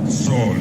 Solo.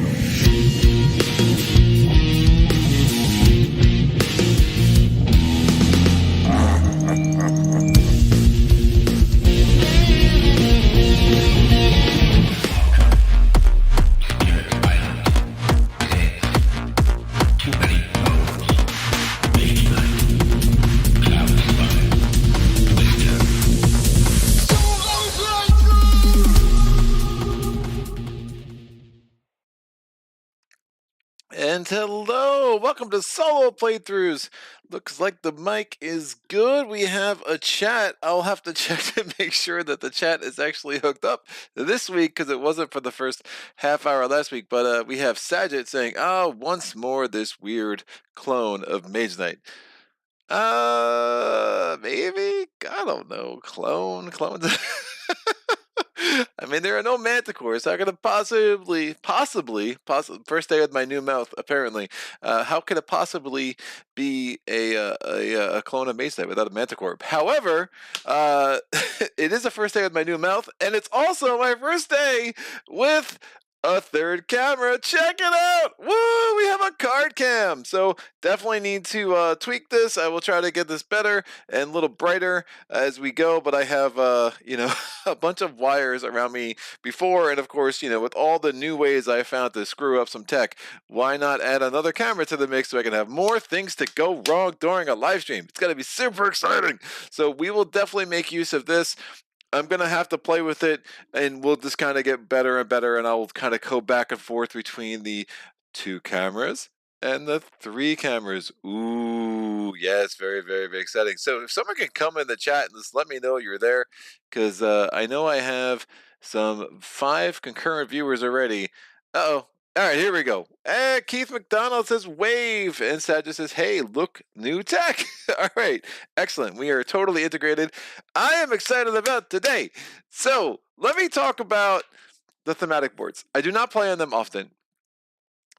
And hello, welcome to Solo Playthroughs. Looks like the mic is good. We have a chat. I'll have to check to make sure that the chat is actually hooked up this week because it wasn't for the first half hour last week. But we have Jagged saying, "Oh, once more this weird clone of Mage Knight." Maybe? I don't know. Clones. I mean, there are no manticores. How could it possibly, first day with my new mouth, apparently, how could it possibly be a clone of Mage Knight without a manticore? However, it is the first day with my new mouth, and it's also my first day with a third camera. Check it out! Woo! We have a card cam! So definitely need to tweak this. I will try to get this better and a little brighter as we go, but I have, a bunch of wires around me before, and of course, with all the new ways I found to screw up some tech, why not add another camera to the mix so I can have more things to go wrong during a live stream? It's going to be super exciting! So we will definitely make use of this. I'm going to have to play with it, and we'll just kind of get better and better, and I'll kind of go back and forth between the 2 cameras and the 3 cameras. Ooh, yes, very, very, very exciting. So if someone can come in the chat and just let me know you're there, because I know I have some 5 concurrent viewers already. Uh-oh. All right, here we go. Keith McDonald says wave, and Sad says, hey, look, new tech. All right, excellent. We are totally integrated. I am excited about today. So let me talk about the thematic boards. I do not play on them often.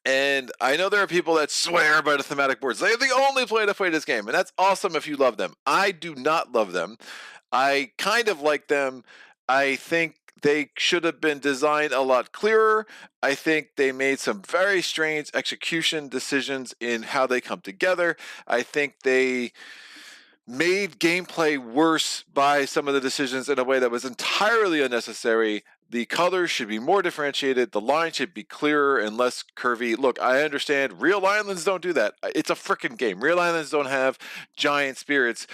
And I know there are people that swear by the thematic boards. They're the only play to play this game, and that's awesome if you love them. I do not love them. I kind of like them. I think they should have been designed a lot clearer. I think they made some very strange execution decisions in how they come together. I think they made gameplay worse by some of the decisions in a way that was entirely unnecessary. The colors should be more differentiated. The line should be clearer and less curvy. Look, I understand real islands don't do that. It's a freaking game. Real islands don't have giant spirits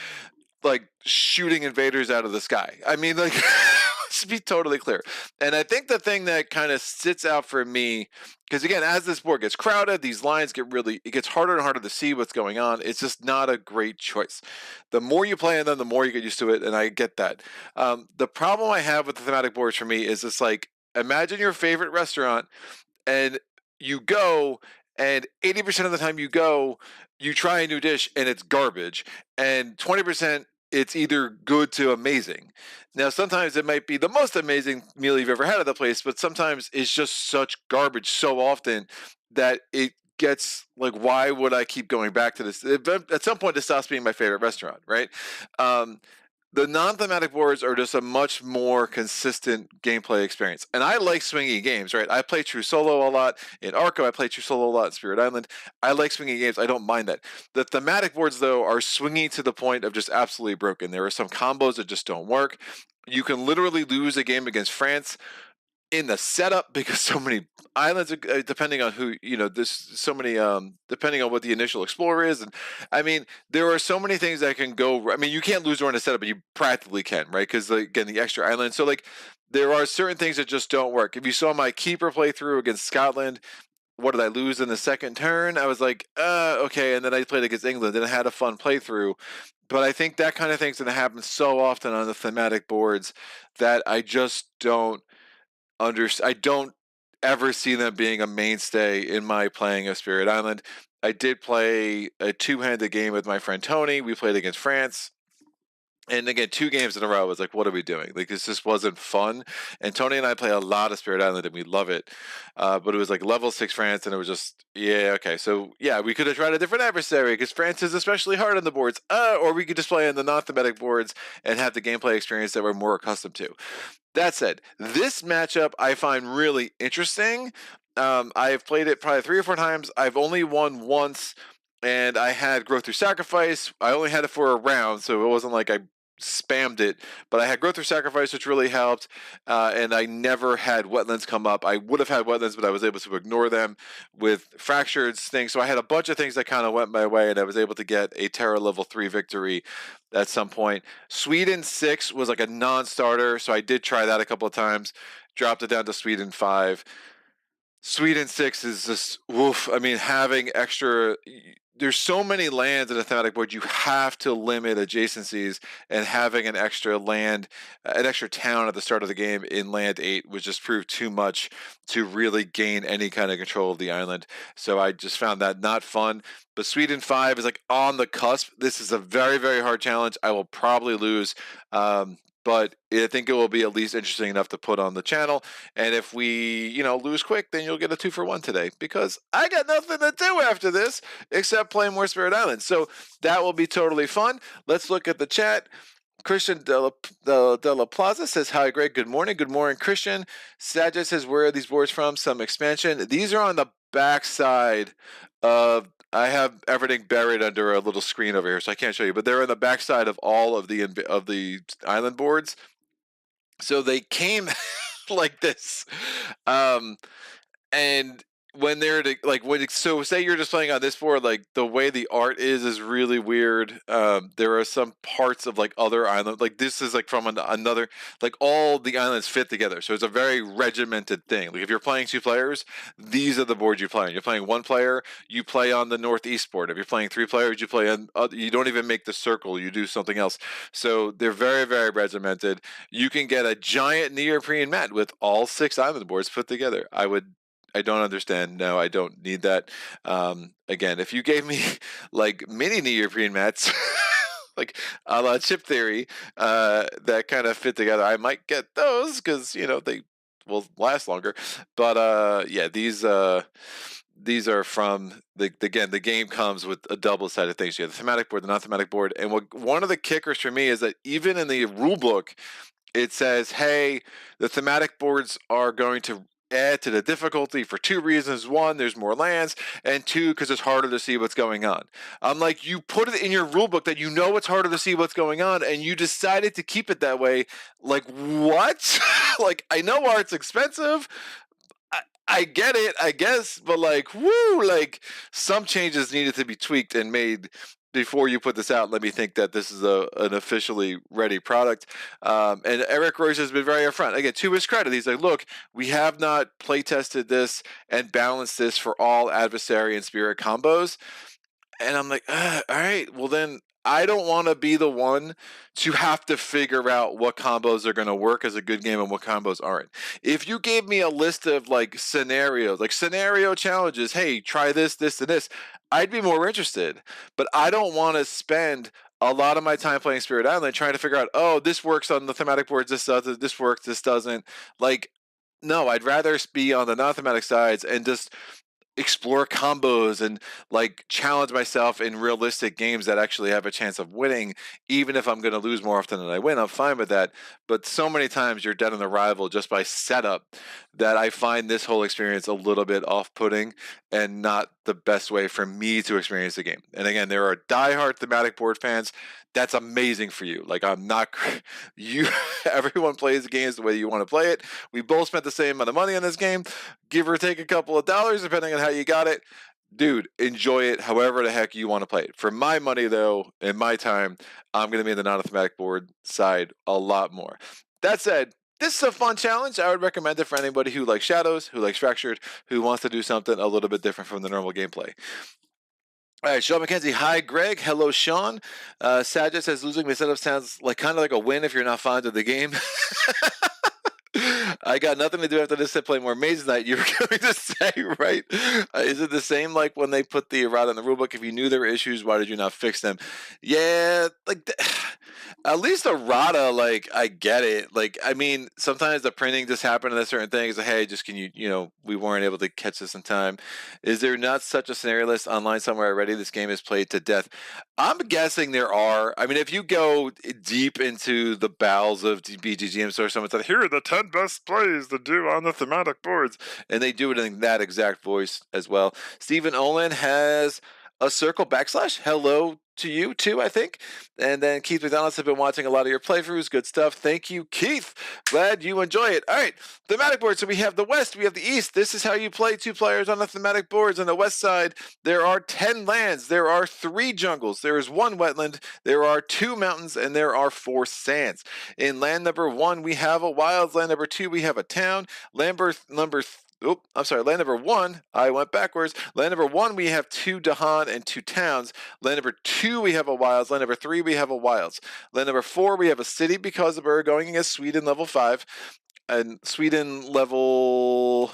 like shooting invaders out of the sky. I mean, like, let's be totally clear. And I think the thing that kind of sits out for me, because again, as this board gets crowded, these lines it gets harder and harder to see what's going on. It's just not a great choice. The more you play in them, the more you get used to it, and I get that. The problem I have with the thematic boards for me is it's like, imagine your favorite restaurant, and you go, and 80% of the time you go, you try a new dish, and it's garbage, and 20% it's either good to amazing. Now, sometimes it might be the most amazing meal you've ever had at the place, but sometimes it's just such garbage so often that it gets like, why would I keep going back to this? At some point, it stops being my favorite restaurant, right? The non-thematic boards are just a much more consistent gameplay experience. And I like swingy games, right? I play True Solo a lot. In Arco, I play True Solo a lot in Spirit Island. I like swingy games. I don't mind that. The thematic boards, though, are swingy to the point of just absolutely broken. There are some combos that just don't work. You can literally lose a game against France in the setup because so many islands, depending on who, there's so many, depending on what the initial explorer is. And I mean, there are so many things that can go, I mean, you can't lose during a setup, but you practically can, right? Because again, the extra island. So like, there are certain things that just don't work. If you saw my keeper playthrough against Scotland, what did I lose in the second turn? I was like, okay. And then I played against England and I had a fun playthrough. But I think that kind of thing's going to happen so often on the thematic boards that I just don't I don't ever see them being a mainstay in my playing of Spirit Island. I did play a 2-handed game with my friend Tony. We played against France. And again, 2 games in a row, I was like, what are we doing? Like, this just wasn't fun. And Tony and I play a lot of Spirit Island, and we love it. But it was like level 6 France, and it was just, yeah, okay. So, yeah, we could have tried a different adversary, because France is especially hard on the boards. Or we could just play on the non-thematic boards and have the gameplay experience that we're more accustomed to. That said, this matchup I find really interesting I've played it probably 3 or 4 times. I've only won once, and I had growth through sacrifice. I only had it for a round, so it wasn't like I spammed it, but I had growth through sacrifice, which really helped. And I never had wetlands come up. I would have had wetlands, but I was able to ignore them with fractured things. So I had a bunch of things that kind of went my way, and I was able to get a Terra level 3 victory at some point. Sweden 6 was like a non-starter, so I did try that a couple of times. Dropped it down to Sweden 5. Sweden 6 is just woof. I mean, having extra. There's so many lands in a thematic board. You have to limit adjacencies, and having an extra land, an extra town at the start of the game in land 8 was just proved too much to really gain any kind of control of the island. So I just found that not fun. But Sweden 5 is like on the cusp. This is a very, very hard challenge. I will probably lose. But I think it will be at least interesting enough to put on the channel. And if we, lose quick, then you'll get a 2-for-1 today, because I got nothing to do after this except play more Spirit Islands. So that will be totally fun. Let's look at the chat. Christian Della Plaza says, hi, Greg. Good morning. Good morning, Christian. Sajid says, where are these boards from? Some expansion. These are on the back side of, I have everything buried under a little screen over here, so I can't show you, but they're on the back side of all of the island boards. So they came like this. And when they're so say you're just playing on this board, like the way the art is really weird. There are some parts of like other islands, like this is like from another, like all the islands fit together, so it's a very regimented thing. Like if you're playing 2 players, these are the boards you play on. You're playing 1 player, you play on the northeast board. If you're playing 3 players, you play on, you don't even make the circle, you do something else. So they're very, very regimented. You can get a giant neoprene mat with all 6 island boards put together. I don't understand. No, I don't need that. Again, if you gave me like mini neoprene mats, like a la Chip Theory, that kind of fit together, I might get those because they will last longer. But yeah, these are from again, the game comes with a double side of things. You have the thematic board, the non-thematic board, and one of the kickers for me is that even in the rule book, it says, hey, the thematic boards are going to add to the difficulty for 2 reasons. 1, there's more lands, and 2, because it's harder to see what's going on. I'm like, you put it in your rule book that it's harder to see what's going on, and you decided to keep it that way. Like, what? Like, I know art's expensive. I get it, I guess, but like, woo, like some changes needed to be tweaked and made before you put this out. Let me think that this is an officially ready product. And Eric Royce has been very upfront. Again, to his credit, he's like, look, we have not play tested this and balanced this for all adversary and spirit combos. And I'm like, all right, well then I don't want to be the one to have to figure out what combos are going to work as a good game and what combos aren't. If you gave me a list of like scenarios, like scenario challenges, hey, try this, this, and this, I'd be more interested. But I don't want to spend a lot of my time playing Spirit Island trying to figure out, oh, this works on the thematic boards, this doesn't, this works, this doesn't. Like, no, I'd rather be on the non-thematic sides and just explore combos and like challenge myself in realistic games that actually have a chance of winning. Even if I'm going to lose more often than I win, I'm fine with that. But so many times you're dead on arrival just by setup that I find this whole experience a little bit off-putting and not the best way for me to experience the game. And again, there are diehard thematic board fans. That's amazing for you. Like, I'm not you. Everyone plays the games the way you want to play it. We both spent the same amount of money on this game, give or take a couple of dollars depending on how you got it. Dude, enjoy it however the heck you want to play it. For my money, though, in my time, I'm going to be in the non-thematic board side a lot more. That said, this is a fun challenge. I would recommend it for anybody who likes shadows, who likes fractured, who wants to do something a little bit different from the normal gameplay. All right, Sean McKenzie. Hi, Greg. Hello, Sean. Sajid says losing my setup sounds like kind of like a win if you're not fond of the game. I got nothing to do after this to play more Maze Night. You were going to say, right? Is it the same like when they put the errata in the rulebook? If you knew there were issues, why did you not fix them? Yeah, like at least errata, like I get it. Like, I mean, sometimes the printing just happened to certain things. Like, hey, just can you, we weren't able to catch this in time. Is there not such a scenario list online somewhere already? This game is played to death. I'm guessing there are. I mean, if you go deep into the bowels of BGGM or someone said, here are the 10 best plays to do on the thematic boards. And they do it in that exact voice as well. Stephen Olin has a circle backslash. Hello to you too, I think. And then Keith McDonald's have been watching a lot of your playthroughs. Good stuff. Thank you, Keith. Glad you enjoy it. All right, thematic board. So we have the west, we have the east. This is how you play 2 players on the thematic boards. On the west side, there are 10 lands. There are 3 jungles. There is 1 wetland. There are 2 mountains, and there are 4 sands. In land number 1, we have a wilds. Land number 2, we have a town. Land number 1, I went backwards. Land number 1, we have 2 Dahan and 2 towns. Land number 2, we have a wilds. Land number 3, we have a wilds. Land number 4, we have a city because we're going against Sweden level 5. And Sweden level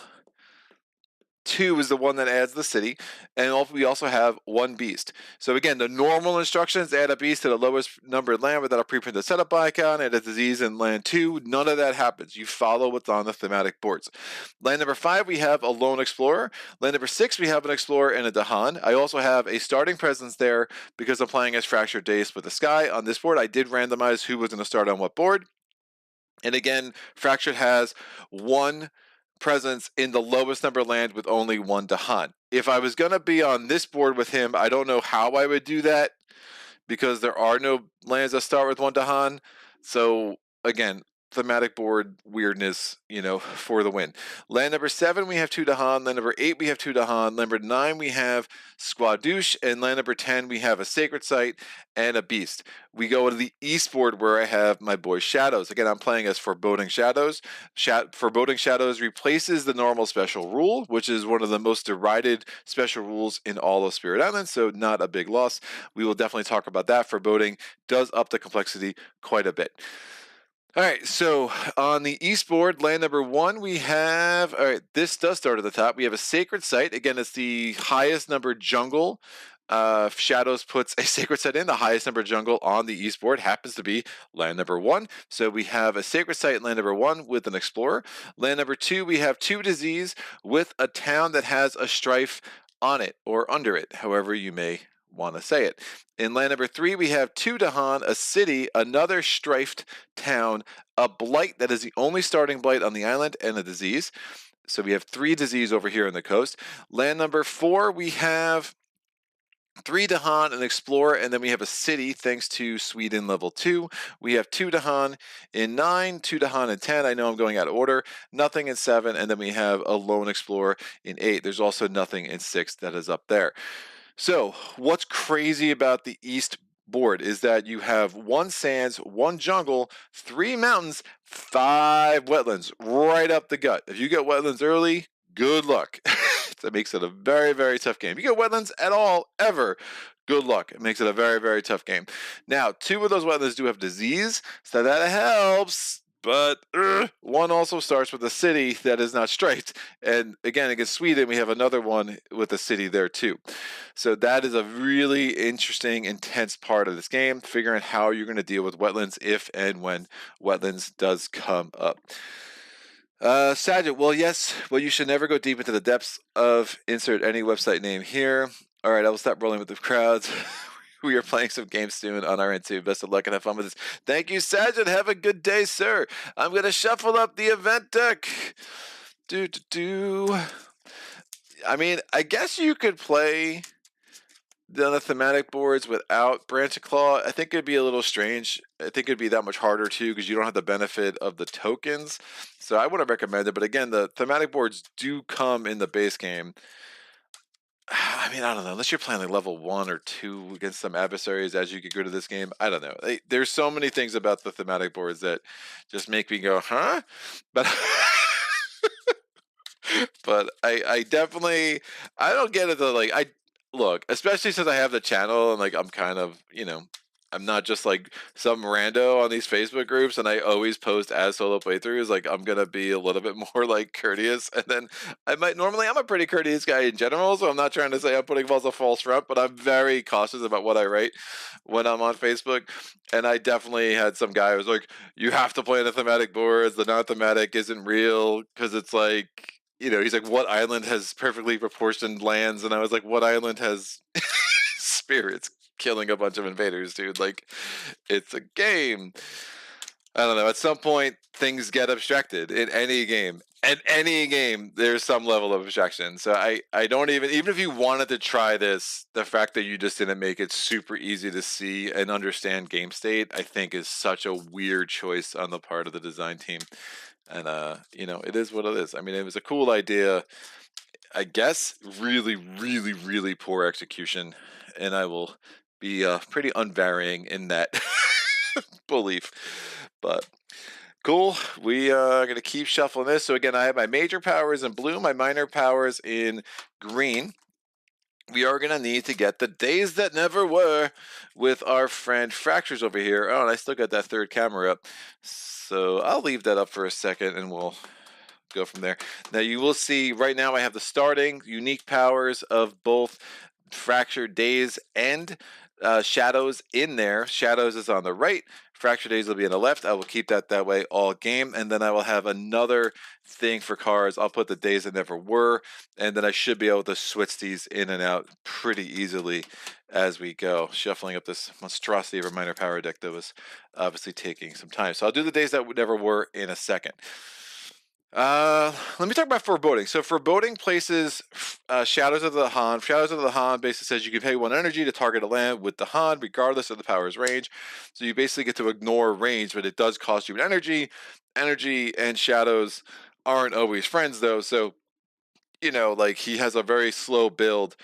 2 is the one that adds the city, and we also have 1 beast. So again, the normal instructions: add a beast to the lowest numbered land without a pre-printed setup icon, add a disease in land 2. None of that happens. You follow what's on the thematic boards. Land number 5, we have a lone explorer. Land number 6, we have an explorer and a Dahan. I also have a starting presence there because I'm playing as Fractured Days with the Sky. On this board, I did randomize who was going to start on what board. And again, Fractured has 1 presence in the lowest number land with only 1 Dahan. If I was going to be on this board with him, I don't know how I would do that because there are no lands that start with 1 Dahan. So again, thematic board weirdness, for the win. Land number 7, we have 2 Dahan. Land number 8, we have 2 Dahan. Land number 9, we have Squadouche. And land number 10, we have a Sacred Site and a Beast. We go to the east board where I have my boy Shadows. Again, I'm playing as Foreboding Shadows. Foreboding Shadows replaces the normal special rule, which is one of the most derided special rules in all of Spirit Island, so not a big loss. We will definitely talk about that. Foreboding does up the complexity quite a bit. All right, so on the east board, land number 1, we have, all right, this does start at the top. We have a Sacred Site. Again, it's the highest numbered jungle. Shadows puts a Sacred Site in. The highest numbered jungle on the east board happens to be land number 1. So we have a Sacred Site in land number 1 with an explorer. Land number 2, we have 2 disease with a town that has a strife on it or under it, however you may want to say it. In land number 3, we have 2 Dahan, a city, another strifed town, a blight that is the only starting blight on the island, and a disease. So we have 3 disease over here on the coast. Land number 4, we have 3 Dahan, an explorer, and then we have a city thanks to Sweden level 2. We have 2 Dahan in 9, 2 Dahan in 10. I know I'm going out of order. Nothing in 7, and then we have a lone explorer in 8. There's also nothing in 6 that is up there. So what's crazy about the east board is that you have 1 sands, 1 jungle, 3 mountains, 5 wetlands right up the gut. If you get wetlands early, good luck. That makes it a very, very tough game. If you get wetlands at all, ever, good luck. It makes it a very, very tough game. Now, 2 of those wetlands do have disease, so that helps. But 1 also starts with a city that is not striped. And again, against Sweden, we have another one with a city there too. So that is a really interesting, intense part of this game, figuring out how you're going to deal with wetlands if and when wetlands does come up. Sajid, you should never go deep into the depths of insert any website name here. All right, I will stop rolling with the crowds. We are playing some games soon on our end too. Best of luck and have fun with this. Thank you, Sajid. Have a good day, sir. I'm going to shuffle up the event deck. I mean, I guess you could play the thematic boards without Branch of Claw. I think it'd be a little strange. I think it'd be that much harder too because you don't have the benefit of the tokens. So I wouldn't recommend it. But again, the thematic boards do come in the base game. I mean, I don't know. Unless you're playing like level 1 or 2 against some adversaries as you get good at this game, I don't know. There's so many things about the thematic boards that just make me go, huh? But but I definitely I don't get it though. Like look, especially since I have the channel and like I'm kind of I'm not just like some rando on these Facebook groups and I always post as solo playthroughs. Like I'm gonna be a little bit more like courteous, and then I'm a pretty courteous guy in general, so I'm not trying to say I'm putting a false front, but I'm very cautious about what I write when I'm on Facebook. And I definitely had some guy who was like, you have to play the thematic boards, the non-thematic isn't real, because it's like, he's like, what island has perfectly proportioned lands? And I was like, what island has spirits killing a bunch of invaders, dude? Like, it's a game. I don't know. At some point, things get abstracted in any game. In any game, there's some level of abstraction. So I don't even if you wanted to try this, the fact that you just didn't make it super easy to see and understand game state, I think is such a weird choice on the part of the design team. And it is what it is. I mean, it was a cool idea. I guess really, really, really poor execution, and I will be pretty unvarying in that belief. But cool. We are going to keep shuffling this. So again, I have my major powers in blue, my minor powers in green. We are going to need to get the days that never were with our friend Fractures over here. Oh, and I still got that third camera up. So I'll leave that up for a second and we'll go from there. Now you will see right now I have the starting unique powers of both Fractured Days and Shadows in there. Shadows is on the right. Fractured Days will be on the left. I will keep that way all game. And then I will have another thing for cards. I'll put the Days that never were. And then I should be able to switch these in and out pretty easily as we go. Shuffling up this monstrosity of a minor power deck that was obviously taking some time. So I'll do the Days that never were in a second. Let me talk about Foreboding. So Foreboding places Shadows of the Han. Shadows of the Han basically says you can pay 1 energy to target a land with the Han, regardless of the power's range. So you basically get to ignore range, but it does cost you an energy. Energy and Shadows aren't always friends, though. So, like he has a very slow build.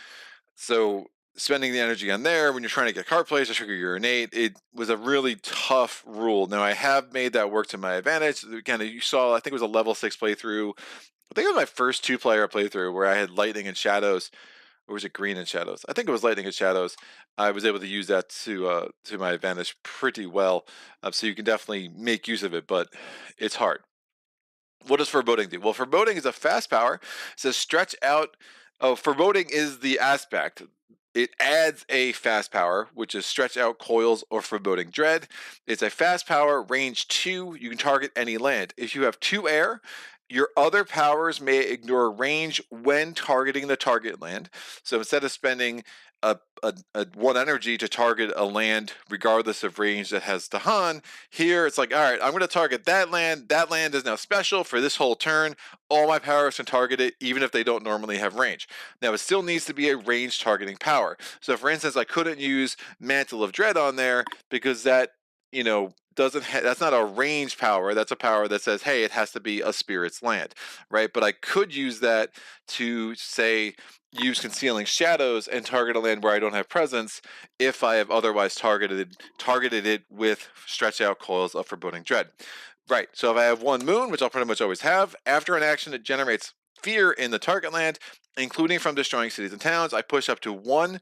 So spending the energy on there when you're trying to get card plays to trigger your innate, it was a really tough rule. Now I have made that work to my advantage. Again, you saw, I think it was a level 6 playthrough. I think it was my first 2-player playthrough where I had lightning and shadows, or was it green and shadows? I think it was lightning and shadows. I was able to use that to my advantage pretty well. So you can definitely make use of it, but it's hard. What does Foreboding do? Well, Foreboding is a fast power. It says stretch out. Oh, Foreboding is the aspect. It adds a fast power, which is stretch out coils or Foreboding Dread. It's a fast power, range 2. You can target any land. If you have 2 air, your other powers may ignore range when targeting the target land. So instead of spending a 1 energy to target a land regardless of range that has the Han, here it's like, all right, I'm going to target that land. That land is now special for this whole turn. All my powers can target it, even if they don't normally have range. Now, it still needs to be a range targeting power. So, for instance, I couldn't use Mantle of Dread on there because that, that's not a range power. That's a power that says, hey, it has to be a spirit's land, right? But I could use that to say, use Concealing Shadows and target a land where I don't have presence if I have otherwise targeted it with stretch out coils of Foreboding Dread. Right, so if I have 1 moon, which I'll pretty much always have, after an action it generates fear in the target land, including from destroying cities and towns. I push up to 1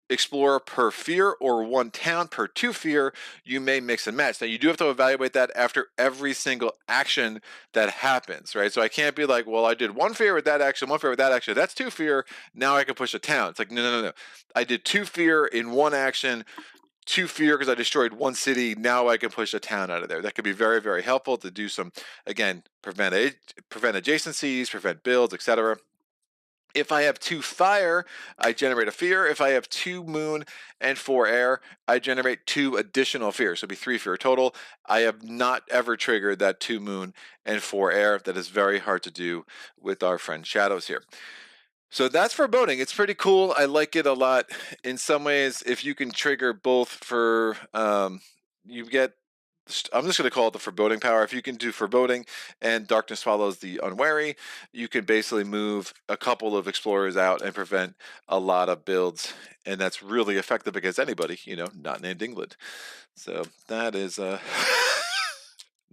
explorer per fear or 1 town per 2 fear. You may mix and match. Now you do have to evaluate that after every single action that happens, right? So I can't be like, well, I did 1 fear with that action, 1 fear with that action. That's 2 fear. Now I can push a town. It's like, no. I did 2 fear in 1 action. 2 fear because I destroyed 1 city. Now I can push a town out of there. That could be very, very helpful to do some, again, prevent adjacencies, prevent builds, etc. If I have 2 fire, I generate a fear. If I have 2 moon and 4 air, I generate 2 additional fears. So it'd be 3 fear total. I have not ever triggered that 2 moon and 4 air. That is very hard to do with our friend Shadows here. So that's Foreboding. It's pretty cool. I like it a lot. In some ways, if you can trigger both for, you get, I'm just going to call it the Foreboding power. If you can do Foreboding and Darkness Follows the Unwary, you can basically move a couple of explorers out and prevent a lot of builds. And that's really effective against anybody, not named England. So that is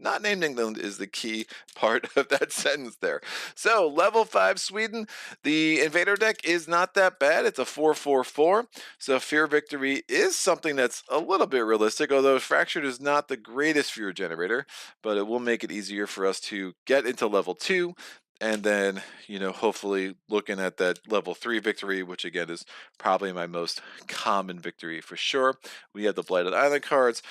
not named England is the key part of that sentence there. So level 5 Sweden, the invader deck is not that bad. It's a 4/4/4. So fear victory is something that's a little bit realistic, although fractured is not the greatest fear generator, but it will make it easier for us to get into level 2. And then, hopefully looking at that level 3 victory, which again is probably my most common victory for sure. We have the Blighted Island cards.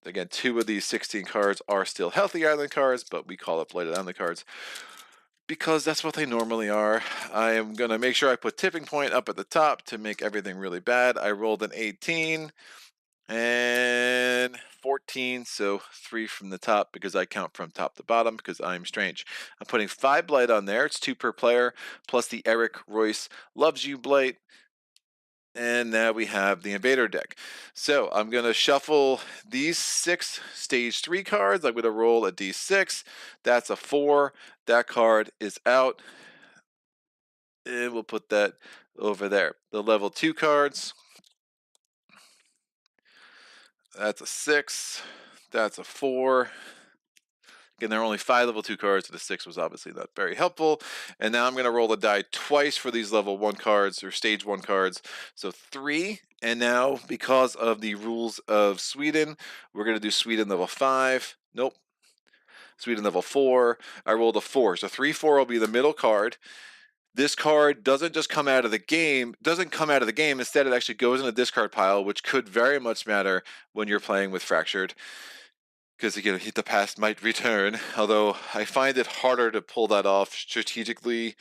Again, 2 of these 16 cards are still Healthy Island cards, but we call it Blighted Island cards because that's what they normally are. I am going to make sure I put Tipping Point up at the top to make everything really bad. I rolled an 18. And 14, so 3 from the top because I count from top to bottom because I'm strange. I'm putting 5 blight on there. It's 2 per player, plus the Eric Royce Loves You blight. And now we have the invader deck. So I'm going to shuffle these 6 stage 3 cards. I'm going to roll a d6. That's a 4. That card is out. And we'll put that over there. The level 2 cards. That's a 6. That's a 4. Again, there are only 5 level 2 cards, so the 6 was obviously not very helpful. And now I'm going to roll the die twice for these level 1 cards, or stage 1 cards. So 3, and now, because of the rules of Sweden, we're going to do Sweden level 5. Nope. Sweden level 4. I rolled a 4. So 3, 4 will be the middle card. This card doesn't just come out of the game, instead it actually goes in the discard pile, which could very much matter when you're playing with Fractured. Because again, the past might return, although I find it harder to pull that off strategically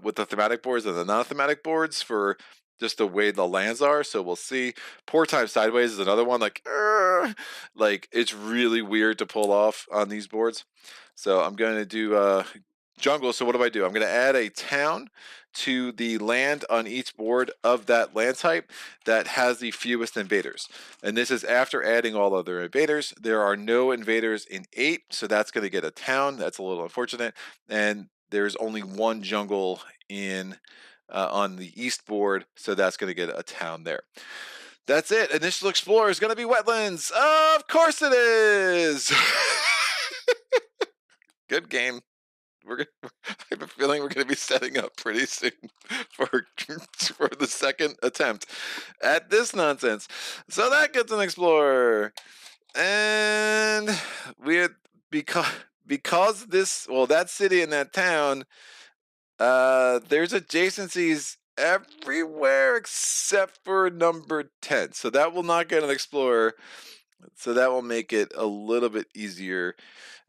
with the thematic boards than the non-thematic boards for just the way the lands are. So we'll see. Poor Time Sideways is another one. Like it's really weird to pull off on these boards. So I'm going to do jungle. So what do? I'm going to add a town to the land on each board of that land type that has the fewest invaders. And this is after adding all other invaders. There are no invaders in 8, so that's going to get a town. That's a little unfortunate. And there's only 1 jungle in on the east board, so that's going to get a town there. That's it. Initial Explorer is going to be wetlands. Of course it is. Good game. I have a feeling we're going to be setting up pretty soon for the second attempt at this nonsense. So that gets an Explorer. And because that city and that town, there's adjacencies everywhere except for number 10. So that will not get an Explorer. So that will make it a little bit easier.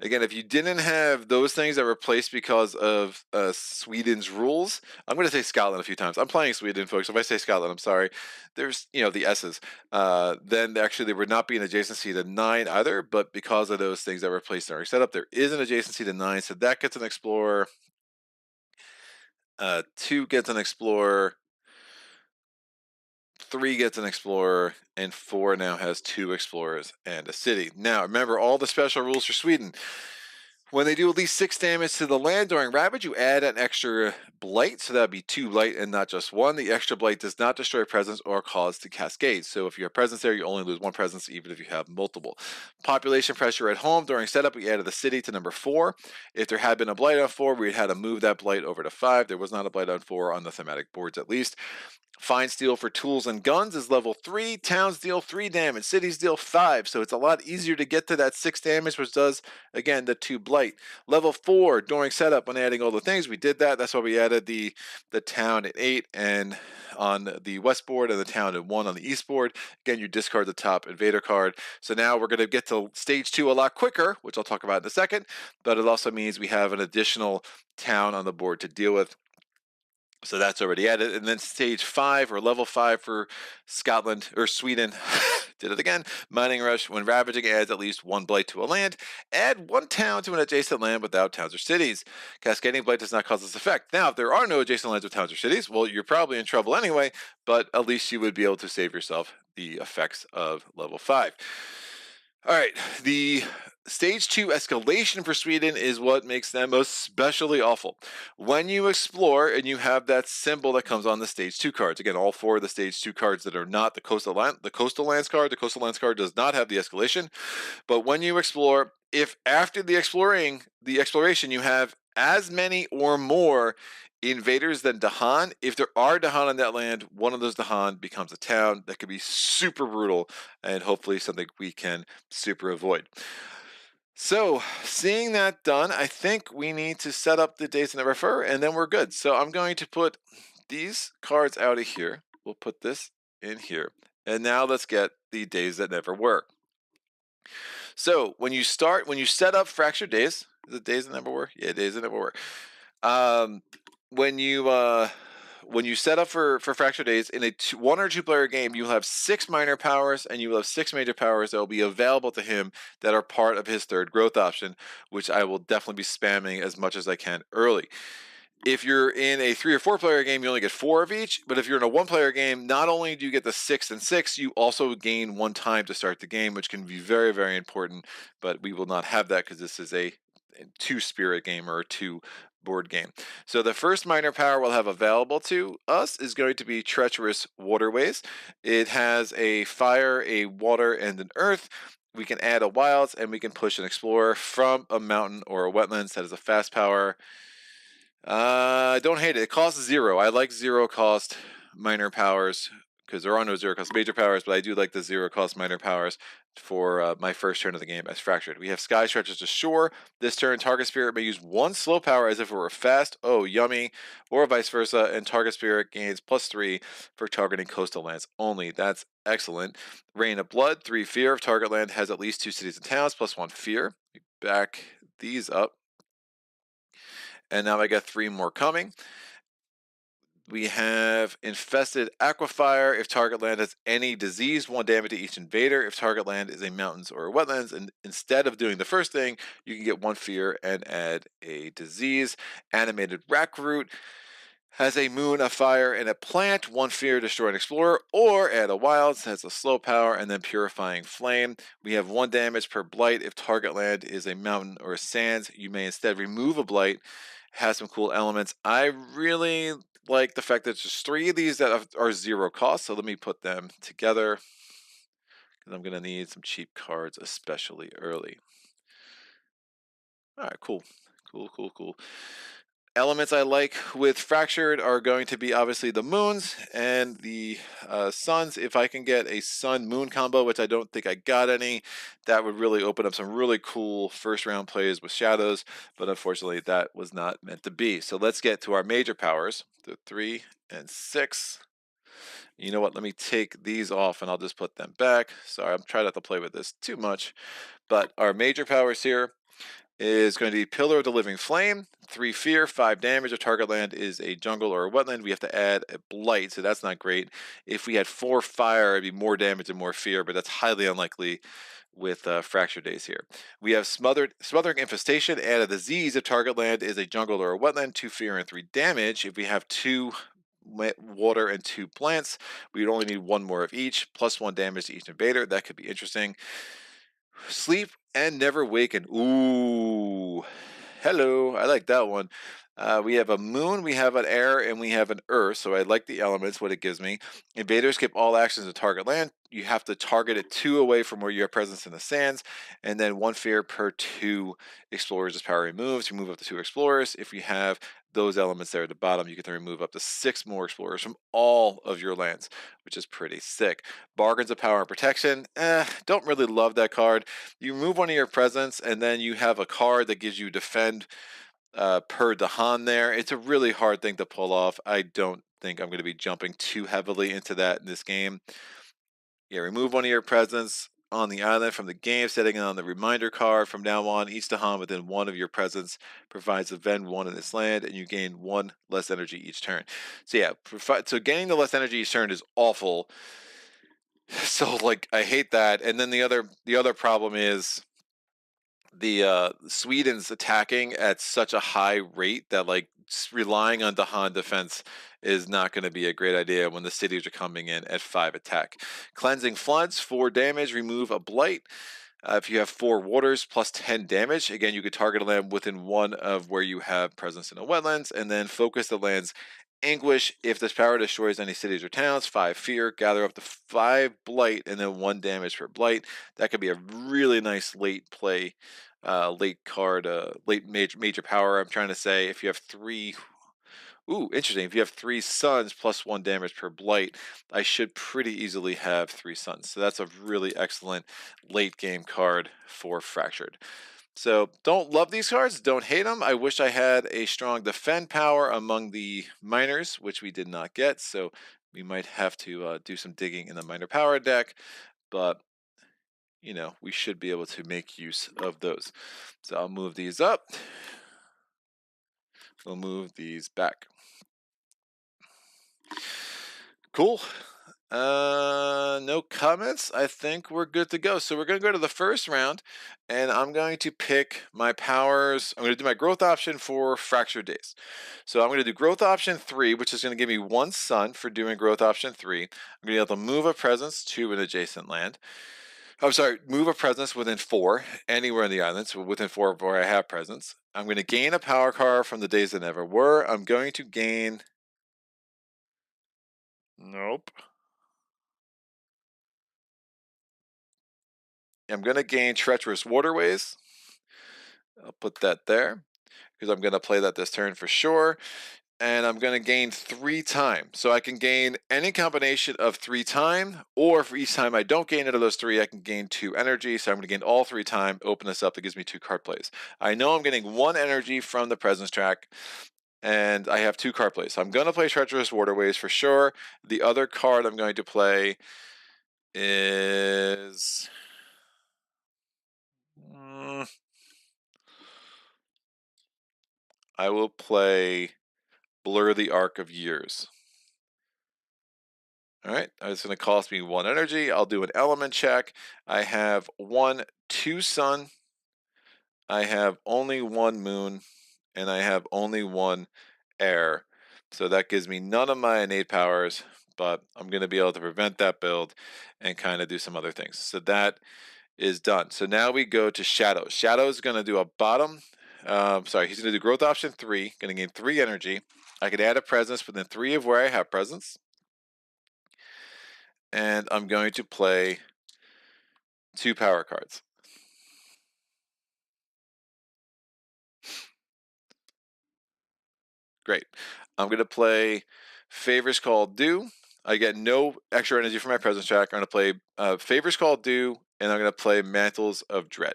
Again, if you didn't have those things that were placed because of Sweden's rules, I'm going to say Scotland a few times. I'm playing Sweden, folks. If I say Scotland, I'm sorry. There's, the S's. Then actually there would not be an adjacency to 9 either, but because of those things that were placed in our setup, there is an adjacency to 9, so that gets an Explorer. 2 gets an Explorer. 3 gets an Explorer, and 4 now has 2 Explorers and a city. Now, remember all the special rules for Sweden. When they do at least 6 damage to the land during Ravage, you add an extra blight, so that would be 2 blight and not just 1. The extra blight does not destroy presence or cause to cascade. So if you have presence there, you only lose 1 presence, even if you have multiple. Population pressure at home. During setup, we added the city to number 4. If there had been a blight on 4, we'd had to move that blight over to 5. There was not a blight on 4 on the thematic boards, at least. Fine Steel for tools and guns is level 3. Towns deal 3 damage. Cities deal 5. So it's a lot easier to get to that 6 damage, which does, again, the 2 blight. Level 4 during setup when adding all the things. We did that. That's why we added the town at 8 and on the west board and the town at 1 on the east board. Again, you discard the top invader card. So now we're going to get to stage 2 a lot quicker, which I'll talk about in a second. But it also means we have an additional town on the board to deal with. So that's already added. And then stage 5 or level 5 for Scotland or Sweden. Did it again. Mining Rush. When Ravaging adds at least 1 blight to a land, add 1 town to an adjacent land without towns or cities. Cascading Blight does not cause this effect. Now, if there are no adjacent lands with towns or cities, well, you're probably in trouble anyway, but at least you would be able to save yourself the effects of level 5. All right, the stage 2 escalation for Sweden is what makes them especially awful. When you explore and you have that symbol that comes on the stage 2 cards, again, all 4 of the stage 2 cards that are not the coastal lands card, the coastal lands card does not have the escalation. But when you explore, if after the exploration you have as many or more invaders than Dahan, if there are Dahan on that land, one of those Dahan becomes a town. That could be super brutal and hopefully something we can super avoid. So, seeing that done, I think we need to set up the days that never refer, and then we're good. So I'm going to put these cards out of here. We'll put this in here. And now let's get the days that never were. So when you set up Fractured Days, is it days that never were? Yeah, days that never were. When you when you set up for Fractured Days in a one or two player game, you'll have 6 minor powers and you will have 6 major powers that will be available to him that are part of his third growth option, which I will definitely be spamming as much as I can early. If you're in a 3 or 4 player game, you only get 4 of each. But if you're in a 1 player game, not only do you get the 6 and 6, you also gain 1 time to start the game, which can be very, very important. But we will not have that because this is a 2 spirit game or a 2 board game. So the first minor power we'll have available to us is going to be Treacherous Waterways. It has a fire, a water, and an earth. We can add a wilds and we can push an explorer from a mountain or a wetlands. That is a fast power. I don't hate it. It costs 0. I like 0 cost minor powers because there are no 0 cost major powers, but I do like the 0 cost minor powers for my first turn of the game as Fractured. We have Sky Stretches to Shore. This turn, target spirit may use 1 slow power as if it were fast, oh yummy, or vice versa, and target spirit gains +3 for targeting coastal lands only. That's excellent. Rain of Blood, 3 fear. If target land has at least 2 cities and towns, +1 fear. Back these up. And now I got 3 more coming. We have Infested Aquifer. If target land has any disease, 1 damage to each invader. If target land is a mountains or a wetlands, and instead of doing the first thing, you can get 1 fear and add a disease. Animated Rackroot has a moon, a fire, and a plant. 1 fear, destroy an explorer, or add a wilds, has a slow power, and then Purifying Flame. We have 1 damage per blight. If target land is a mountain or a sands, you may instead remove a blight. Has some cool elements. I really like the fact that there's just 3 of these that are 0 cost, so let me put them together because I'm going to need some cheap cards, especially early. All right, cool. Cool. Elements I like with Fractured are going to be obviously the moons and the suns. If I can get a sun-moon combo, which I don't think I got any, that would really open up some really cool first-round plays with shadows, but unfortunately that was not meant to be. So let's get to our major powers, the 3 and 6. You know what, let me take these off and I'll just put them back. Sorry, I'm trying not to play with this too much, but our major powers here is going to be Pillar of the Living Flame, 3 fear, 5 damage. If target land is a jungle or a wetland, we have to add a blight, so that's not great. If we had 4 fire, it'd be more damage and more fear, but that's highly unlikely with Fractured Days here. We have Smothering Infestation, add a disease. If target land is a jungle or a wetland, 2 fear and 3 damage. If we have 2 water and 2 plants, we would only need 1 more of each, +1 damage to each invader. That could be interesting. Sleep and Never Waken. Ooh, hello. I like that one. We have a moon, we have an air, and we have an earth. So I like the elements, what it gives me. Invaders skip all actions to target land. You have to target it 2 away from where you have presence in the sands, and then 1 fear per 2 explorers as power removes. You move up to 2 explorers. If you have those elements there at the bottom, you get to remove up to 6 more explorers from all of your lands, which is pretty sick. Bargains of Power and Protection. Don't really love that card. You remove 1 of your presence, and then you have a card that gives you defend per Dahan there. It's a really hard thing to pull off. I don't think I'm going to be jumping too heavily into that in this game. Yeah, remove 1 of your presence on the island from the game, setting it on the reminder card. From now on, each Dahan within 1 of your presence provides a Ven 1 in its land, and you gain 1 less energy each turn. So yeah, so gaining the less energy each turn is awful. So like I hate that. And then the other problem is the Sweden's attacking at such a high rate that like relying on Dahan defense is not going to be a great idea when the cities are coming in at 5 attack. Cleansing Floods, 4 damage, remove a blight. If you have 4 waters plus 10 damage, again, you could target a land within 1 of where you have presence in the wetlands, and then focus the land's Anguish. If this power destroys any cities or towns, 5 fear, gather up to 5 blight, and then 1 damage per blight. That could be a really nice late play, late card, late major power. I'm trying to say if you have 3. Ooh, interesting. If you have 3 suns plus 1 damage per blight, I should pretty easily have 3 suns. So that's a really excellent late game card for Fractured. So don't love these cards, don't hate them. I wish I had a strong defend power among the minors, which we did not get. So we might have to do some digging in the minor power deck, but you know, we should be able to make use of those. So I'll move these up. We'll move these back. Cool. No comments. I think we're good to go. So we're going to go to the first round, and I'm going to pick my powers. I'm going to do my growth option for Fractured Days. So I'm going to do growth option 3, which is going to give me 1 sun for doing growth option 3. I'm going to be able to move a presence to an adjacent land. I'm sorry, move a presence within 4, anywhere in the island, so within 4 where I have presence. I'm going to gain a power card from the Days That Never Were. I'm going to gain. Nope. I'm going to gain Treacherous Waterways. I'll put that there because I'm going to play that this turn for sure. And I'm going to gain 3 time. So I can gain any combination of 3 time, or for each time I don't gain out of those 3, I can gain 2 energy. So I'm going to gain all 3 time, open this up, that gives me 2 card plays. I know I'm getting 1 energy from the presence track, and I have 2 card plays. So I'm going to play Treacherous Waterways for sure. The other card I'm going to play is. I will play Blur the Arc of Years. All right, it's going to cost me 1 energy. I'll do an element check. I have 1, 2 sun. I have only 1 moon, and I have only 1 air. So that gives me none of my innate powers, but I'm going to be able to prevent that build and kind of do some other things. So that is done. So now we go to Shadow. Shadow is going to do a bottom. He's going to do growth option 3, going to gain 3 energy. I could add a presence within 3 of where I have presence. And I'm going to play 2 power cards. Great. I'm going to play Favors Called Due. I get no extra energy from my presence track. I'm going to play Favors Called Due, and I'm going to play Mantles of Dread.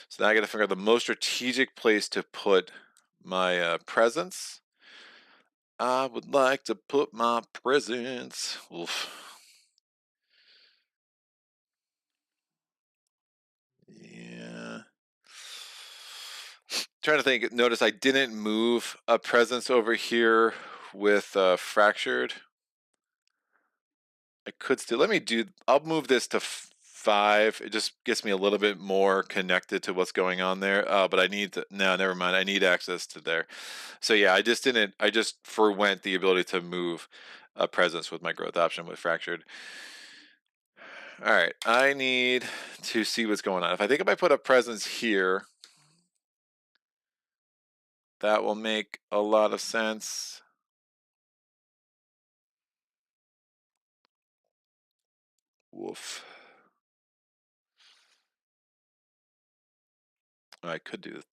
So now I got to figure out the most strategic place to put my presence. I would like to put my presence. Oof. Yeah. Trying to think. Notice I didn't move a presence over here with Fractured. I could still. Let me do. I'll move this to 5. It just gets me a little bit more connected to what's going on there. But I need to. No, never mind. I need access to there. So yeah, I just didn't. I just forwent the ability to move a presence with my growth option with Fractured. All right, I need to see what's going on. If I put a presence here, that will make a lot of sense. Woof. I could do this.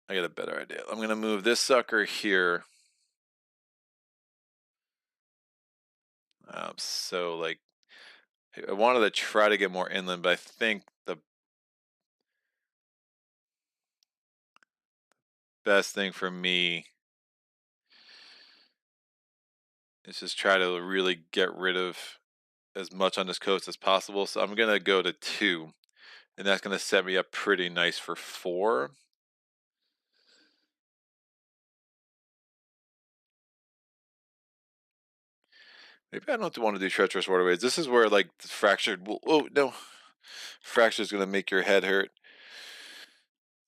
I got a better idea. I'm going to move this sucker here. So, like, I wanted to try to get more inland, but I think the best thing for me is just try to really get rid of as much on this coast as possible. So I'm going to go to 2, and that's going to set me up pretty nice for 4. Maybe I don't want to do Treacherous Waterways. This is where, like, Fractured. Oh, no. Fracture's going to make your head hurt.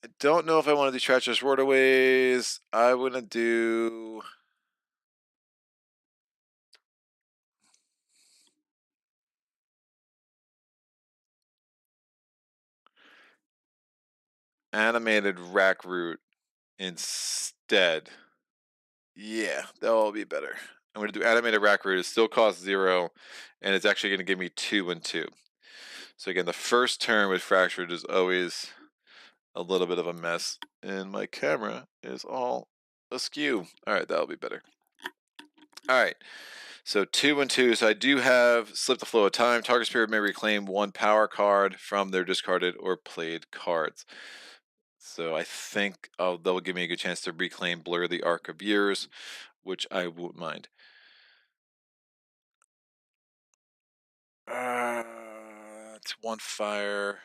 I don't know if I want to do Treacherous Waterways. I want to do. Animated Rack Root instead. Yeah, that'll be better. I'm going to do Animated Rack Root. It still costs 0, and it's actually going to give me 2 and 2. So again, the first turn with Fractured is always a little bit of a mess, and my camera is all askew. All right, that'll be better. All right, so 2 and 2. So I do have Slip the Flow of Time. Target Spirit may reclaim 1 power card from their discarded or played cards. So I think that will give me a good chance to reclaim Blur the Arc of Years, which I won't mind. It's 1 fire.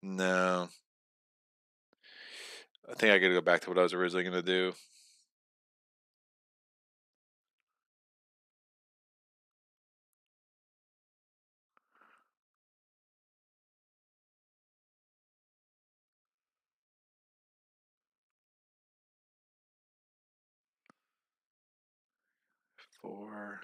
No. I think I gotta go back to what I was originally gonna do. Four.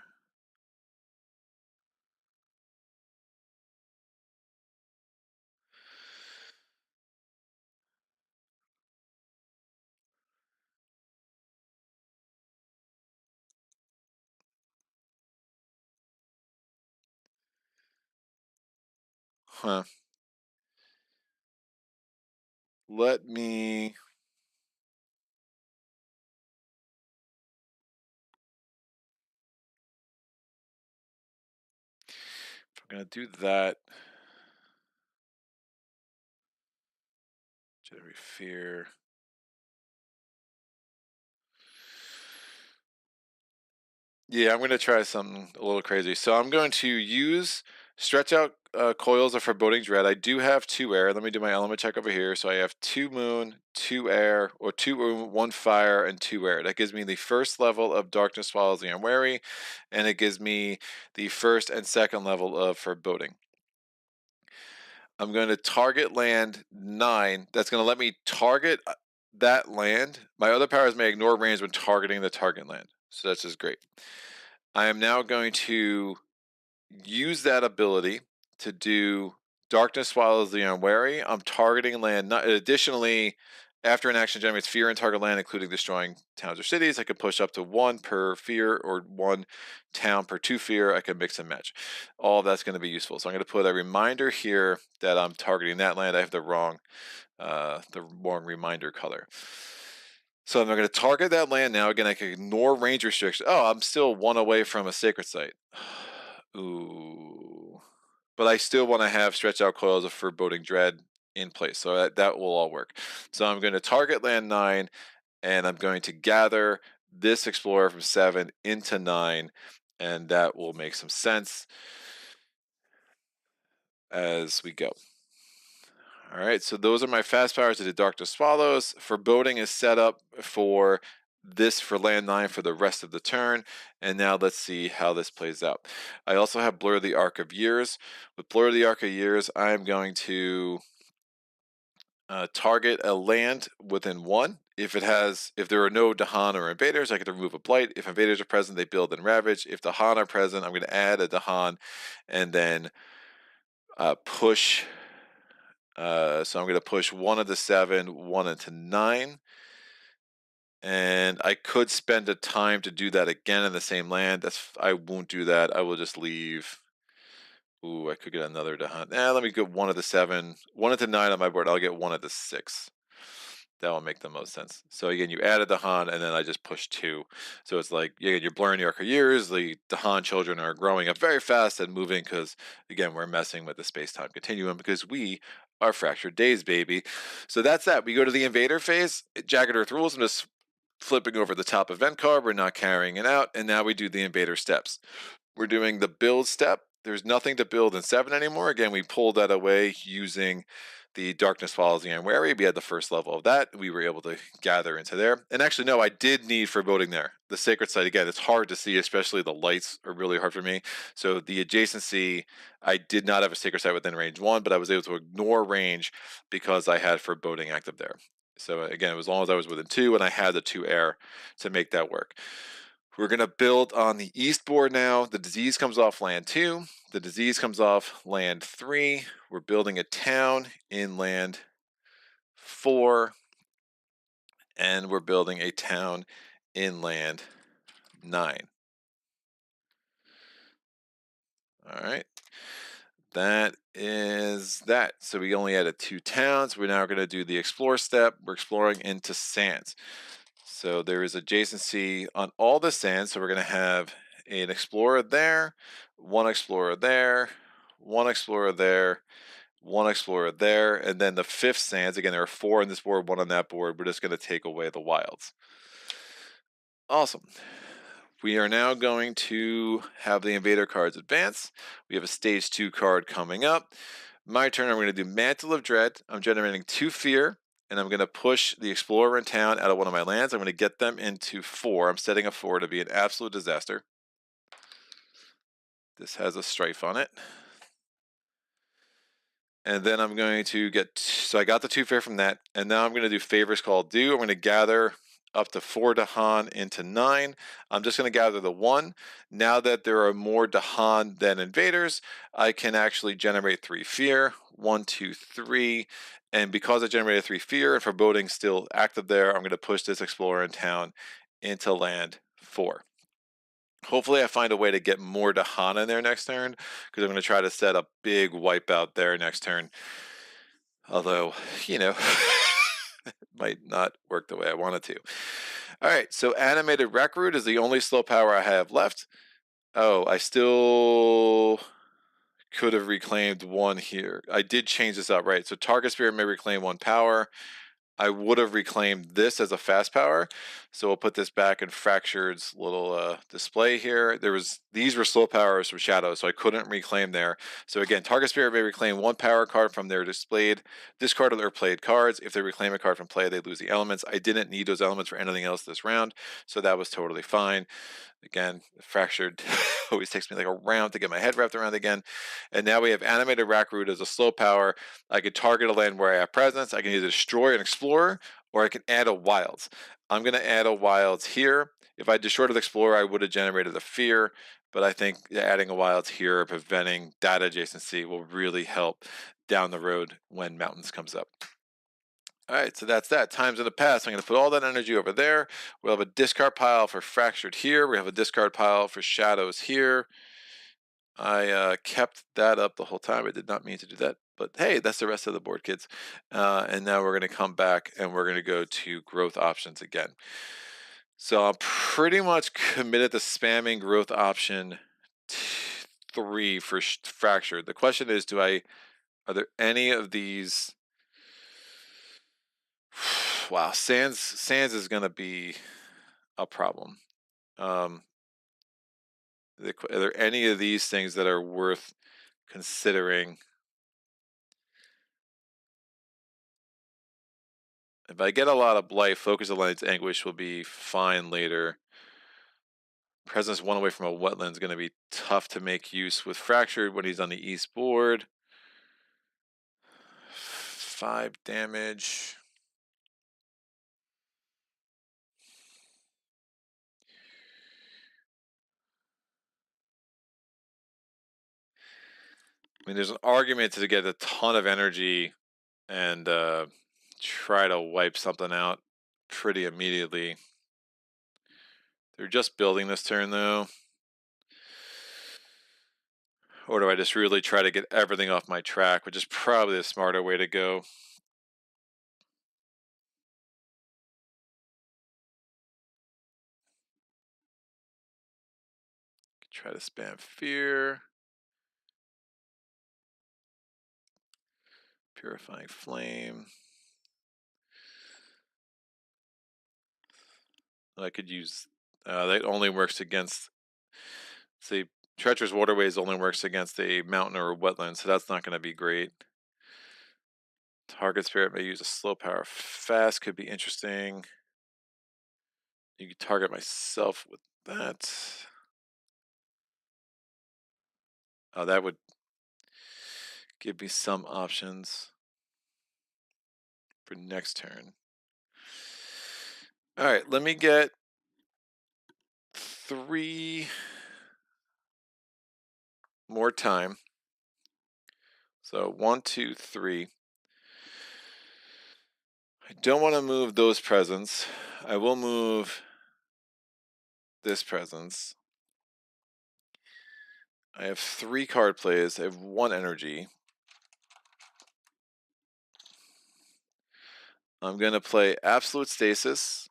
Huh. Let me. If I'm gonna do that. Generate fear. Yeah, I'm going to try something a little crazy. So I'm going to use stretch out coils of foreboding dread. I do have 2 air. Let me do my element check over here. So I have 2 moon, 2 air, or 2 moon, 1 fire, and 2 air. That gives me the first level of darkness swallows the unwary, and it gives me the first and second level of foreboding. I'm going to target land 9. That's going to let me target that land. My other powers may ignore range when targeting the target land. So that's just great. I am now going to use that ability to do Darkness Swallows the Unwary. I'm targeting land. Additionally, after an action generates fear in target land, including destroying towns or cities, I can push up to 1 per fear or 1 town per 2 fear. I can mix and match. All of that's going to be useful. So I'm going to put a reminder here that I'm targeting that land. I have the wrong reminder color. So I'm going to target that land now. Again, I can ignore range restrictions. Oh, I'm still 1 away from a sacred site. Ooh. But I still want to have stretch out coils of foreboding dread in place. So that will all work. So I'm going to target land 9, and I'm going to gather this explorer from 7 into 9, and that will make some sense as we go. All right, so those are my fast powers to the Darkness Swallows. Foreboding is set up for this for land 9 for the rest of the turn, and now let's see how this plays out. I also have Blur the Arc of Years. With Blur the Arc of Years, I'm going to target a land within 1. If there are no Dahan or invaders, I get to remove a blight. If invaders are present, they build and ravage. If Dahan are present, I'm going to add a Dahan and then push. So I'm going to push 1 into 7, 1 into 9. And I could spend a time to do that again in the same land. I won't do that. I will just leave. Ooh, I could get another to hunt. Let me get 1 of the 7. 1 into 9 on my board. I'll get 1 of the 6. That will make the most sense. So again, you added the Han, and then I just pushed 2. So it's like, yeah, you're blurring the arc of years. The Han children are growing up very fast and moving because, again, we're messing with the space-time continuum because we are fractured days, baby. So that's that. We go to the invader phase. Jagged Earth rules. I'm just flipping over the top event card. We're not carrying it out. And now we do the invader steps. We're doing the build step. There's nothing to build in 7 anymore. Again, we pulled that away using the Darkness Follows the Unwary. We had the first level of that. We were able to gather into there. And actually, no, I did need foreboding there. The sacred site, again, it's hard to see, especially the lights are really hard for me. So the adjacency, I did not have a sacred site within range 1, but I was able to ignore range because I had foreboding active there. So again, as long as I was within 2 and I had the 2 air to make that work. We're going to build on the east board now. The disease comes off land 2. The disease comes off land 3. We're building a town in land 4. And we're building a town in land 9. All right. That is that. So we only added 2 towns. We're now going to do the explore step. We're exploring into sands. So there is adjacency on all the sands. So we're going to have an explorer there, 1 explorer there, 1 explorer there, 1 explorer there, and then the 5th sands. Again, there are 4 on this board, 1 on that board. We're just going to take away the wilds. Awesome. We are now going to have the invader cards advance. We have a stage 2 card coming up. My turn, I'm going to do Mantle of Dread. I'm generating 2 fear, and I'm going to push the Explorer in town out of one of my lands. I'm going to get them into 4. I'm setting a 4 to be an absolute disaster. This has a Strife on it. And then I'm going to get, so I got the 2 fear from that, and now I'm going to do Favors Call Due. I'm going to gather up to 4 Dahan into 9. I'm just going to gather the 1. Now that there are more Dahan than invaders, I can actually generate 3 fear. 1, 2, 3. And because I generated 3 fear and Foreboding still active there, I'm going to push this Explorer in town into land 4. Hopefully I find a way to get more Dahan in there next turn, because I'm going to try to set a big wipeout there next turn. Although, you know, it might not work the way I want it to. All right, so Animated Recruit is the only slow power I have left. Oh, I still could have reclaimed 1 here. I did change this up, right? So target spirit may reclaim 1 power. I would have reclaimed this as a fast power, so we'll put this back in Fractured's little display here. These were slow powers from Shadow, so I couldn't reclaim there. So again, target spirit may reclaim 1 power card from their displayed, discarded, or played cards. If they reclaim a card from play, they lose the elements. I didn't need those elements for anything else this round, so that was totally fine. Again, Fractured always takes me like a round to get my head wrapped around again. And now we have Animated Rackroot as a slow power. I could target a land where I have presence. I can either destroy an Explorer, or I can add a Wilds. I'm going to add a Wilds here. If I destroyed an Explorer, I would have generated a Fear, but I think adding a Wilds here, preventing data adjacency, will really help down the road when Mountains comes up. All right, so that's that. Times in the past. I'm going to put all that energy over there. We'll have a discard pile for Fractured here. We have a discard pile for Shadows here. I kept that up the whole time. I did not mean to do that. But hey, that's the rest of the board, kids. And now we're going to come back and we're going to go to growth options again. So I'm pretty much committed to spamming growth option 3 for Fractured. The question is, are there any of these... Wow, Sands is going to be a problem. Are there any of these things that are worth considering? If I get a lot of Blight, Focus Alliance Anguish will be fine later. Presence 1 away from a wetland is going to be tough to make use with Fractured when he's on the east board. 5 damage. I mean, there's an argument to get a ton of energy and try to wipe something out pretty immediately. They're just building this turn, though. Or do I just really try to get everything off my track, which is probably the smarter way to go. Try to spam Fear. Purifying Flame. I could use... that only works against... See, Treacherous Waterways only works against a mountain or a wetland, so that's not going to be great. Target Spirit may use a slow power fast, could be interesting. You could target myself with that. Oh, that would give me some options for next turn. All right, let me get 3 more time. So 1, 2, 3. I don't want to move those presents. I will move this presence. I have 3 card plays. I have 1 energy. I'm going to play Absolute Stasis,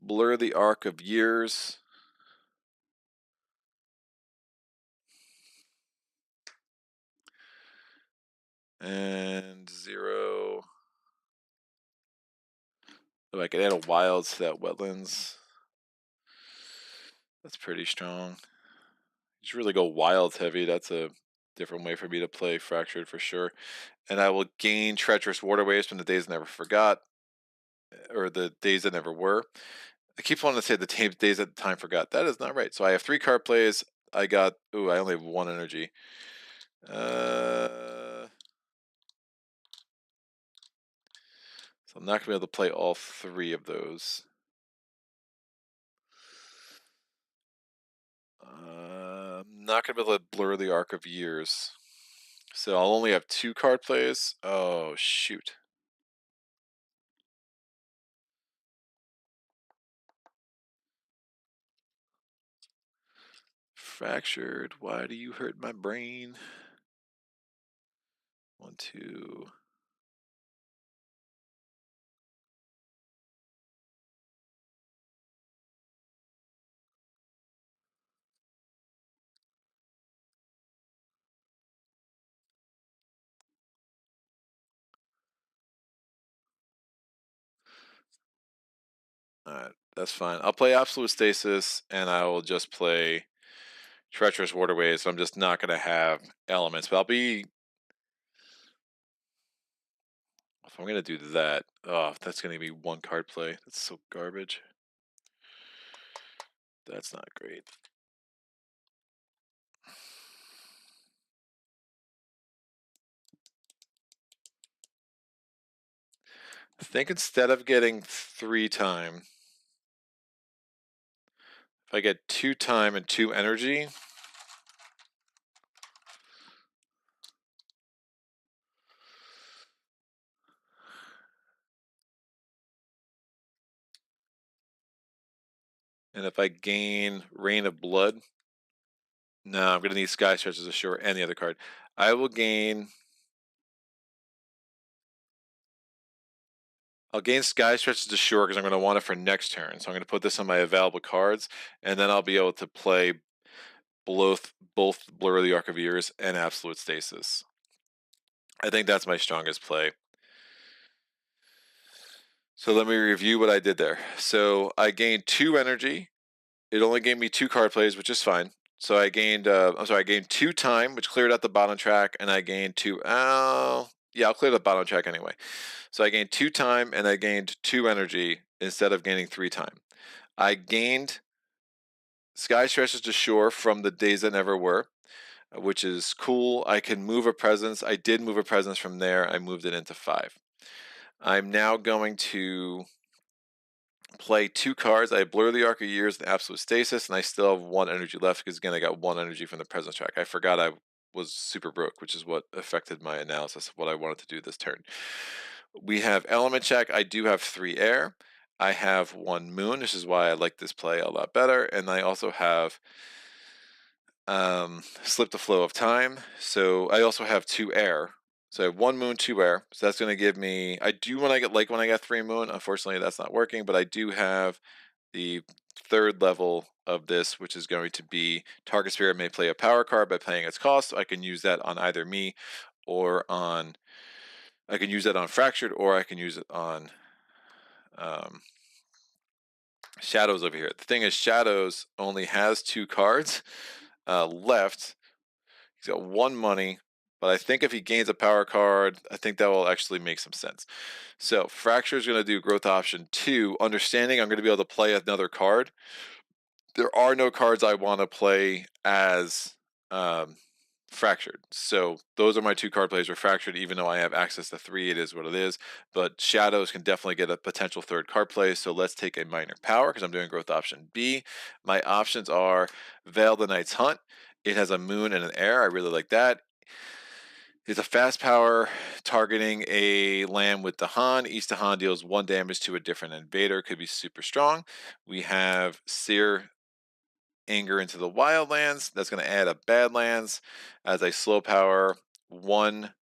Blur the Arc of Years, and 0. Oh, I could add a Wilds to that Wetlands. That's pretty strong. Just really go Wilds heavy. That's a different way for me to play Fractured for sure. And I will gain Treacherous Waterways from the Days I Never Forgot, or the Days That Never Were. I keep wanting to say the Days That Time Forgot. That is not right. So I have 3 card plays. I got, ooh, I only have 1 energy. So I'm not going to be able to play all 3 of those. I'm not going to be able to blur the Arc of Years. So I'll only have 2 card plays. Oh, shoot. Fractured, why do you hurt my brain? 1, 2. Alright, that's fine. I'll play Absolute Stasis, and I will just play Treacherous Waterways. So I'm just not going to have elements, but I'll be... If I'm going to do that, oh, that's going to be 1 card play. That's so garbage. That's not great. I think instead of getting 3 time, if I get 2 time and 2 energy, and if I gain Rain of Blood, no, I'm going to need Sky Stretches Ashore and the other card. I will gain... I'll gain Sky Stretches Ashore because I'm going to want it for next turn. So I'm going to put this on my available cards, and then I'll be able to play both Blur of the Arc of Years and Absolute Stasis. I think that's my strongest play. So let me review what I did there. So I gained 2 energy. It only gave me 2 card plays, which is fine. So I gained, I gained 2 time, which cleared out the bottom track, and I gained 2, yeah, I'll clear the bottom track anyway. So I gained 2 time, and I gained 2 energy instead of gaining 3 time. I gained Sky Stretches to Shore from the Days That Never Were, which is cool. I can move a presence. I did move a presence from there. I moved it into 5. I'm now going to play 2 cards. I Blur the Arc of Years and Absolute Stasis, and I still have 1 energy left because, again, I got 1 energy from the presence track. I forgot I was super broke, which is what affected my analysis of what I wanted to do this turn. We have Element Check. I do have 3 air. I have 1 moon. This is why I like this play a lot better. And I also have Slip the Flow of Time. So I also have 2 air. So I have 1 moon, 2 air. So that's going to give me... I do when I get 3 moon. Unfortunately, that's not working. But I do have the 3rd level of this, which is going to be target spirit may play a power card by paying its cost. So I can use that on either me or on... I can use that on Fractured, or I can use it on Shadows over here. The thing is, Shadows only has 2 cards left. He's got 1 money, but I think if he gains a power card, I think that will actually make some sense. So Fracture is going to do growth option 2. Understanding I'm going to be able to play another card. There are no cards I want to play as Fractured. So those are my 2 card plays for Fractured. Even though I have access to 3, it is what it is. But Shadows can definitely get a potential 3rd card play. So let's take a minor power because I'm doing growth option B. My options are Veil the Night's Hunt. It has a moon and an air. I really like that. It's a fast power targeting a land with Dahan. Each Dahan deals 1 damage to a different invader. Could be super strong. We have Seer Anger into the Wildlands. That's going to add a Badlands as a slow power. 1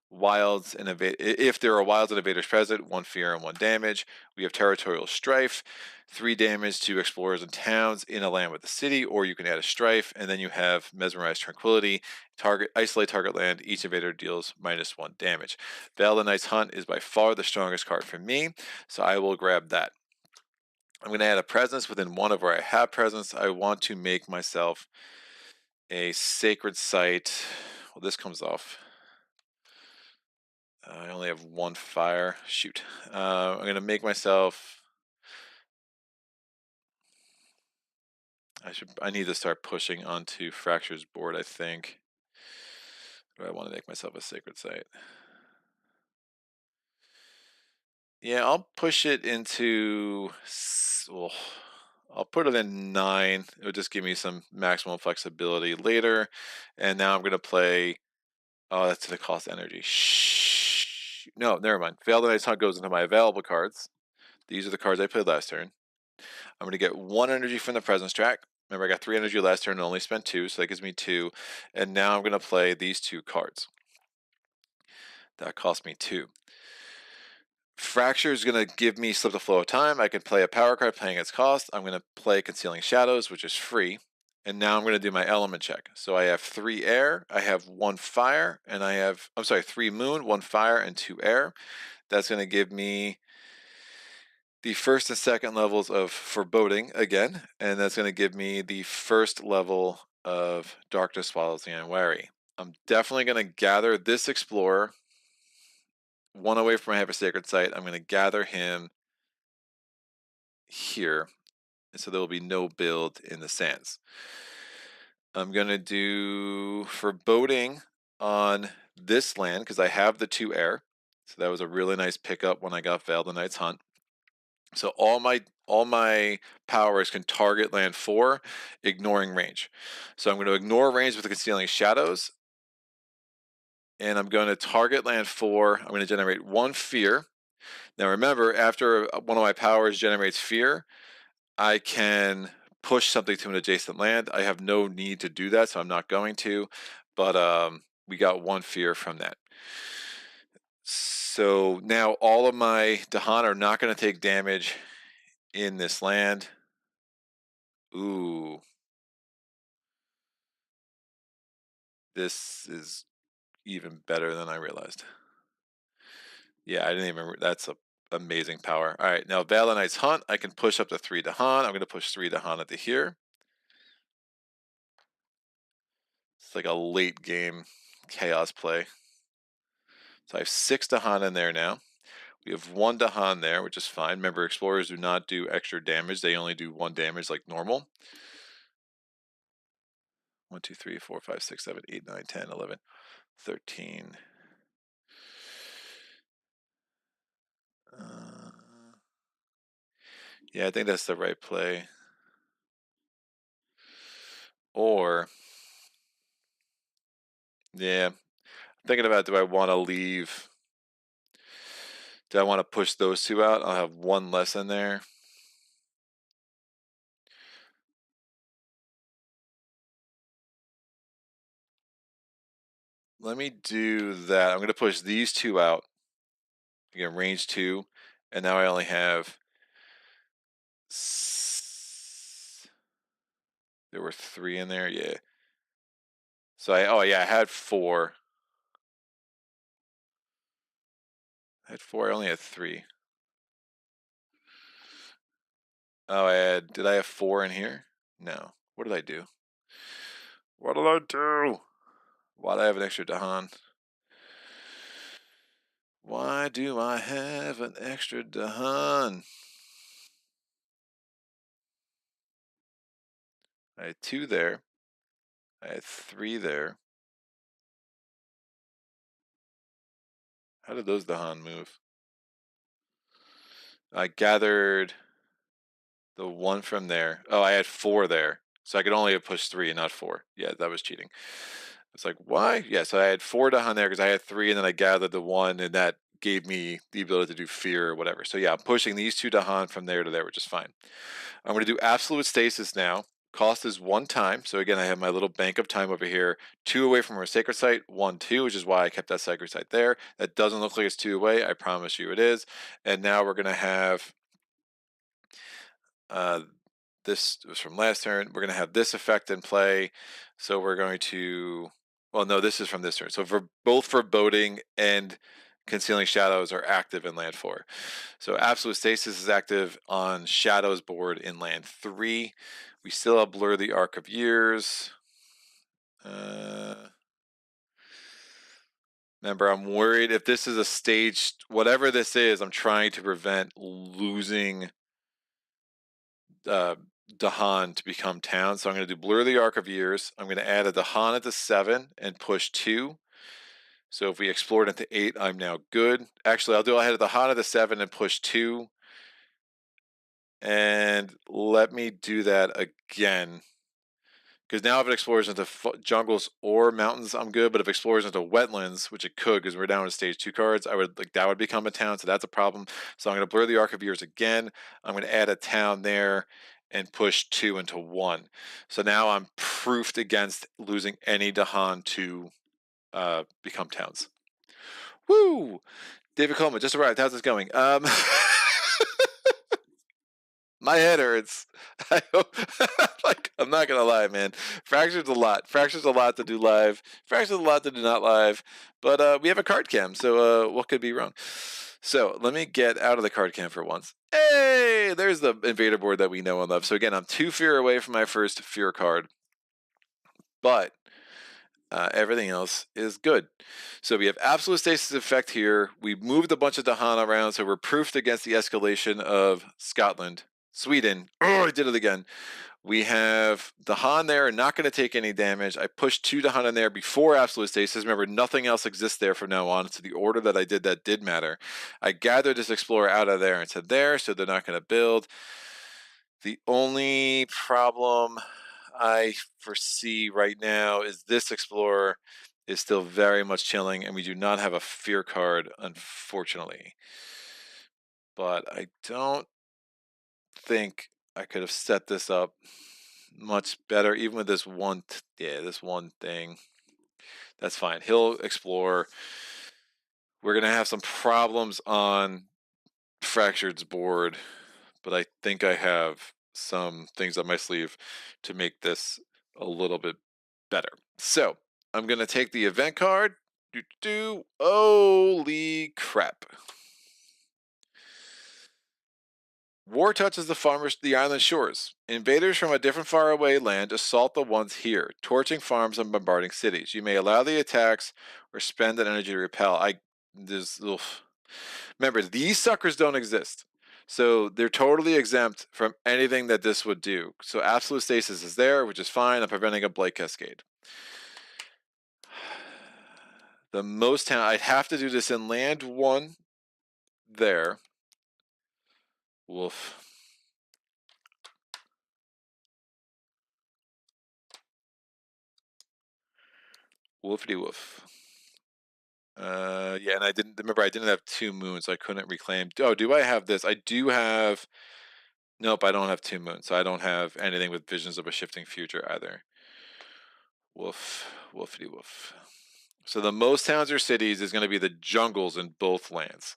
wilds and if there are wilds and invaders present, 1 fear and 1 damage. We have Territorial Strife, 3 damage to explorers and towns in a land with a city, or you can add a strife, and then you have Mesmerized Tranquility, isolate target land, each invader deals -1 damage. Veil the Night's Hunt is by far the strongest card for me, so I will grab that. I'm going to add a presence within 1 of where I have presence. I want to make myself a sacred site. Well, this comes off. I only have one fire. Shoot. I'm going to make myself... I need to start pushing onto Fracture's board, I think. Or I want to make myself a sacred site. Yeah, I'll push it into... Well, I'll put it in 9. It'll just give me some maximum flexibility later. And now I'm going to play... Oh, that's going to cost energy. Shh. No, never mind. Veil the Night's Hunt goes into my available cards. These are the cards I played last turn. I'm going to get 1 energy from the presence track. Remember, I got 3 energy last turn and only spent 2, so that gives me 2. And now I'm going to play these 2 cards. That cost me 2. Fracture is going to give me Slip the Flow of Time. I can play a power card paying its cost. I'm going to play Concealing Shadows, which is free. And now I'm going to do my element check. So I have 3 air, I have 1 fire, and I have, 3 moon, 1 fire, and 2 air. That's going to give me the first and second levels of Foreboding again, and that's going to give me the first level of Darkness Swallows the Unwary. I'm definitely going to gather this Explorer 1 away from my Hyper Sacred Site. I'm going to gather him here, so there will be no build in the sands. I'm going to do Foreboding on this land because I have the 2 air, so that was a really nice pickup when I got Veil the Night's Hunt. So all my powers can target land 4, ignoring range. So I'm going to ignore range with the Concealing Shadows, and I'm going to target land 4. I'm going to generate 1 fear. Now remember, after one of my powers generates fear, I can push something to an adjacent land. I have no need to do that, so I'm not going to, but we got 1 fear from that. So now all of my Dahan are not going to take damage in this land. Ooh. This is even better than I realized. Yeah, I didn't even... That's a amazing power. All right, now Veil the Night's Hunt. I can push up to 3 Dahan. I'm going to push 3 Dahan into here. It's like a late game chaos play. So I have 6 Dahan in there now. We have 1 Dahan there, which is fine. Remember, Explorers do not do extra damage. They only do 1 damage like normal. 1, 2, 3, 4, 5, 6, 7, 8, 9, 10, 11, 13. Yeah, I think that's the right play. Or, yeah, thinking about, do I want to leave? Do I want to push those 2 out? I'll have 1 less in there. Let me do that. I'm going to push these 2 out. Again, range 2. And now I only have... There were 3 in there, yeah. So I had 4. I had 4, I only had 3. Oh, did I have 4 in here? No. What did I do? What did I do? Why do I have an extra Dahan? Why do I have an extra Dahan? I had 2 there. I had 3 there. How did those Dahan move? I gathered the 1 from there. Oh, I had 4 there. So I could only have pushed 3 and not 4. Yeah, that was cheating. It's like, why? Yeah, so I had 4 Dahan there because I had 3, and then I gathered the 1, and that gave me the ability to do fear or whatever. So yeah, I'm pushing these 2 Dahan from there to there, which is fine. I'm going to do Absolute Stasis now. Cost is 1 time. So again, I have my little bank of time over here. 2 away from our Sacred Site. 1, 2, which is why I kept that Sacred Site there. That doesn't look like it's 2 away. I promise you it is. And now we're going to have... this was from last turn. We're going to have this effect in play. So we're going to... Well, no, this is from this turn. So for both Foreboding and Concealing Shadows are active in land 4. So Absolute Stasis is active on Shadows board in land 3. We still have Blur the Arc of Years. Remember, I'm worried if this is a stage, whatever this is, I'm trying to prevent losing Dahan to become town. So I'm going to do Blur the Arc of Years. I'm going to add a Dahan at the 7 and push 2. So if we explore it into 8, I'm now good. Actually, I'll ahead of the Dahan at the 7 and push 2. And let me do that again. Because now if it explores into jungles or mountains, I'm good. But if it explores into wetlands, which it could, because we're down to stage 2 cards, I would that would become a town, so that's a problem. So I'm going to Blur the Arc of Years again. I'm going to add a town there and push 2 into 1. So now I'm proofed against losing any Dahan to become towns. Woo! David Coleman just arrived. How's this going? My head hurts. I hope, like, I'm not gonna lie, man. Fracture's a lot. Fracture's a lot to do live. Fracture's a lot to do not live. But we have a card cam, so what could be wrong? So let me get out of the card cam for once. Hey, there's the invader board that we know and love. So again, I'm 2 fear away from my first fear card, but everything else is good. So we have absolute stasis effect here. We moved a bunch of Dahan around, so we're proofed against the escalation of Scotland. Sweden. Oh, I did it again. We have Dahan there, not going to take any damage. I pushed 2 Dahan in there before absolute stasis. Remember, nothing else exists there from now on. So the order that I did that did matter. I gathered this explorer out of there into there, so they're not going to build. The only problem I foresee right now is this explorer is still very much chilling, and we do not have a fear card, unfortunately. But I don't think I could have set this up much better, even with this one thing. That's fine. He'll explore. We're gonna have some problems on Fractured's board, but I think I have some things up my sleeve to make this a little bit better. So I'm gonna take the event card. Holy crap. War touches the island shores. Invaders from a different faraway land assault the ones here, torching farms and bombarding cities. You may allow the attacks or spend an energy to repel. Remember, these suckers don't exist. So they're totally exempt from anything that this would do. So absolute stasis is there, which is fine. I'm preventing a blight cascade. The most town, I'd have to do this in land 1 there. Woof. Woofity woof. Yeah, and I didn't have 2 moons, so I couldn't reclaim. Oh, do I have this? I do have. Nope, I don't have 2 moons, so I don't have anything with visions of a shifting future either. Woof, woofity woof. So the most towns or cities is going to be the jungles in both lands.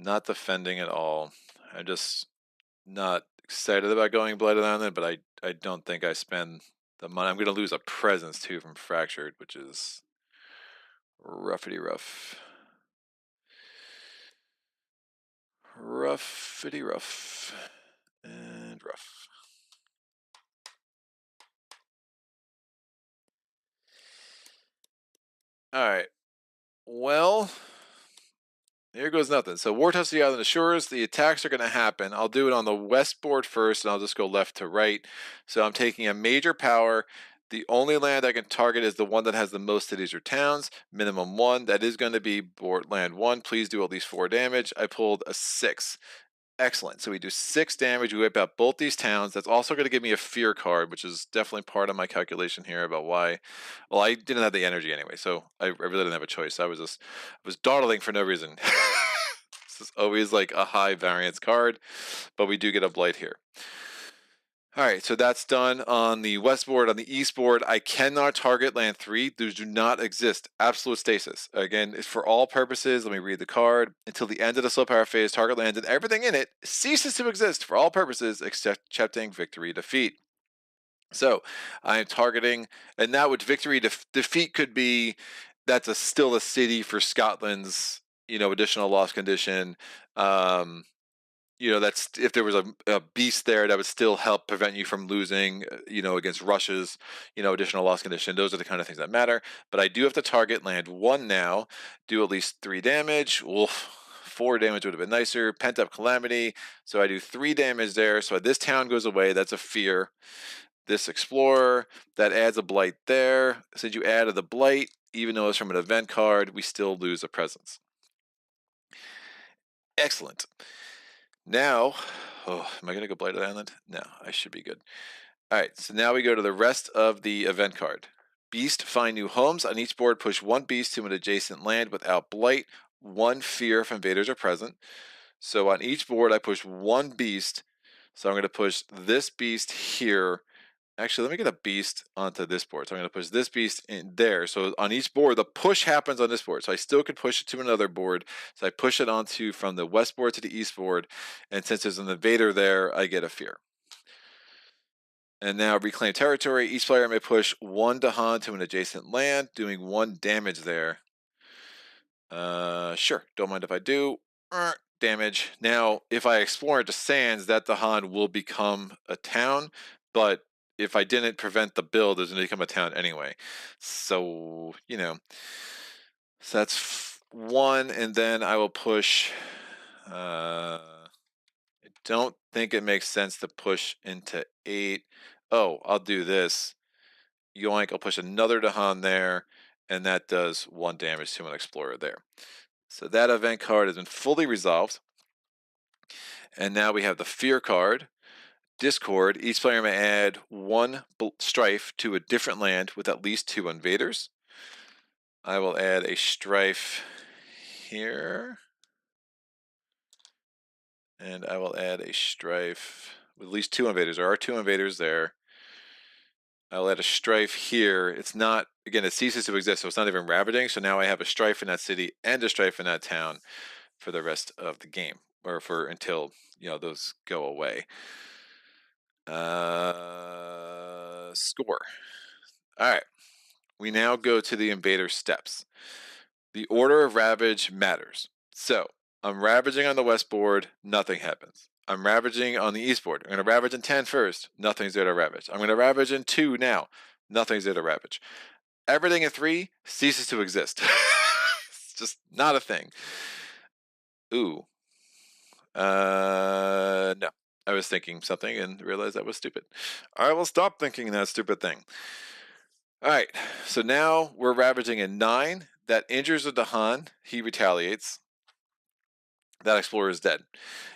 Not defending at all. I'm just not excited about going Blighted Island, but I don't think I spend the money. I'm going to lose a presence too from Fractured, which is roughity rough. Roughity rough. And rough. Alright. Well, here goes nothing. So War touches the island shores. The attacks are going to happen. I'll do it on the west board first, and I'll just go left to right. So I'm taking a major power. The only land I can target is the one that has the most cities or towns. Minimum 1. That is going to be board land 1. Please do at least 4 damage. I pulled a 6. Excellent. So we do 6 damage. We wipe out both these towns. That's also going to give me a fear card, which is definitely part of my calculation here about why. Well, I didn't have the energy anyway, so I really didn't have a choice. I was dawdling for no reason. This is always like a high variance card, but we do get a blight here. All right, so that's done on the west board. On the east board, I cannot target land 3. Those do not exist. Absolute stasis. Again, it's for all purposes. Let me read the card. Until the end of the slow power phase, target land and everything in it ceases to exist for all purposes excepting victory defeat. So I'm targeting, and that would victory defeat could be that's still a city for Scotland's additional loss condition. That's if there was a beast there that would still help prevent you from losing, against rushes, additional loss condition. Those are the kind of things that matter. But I do have to target land 1 now, do at least 3 damage. Oof, 4 damage would have been nicer. Pent up calamity. So I do 3 damage there. So this town goes away. That's a fear. This explorer, that adds a blight there. Since you added the blight, even though it's from an event card, we still lose a presence. Excellent. Now, am I going to go Blighted Island? No, I should be good. All right, so now we go to the rest of the event card. Beast, find new homes. On each board, push 1 beast to an adjacent land without blight. 1 fear if invaders are present. So on each board, I push 1 beast. So I'm going to push this beast here. Actually, let me get a beast onto this board. So I'm going to push this beast in there. So on each board, the push happens on this board. So I still could push it to another board. So I push it onto from the west board to the east board. And since there's an invader there, I get a fear. And now reclaim territory. Each player may push 1 Dahan to an adjacent land, doing 1 damage there. Sure, don't mind if I do. Damage. Now, if I explore into sands, that Dahan will become a town, but if I didn't prevent the build, it's going to become a town anyway. So, so that's 1, and then I will push. I don't think it makes sense to push into 8. Oh, I'll do this. Yoink, I'll push another Dahan there, and that does 1 damage to an explorer there. So that event card has been fully resolved. And now we have the fear card. Discord, each player may add 1 strife to a different land with at least 2 invaders. I will add a strife here. And I will add a strife with at least 2 invaders. There are 2 invaders there. I'll add a strife here. It's not, again, it ceases to exist, so it's not even ravaging. So now I have a strife in that city and a strife in that town for the rest of the game, or for until, those go away. Score. All right. We now go to the invader steps. The order of ravage matters. So I'm ravaging on the west board, nothing happens. I'm ravaging on the east board. I'm going to ravage in 10 first, nothing's there to ravage. I'm going to ravage in 2 now, nothing's there to ravage. Everything in 3 ceases to exist. It's just not a thing. Ooh. No. I was thinking something and realized that was stupid. I will stop thinking that stupid thing. All right, so now we're ravaging in 9. That injures a Dahan. He retaliates. That explorer is dead.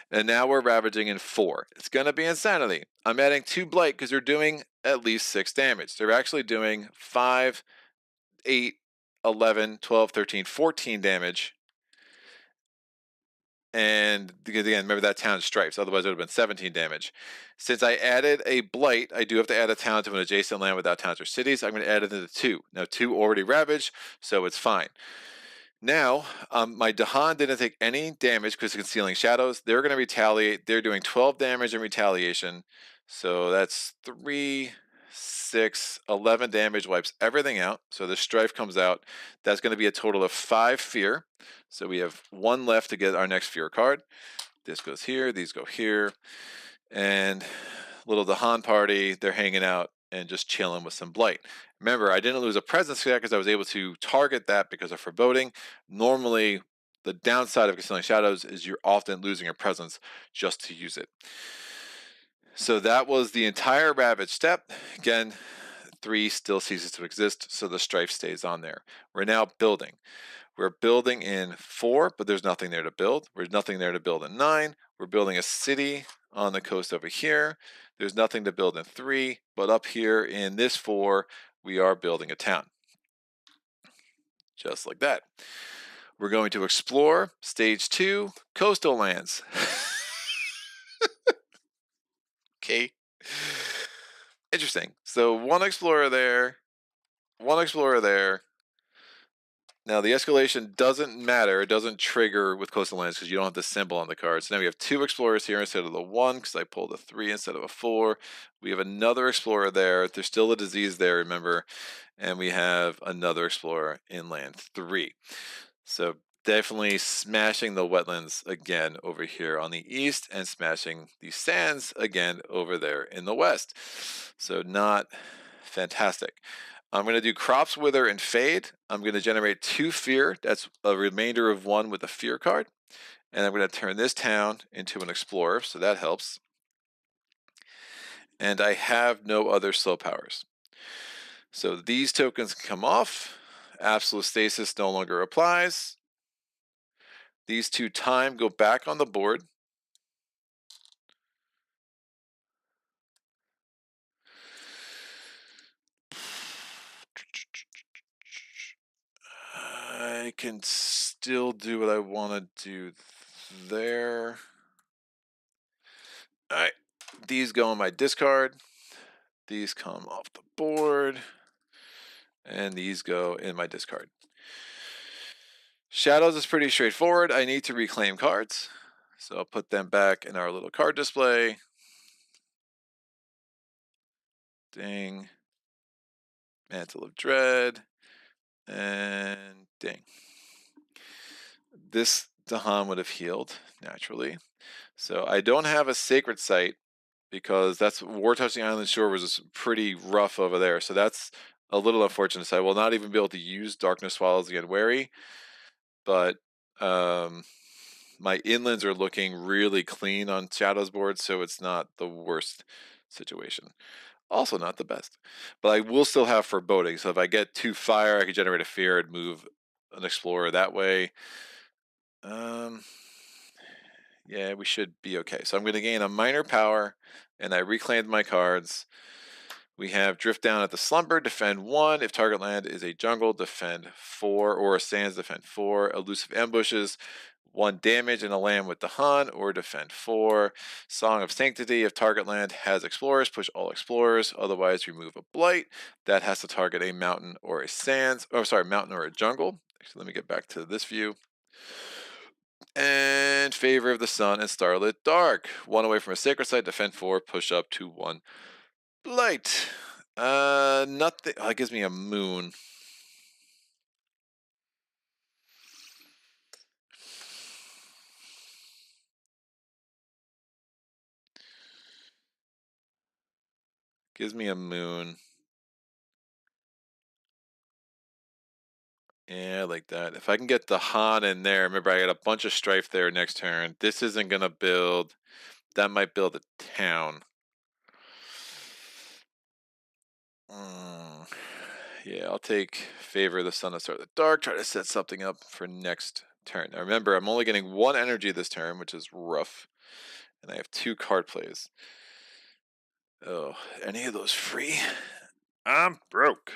And now we're ravaging in 4. It's going to be insanity. I'm adding 2 blight because they're doing at least 6 damage. They're actually doing 5, 8, 11, 12, 13, 14 damage. And because again, remember that town stripes, otherwise it would have been 17 damage. Since I added a blight, I do have to add a town to an adjacent land without towns or cities. I'm going to add it into 2. Now 2 already ravaged, so it's fine. Now, my Dahan didn't take any damage because of concealing shadows. They're going to retaliate. They're doing 12 damage in retaliation. So that's 3, 6, 11 damage, wipes everything out. So the strife comes out. That's going to be a total of 5 fear. So we have 1 left to get our next fear card. This goes here, these go here. And little Dahan party, they're hanging out and just chilling with some blight. Remember, I didn't lose a presence yet because I was able to target that because of foreboding. Normally, the downside of concealing shadows is you're often losing a presence just to use it. So that was the entire ravage step. Again, 3 still ceases to exist, so the strife stays on there. We're now building. We're building in 4, but there's nothing there to build. There's nothing there to build in 9. We're building a city on the coast over here. There's nothing to build in 3, but up here in this 4, we are building a town. Just like that. We're going to explore stage 2, coastal lands. Okay. Interesting. So 1 explorer there, 1 explorer there. Now the escalation doesn't matter. It doesn't trigger with coastal lands because you don't have the symbol on the card. So now we have 2 explorers here instead of the 1 because I pulled a 3 instead of a 4. We have another explorer there. There's still a disease there, remember. And we have another explorer in land 3. So Definitely smashing the wetlands again over here on the east and smashing the sands again over there in the west. So not fantastic. I'm going to do crops wither and fade. I'm going to generate 2 fear. That's a remainder of 1 with a fear card. And I'm going to turn this town into an explorer, so that helps. And I have no other slow powers. So these tokens come off. Absolute stasis no longer applies. These 2 time go back on the board. I can still do what I want to do there. All right, these go on my discard. These come off the board. And these go in my discard. Shadows is pretty straightforward. I need to reclaim cards. So I'll put them back in our little card display. Ding. Mantle of Dread. And ding. This Dahan would have healed naturally. So I don't have a sacred site because that's War Touching Island Shore was pretty rough over there. So that's a little unfortunate. So I will not even be able to use Darkness Swallows again wary. But my inlands are looking really clean on Shadow's board, so it's not the worst situation. Also not the best. But I will still have Foreboding, so if I get 2 fire, I can generate a fear and move an explorer that way. Yeah, we should be okay. So I'm going to gain a minor power, and I reclaimed my cards. We have Drift Down at the Slumber, defend 1. If target land is a jungle, defend 4, or a sands, defend 4. Elusive Ambushes, 1 damage and a land with the Hun, or defend 4. Song of Sanctity, if target land has explorers, push all explorers, otherwise remove a blight. That has to target a mountain or a sands, oh sorry, mountain or a jungle. Actually, let me get back to this view. And Favor of the Sun and Starlit Dark. 1 away from a sacred site, defend 4, push up to 1 blight. Nothing. Oh, it gives me a moon. Gives me a moon. Yeah, I like that. If I can get the Han in there, remember I got a bunch of strife there next turn. This isn't gonna build. That might build a town. Yeah, I'll take Favor of the Sun and Start the Dark. Try to set something up for next turn. Now remember, I'm only getting 1 energy this turn, which is rough. And I have 2 card plays. Oh, any of those free? I'm broke.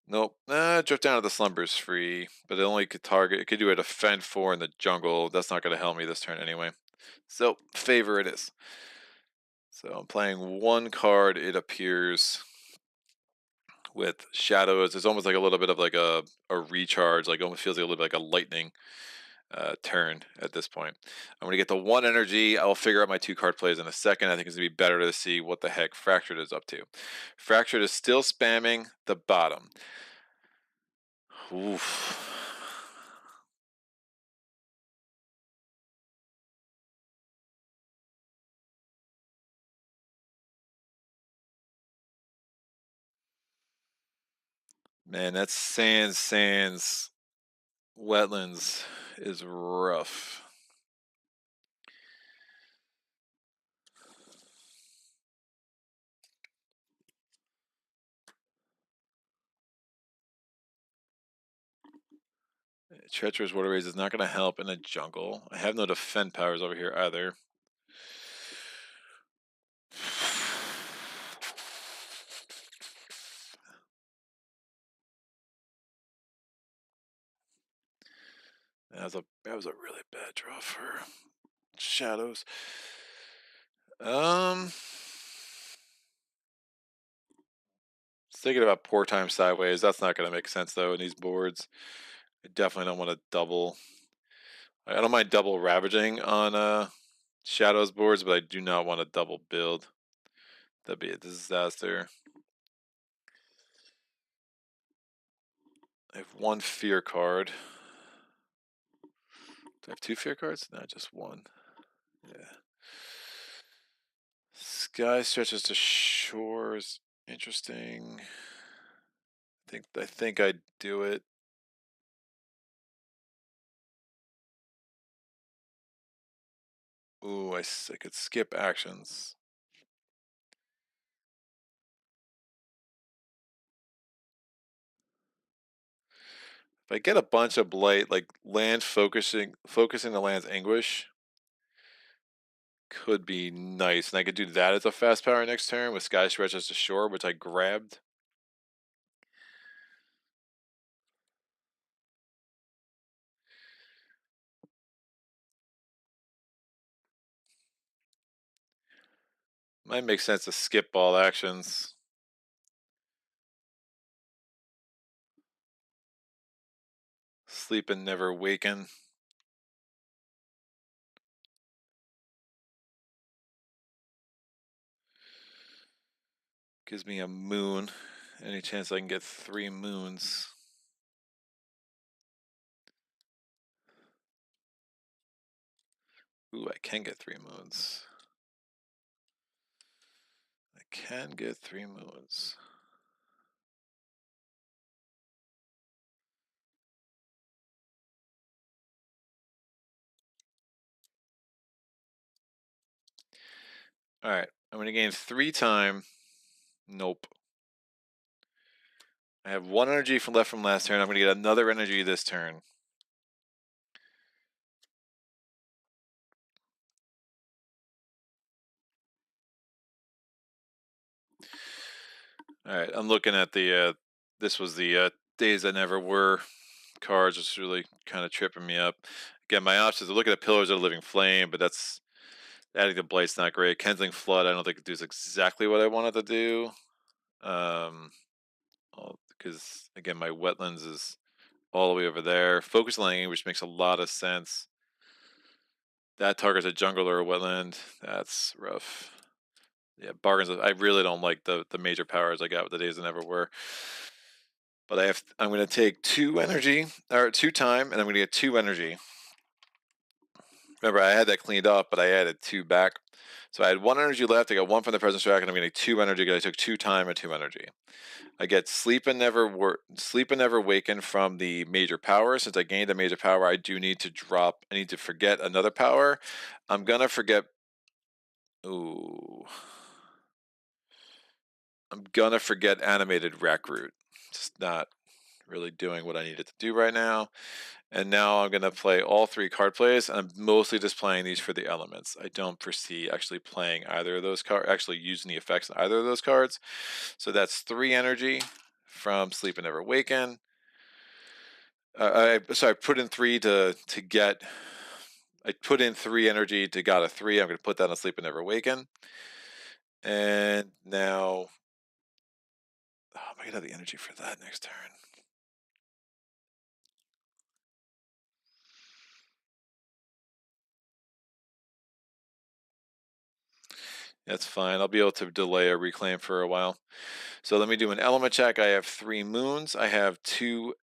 Nope. Drift Down to the Slumber's free, but it only could target. It could do a defend 4 in the jungle. That's not going to help me this turn anyway. So, Favor it is. So I'm playing 1 card, it appears, with Shadows. It's almost like a little bit of like a recharge, like almost feels like a little bit like a lightning turn at this point. I'm going to get the 1 energy. I'll figure out my 2 card plays in a second. I think it's going to be better to see what the heck Fractured is up to. Fractured is still spamming the bottom. Oof. Man, that sands, wetlands is rough. Treacherous Waterways is not going to help in a jungle. I have no defend powers over here either. That was a really bad draw for Shadows. Thinking about Poor Time Sideways. That's not going to make sense though in these boards. I definitely don't want to double. I don't mind double ravaging on Shadows boards, but I do not want to double build. That'd be a disaster. I have 1 fear card. Do I have 2 fear cards? No, just 1. Yeah. Sky stretches to shores. Interesting. I think I'd do it. Ooh, I could skip actions. If I get a bunch of blight, like land focusing the land's anguish, could be nice. And I could do that as a fast power next turn with Sky Stretches to Shore, which I grabbed. Might make sense to skip all actions. Sleep and never waken. Gives me a moon. Any chance I can get 3 moons? Ooh, I can get 3 moons. I can get 3 moons. Alright, I'm going to gain 3 time. Nope. I have 1 energy left from last turn. I'm going to get another energy this turn. Alright, I'm looking at the, this was the Days That Never Were cards, which is really kind of tripping me up. Again, my options are looking at Pillars of the Living Flame, but that's adding the Blight's not great. Kindling Flood, I don't think it does exactly what I wanted to do. Because again, my wetlands is all the way over there. Focus Landing, which makes a lot of sense. That targets a jungle or a wetland. That's rough. Yeah, bargains. I really don't like the major powers I got with the Days That Never Were. But I'm going to take 2 energy, or 2 time, and I'm going to get 2 energy. Remember, I had that cleaned up, but I added 2 back. So I had 1 energy left. I got 1 from the Presence Track, and I'm getting 2 energy because I took 2 time and 2 energy. I get Sleep and Never Waken from the major power. Since I gained a major power, I do need to drop. I need to forget another power. I'm gonna forget. Ooh. I'm gonna forget Animated Rack Root. Just not really doing what I needed to do right now. And now I'm going to play all 3 card plays. I'm mostly just playing these for the elements. I don't foresee actually playing either of those cards, actually using the effects on either of those cards. So that's 3 energy from Sleep and Never Waken. I put in 3 to get. I put in 3 energy to got a 3. I'm going to put that on Sleep and Never Waken. And now, oh, I might have the energy for that next turn. That's fine. I'll be able to delay a reclaim for a while. So let me do an element check. I have 3 moons. I have 2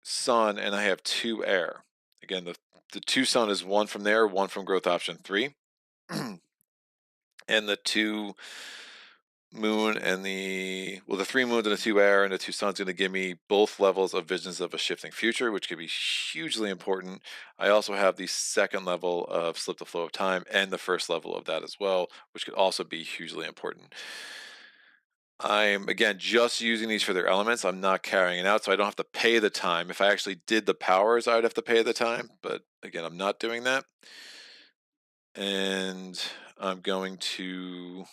sun, and I have 2 air. Again, the 2 sun is 1 from there, 1 from growth option 3. And the 2 moon and the 3 moons and the 2 air and the 2 suns going to give me both levels of Visions of a Shifting Future, which could be hugely important. I also have the 2nd level of Slip the Flow of Time and the 1st level of that as well, which could also be hugely important. I'm, again, just using these for their elements. I'm not carrying it out, so I don't have to pay the time. If I actually did the powers, I would have to pay the time, but again, I'm not doing that. And I'm going to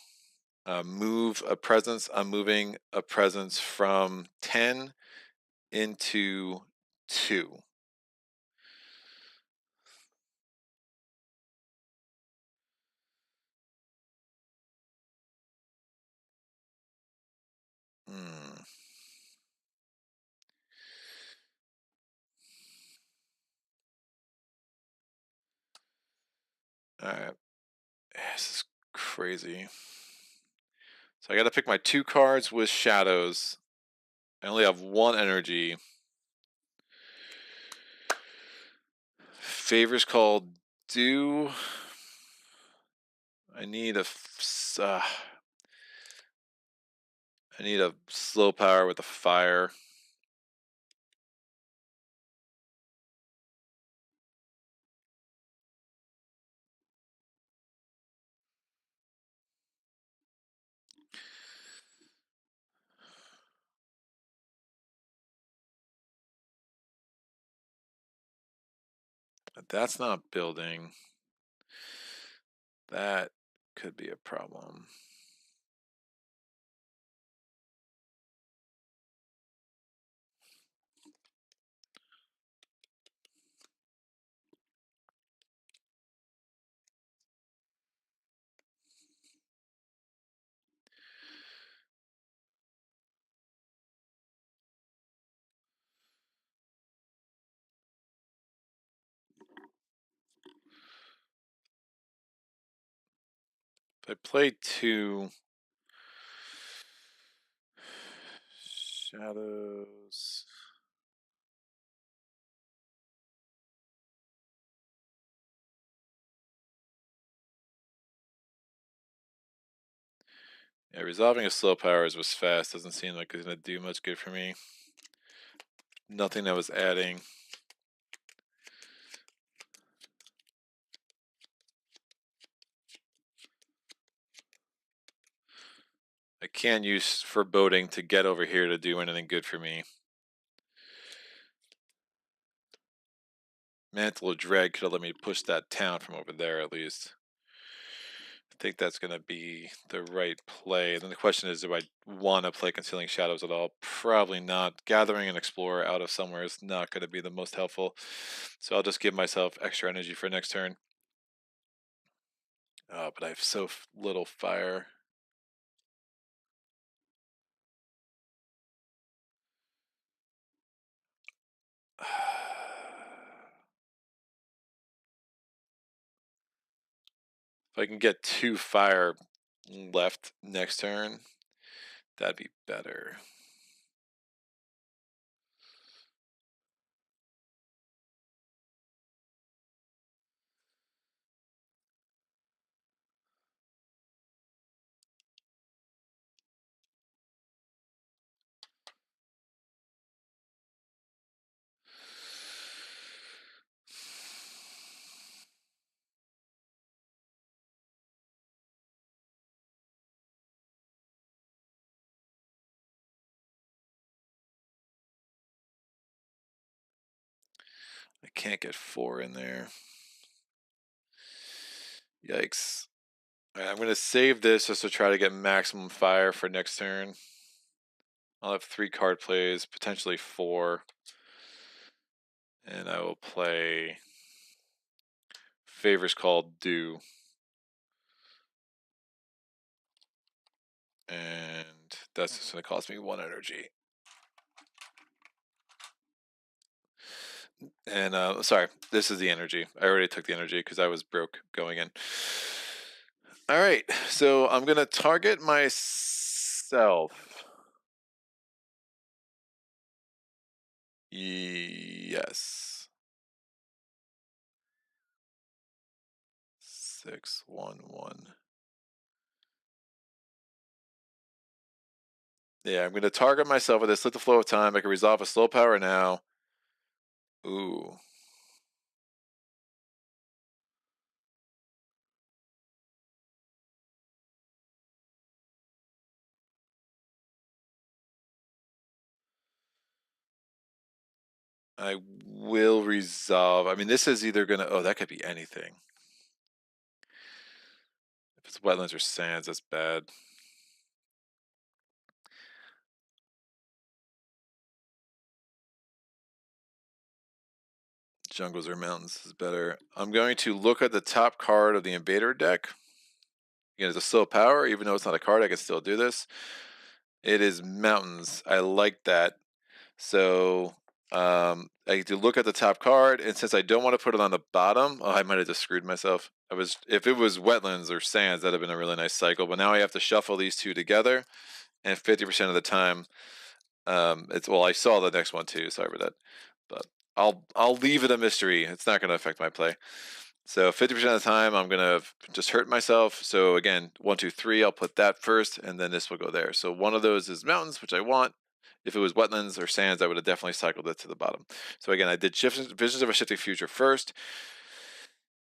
move a presence. I'm moving a presence from 10 into 2. Hmm. All right. This is crazy. So I got to pick my 2 cards with shadows. I only have 1 energy. Favors called do. I need a slow power with a fire. But that's not building. That could be a problem. If I play 2 shadows. Yeah, resolving a slow powers was fast. Doesn't seem like it's gonna do much good for me. Nothing that was adding. I can't use Foreboding to get over here to do anything good for me. Mantle of Dread could have let me push that town from over there at least. I think that's going to be the right play. Then the question is, do I want to play Concealing Shadows at all? Probably not. Gathering an Explorer out of somewhere is not going to be the most helpful. So I'll just give myself extra energy for next turn. Oh, but I have so little fire. If I can get 2 fire left next turn, that'd be better. I can't get 4 in there. Yikes. All right, I'm going to save this just to try to get maximum fire for next turn. I'll have 3 card plays, potentially 4. And I will play Favors Called Do. And that's just going to cost me 1 energy. And sorry, this is the energy. I already took the energy because I was broke going in. All right, so I'm going to target myself. Yes. 611. Yeah, I'm going to target myself with this. Let the flow of time. I can resolve a slow power now. Ooh. I will resolve. I mean, this is either going to... Oh, that could be anything. If it's wetlands or sands, that's bad. Jungles or mountains is better. I'm going to look at the top card of the invader deck. Again, it's a slow power. Even though it's not a card, I can still do this. It is mountains. I like that. So I get to look at the top card, and since I don't want to put it on the bottom, I might have just screwed myself. If it was wetlands or sands, that'd have been a really nice cycle. But now I have to shuffle these 2 together, and 50% of the time, I saw the next one too. Sorry for that, but I'll leave it a mystery. It's not going to affect my play. So 50% of the time, I'm going to just hurt myself. So again, 1, 2, 3, I'll put that first, and then this will go there. So one of those is mountains, which I want. If it was wetlands or sands, I would have definitely cycled it to the bottom. So again, I did Visions of a Shifting Future first.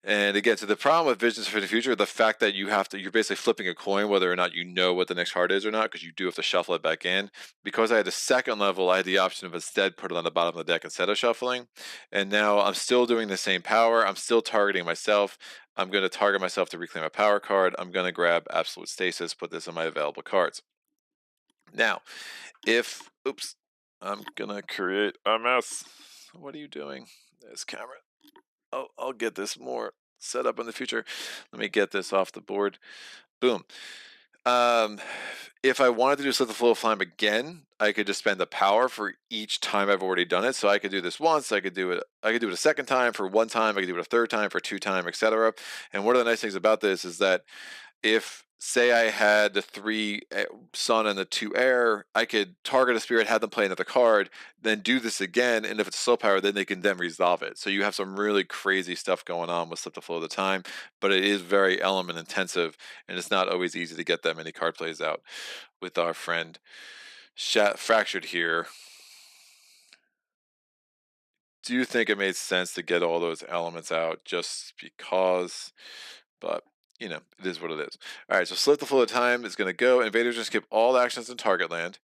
And again, so the problem with Visions for the Future, the fact that you're basically flipping a coin whether or not you know what the next card is or not, because you do have to shuffle it back in. Because I had a second level, I had the option of instead put it on the bottom of the deck instead of shuffling. And now I'm still doing the same power. I'm still targeting myself. I'm going to target myself to reclaim a power card. I'm going to grab Absolute Stasis, put this on my available cards. Now, oops, I'm going to create a mess. What are you doing? This camera. Oh, I'll get this more set up in the future. Let me get this off the board. Boom. If I wanted to do Slip the Flow of Flame again, I could just spend the power for each time I've already done it. So I could do this once, I could do it a second time for one time, I could do it a third time for two time, etc. And one of the nice things about this is that if say I had the 3 sun and the 2 air, I could target a spirit, have them play another card, then do this again, and if it's slow power, then they can then resolve it. So you have some really crazy stuff going on with Slip the Flow of the Time, but it is very element intensive, and it's not always easy to get that many card plays out. With our friend Fractured here, do you think it made sense to get all those elements out just because? But you know, it is what it is. All right, so Slip the Flow of Time is going to go. Invaders just skip all actions in target land.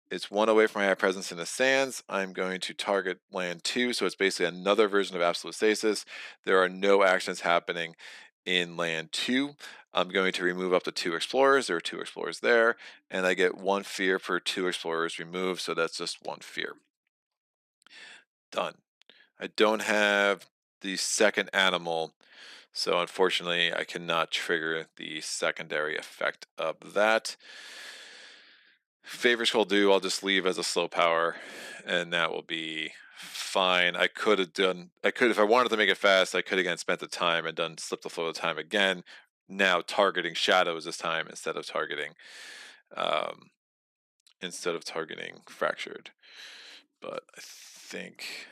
It's 1 away from my high presence in the sands. I'm going to target land 2, so it's basically another version of Absolute Stasis. There are no actions happening in land 2. I'm going to remove up to 2 explorers. There are 2 explorers there, and I get 1 fear per 2 explorers removed, so that's just 1 fear. Done. I don't have the second animal, so unfortunately I cannot trigger the secondary effect of that. Favors will do, I'll just leave as a slow power, and that will be fine. I could, if I wanted to make it fast, I could again spent the time and done Slip the Flow of Time again, now targeting shadows this time instead of targeting Fractured. But I think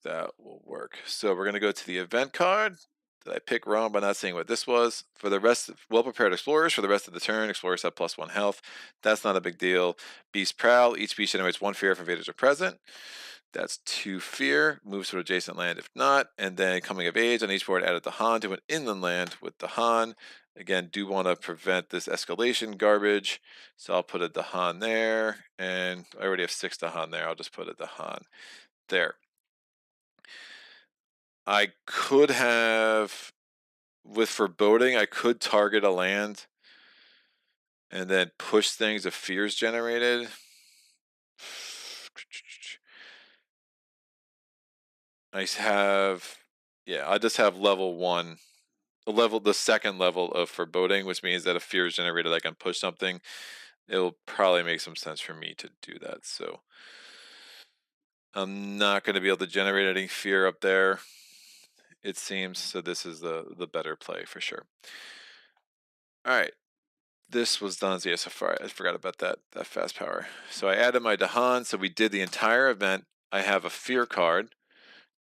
that will work. So we're going to go to the event card. Did I pick wrong by not seeing what this was? For the rest of well-prepared explorers, for the rest of the turn, explorers have +1 health. That's not a big deal. Beast Prowl, each beast generates 1 fear if invaders are present. That's 2 fear, moves to adjacent land if not, and then Coming of Age on each board added the Han to an inland land with the Han. Again, do want to prevent this escalation garbage, so I'll put a Dahan there, and I already have 6 Dahan there, I'll just put a Dahan there. I could have, with Foreboding, I could target a land and then push things if fears generated. I just have level 1, the second level of Foreboding, which means that if fear is generated, I can push something. It'll probably make some sense for me to do that. So I'm not going to be able to generate any fear up there, it seems. So this is the better play for sure. All right. This was done as the SFR. I forgot about that fast power. So I added my Dahan. So we did the entire event. I have a fear card.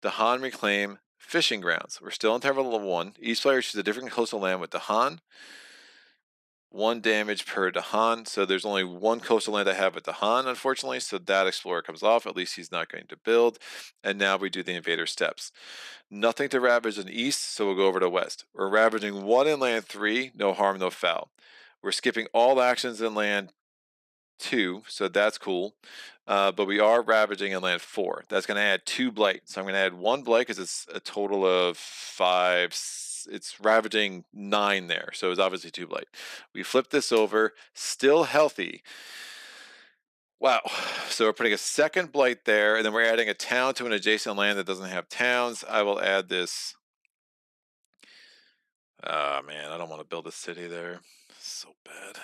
Dahan Reclaim Fishing Grounds. We're still in Terra level 1. Each player chooses a different coastal land with Dahan. 1 damage per Dahan. So there's only 1 coastal land I have with Dahan, unfortunately. So that explorer comes off. At least he's not going to build. And now we do the invader steps. Nothing to ravage in east, so we'll go over to west. We're ravaging 1 in land 3. No harm, no foul. We're skipping all actions in land 2, so that's cool. But we are ravaging in land 4. That's going to add 2 blight. So I'm going to add 1 blight because it's a total of 5. It's ravaging 9 there, so it's obviously 2 blight. We flip this over, still healthy. Wow. So we're putting a second blight there, and then we're adding a town to an adjacent land that doesn't have towns. I will add this. Oh man, I don't want to build a city there. It's so bad.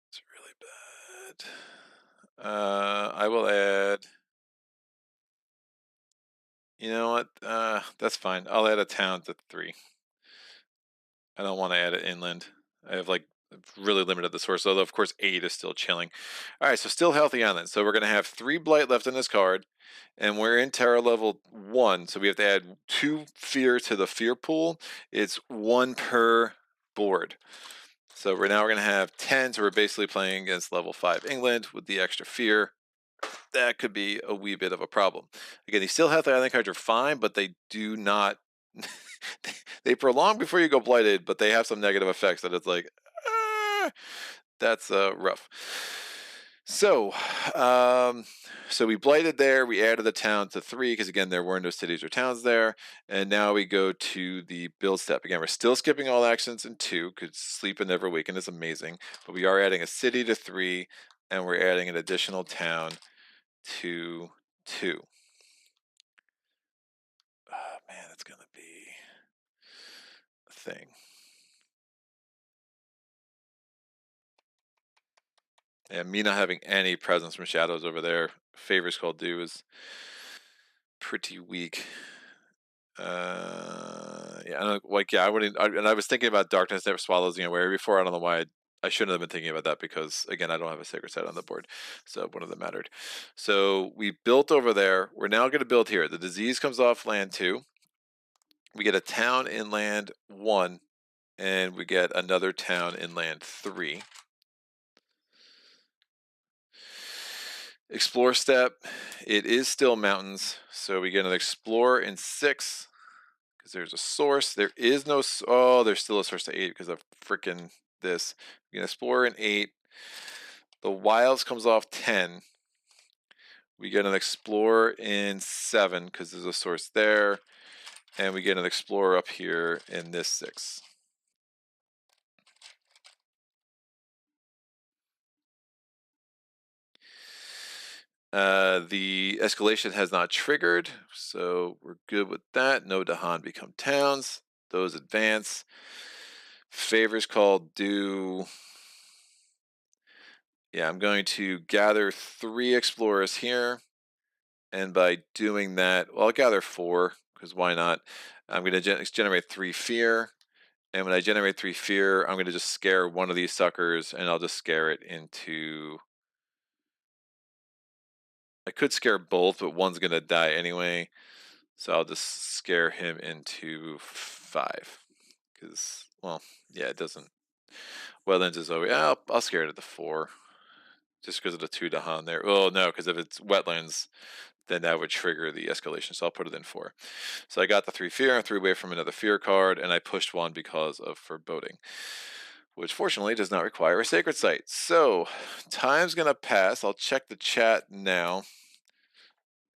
It's really bad. I will add. You know what? That's fine. I'll add a town to 3. I don't want to add it inland. I have like really limited the source, although of course 8 is still chilling. All right, so still healthy island. So we're gonna have 3 blight left in this card, and we're in terror level 1, so we have to add 2 fear to the fear pool. It's 1 per board. So we're gonna have 10, so we're basically playing against level 5 England with the extra fear. That could be a wee bit of a problem. Again, these still healthy island cards are fine, but they do not. They prolong before you go blighted, but they have some negative effects that it's like, ah, that's rough. So, so we blighted there. We added the town to 3 because again there were no cities or towns there, and now we go to the build step. Again, we're still skipping all actions in 2 because sleep and never awaken is amazing, but we are adding a city to 3, and we're adding an additional town to 2. Oh man, that's gonna be a thing. And me not having any presence from shadows over there, favors called due, is pretty weak. Yeah, I don't, like yeah, I wouldn't. And I was thinking about darkness never swallows me away before. I don't know why I shouldn't have been thinking about that because again, I don't have a sacred set on the board, so one of them mattered. So we built over there. We're now going to build here. The disease comes off land 2. We get a town in land 1, and we get another town in land 3. Explore step, it is still mountains, so we get an explore in 6 because there's a source. There is no, oh, there's still a source to 8 because of freaking this. We can explore in 8. The wilds comes off 10. We get an explorer in 7 because there's a source there, and we get an explorer up here in this 6. The escalation has not triggered, so we're good with that. No Dahan become towns. Those advance. Favors called due. Yeah, I'm going to gather 3 explorers here. And by doing that, well, I'll gather 4, because why not? I'm going to generate 3 fear. And when I generate 3 fear, I'm going to just scare one of these suckers, and I'll just scare it into... I could scare both, but one's going to die anyway. So I'll just scare him into 5. Because, well, yeah, it doesn't... Wetlands is over. Yeah, I'll scare it at the 4. Just because of the 2 Dahan there. Oh, no, because if it's wetlands, then that would trigger the escalation. So I'll put it in 4. So I got the 3 fear, I threw away from another fear card, and I pushed 1 because of foreboding, which fortunately does not require a sacred site. So time's gonna pass. I'll check the chat now.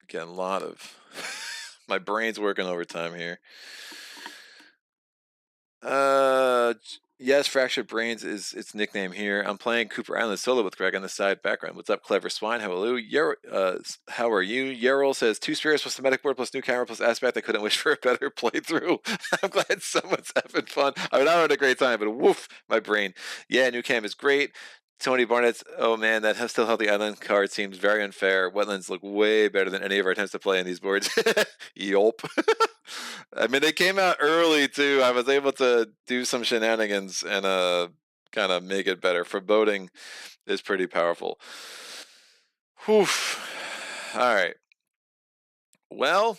Again, a lot of my brain's working overtime here. Yes, Fractured Brains is its nickname here. I'm playing Cooper Island solo with Greg on the side background. What's up, Clever Swine? Hello. How are you? Yerol says 2 spirits plus thematic board plus new camera plus aspect. I couldn't wish for a better playthrough. I'm glad someone's having fun. I mean, I'm having a great time, but woof, my brain. Yeah, new cam is great. Tony Barnett's, oh man, that Still Healthy Island card seems very unfair. Wetlands look way better than any of our attempts to play on these boards. Yelp. I mean, they came out early too. I was able to do some shenanigans and kind of make it better. Foreboding is pretty powerful. Whew. All right. Well,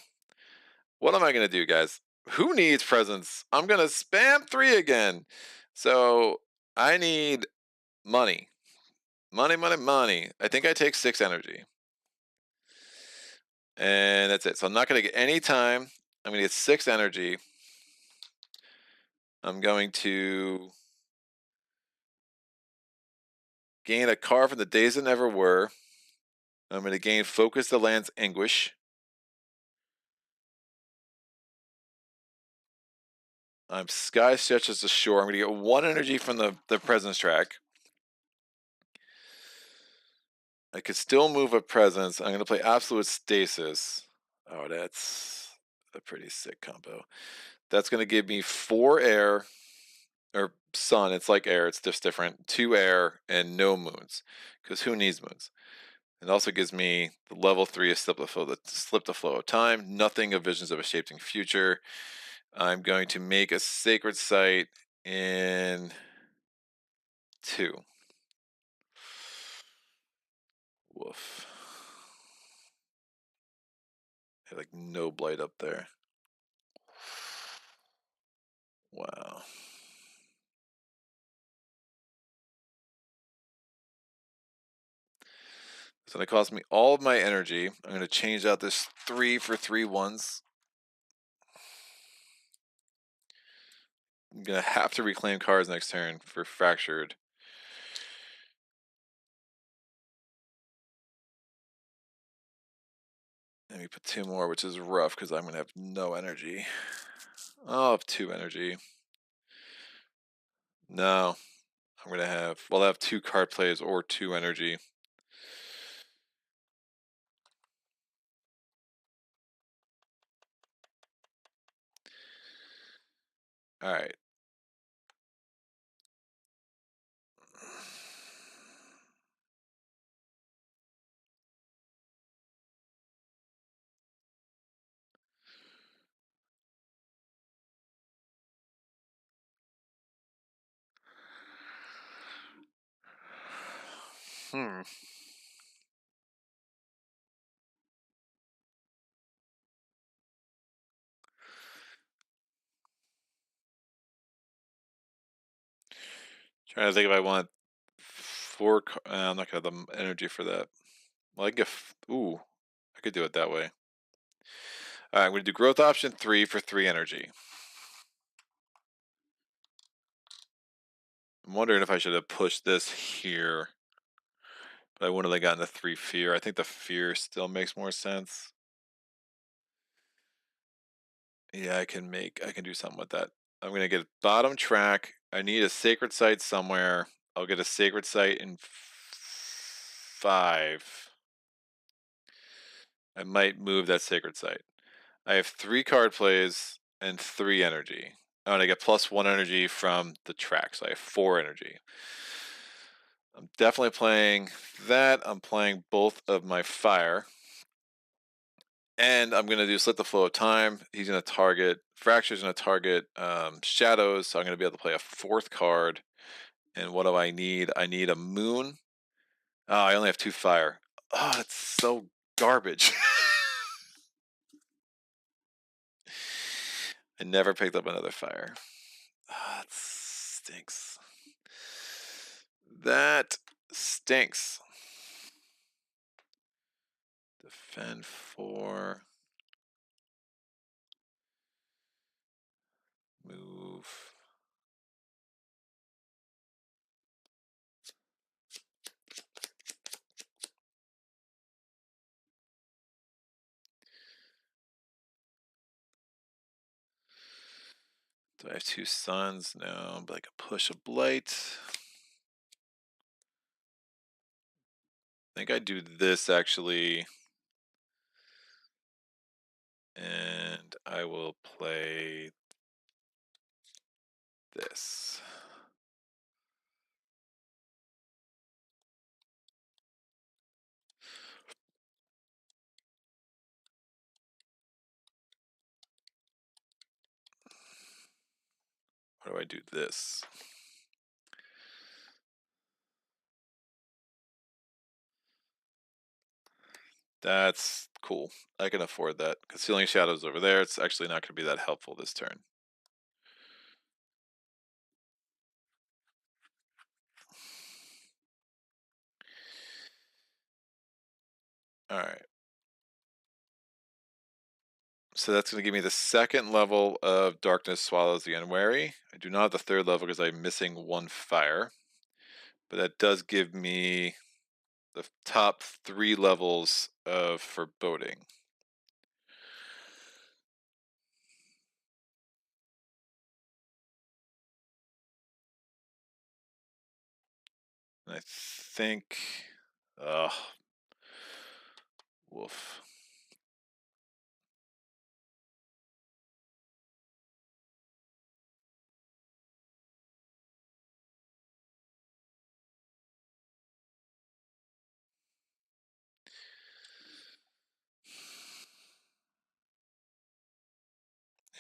what am I gonna do, guys? Who needs presents? I'm gonna spam 3 again. So I need money. Money, money, money. I think I take 6 energy. And that's it. So I'm not gonna get any time. I'm gonna get 6 energy. I'm going to gain a card from the Days That Never Were. I'm going to gain Focus the Land's Anguish. I'm Sky Stretches the Shore. I'm going to get 1 energy from the Presence track. I could still move a Presence. I'm going to play Absolute Stasis. Oh, that's a pretty sick combo. That's going to give me 4 air, or sun. It's like air. It's just different. 2 air and no moons, because who needs moons? It also gives me the level 3 of slip the flow of time. Nothing of Visions of a Shaping Future. I'm going to make a sacred site in 2. Woof. Like no blight up there. Wow. It's going to cost me all of my energy. I'm going to change out this 3 for 3 ones. I'm going to have to reclaim cards next turn for Fractured. Let me put 2 more, which is rough because I'm going to have no energy. I'll have 2 energy. No. I'm going to have, well, I have 2 card plays or 2 energy. All right. Trying to think if I want 4. I'm not gonna have the energy for that. Well, I can get. Ooh, I could do it that way. All right, I'm gonna do growth option 3 for 3 energy. I'm wondering if I should have pushed this here, but I wouldn't have gotten the 3 fear. I think the fear still makes more sense. Yeah, I can do something with that. I'm gonna get bottom track. I need a sacred site somewhere. I'll get a sacred site in 5. I might move that sacred site. I have 3 card plays and 3 energy. Oh, and I get +1 energy from the track, so I have 4 energy. I'm definitely playing that. I'm playing both of my fire. And I'm going to do Slit the Flow of Time. He's going to target, Fracture's going to target Shadows, so I'm going to be able to play a 4th card. And what do I need? I need a Moon. Oh, I only have 2 fire. Oh, that's so garbage. I never picked up another fire. Oh, that stinks. That stinks. Defend 4. Move. Do I have 2 suns? No, but I could push a blight. I think I do this actually. And I will play this. Why do I do this? That's cool. I can afford that. Concealing Shadows over there. It's actually not going to be that helpful this turn. All right. So that's going to give me the 2nd level of Darkness Swallows the Unwary. I do not have the 3rd level because I'm missing 1 fire. But that does give me the top 3 levels of Foreboding. And I think, woof.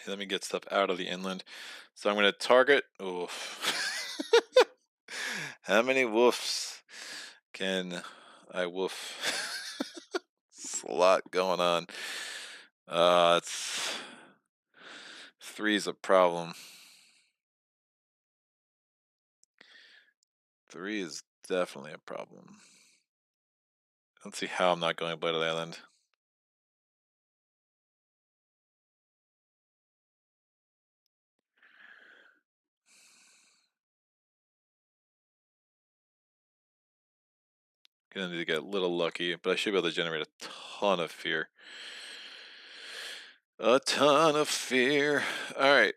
Let me get stuff out of the inland. So I'm going to target. Oof. How many woofs can I woof? It's a lot going on. It's 3's a problem. 3 is definitely a problem. I don't see how I'm not going Blighted Island. Gonna need to get a little lucky, but I should be able to generate a ton of fear. A ton of fear. Alright.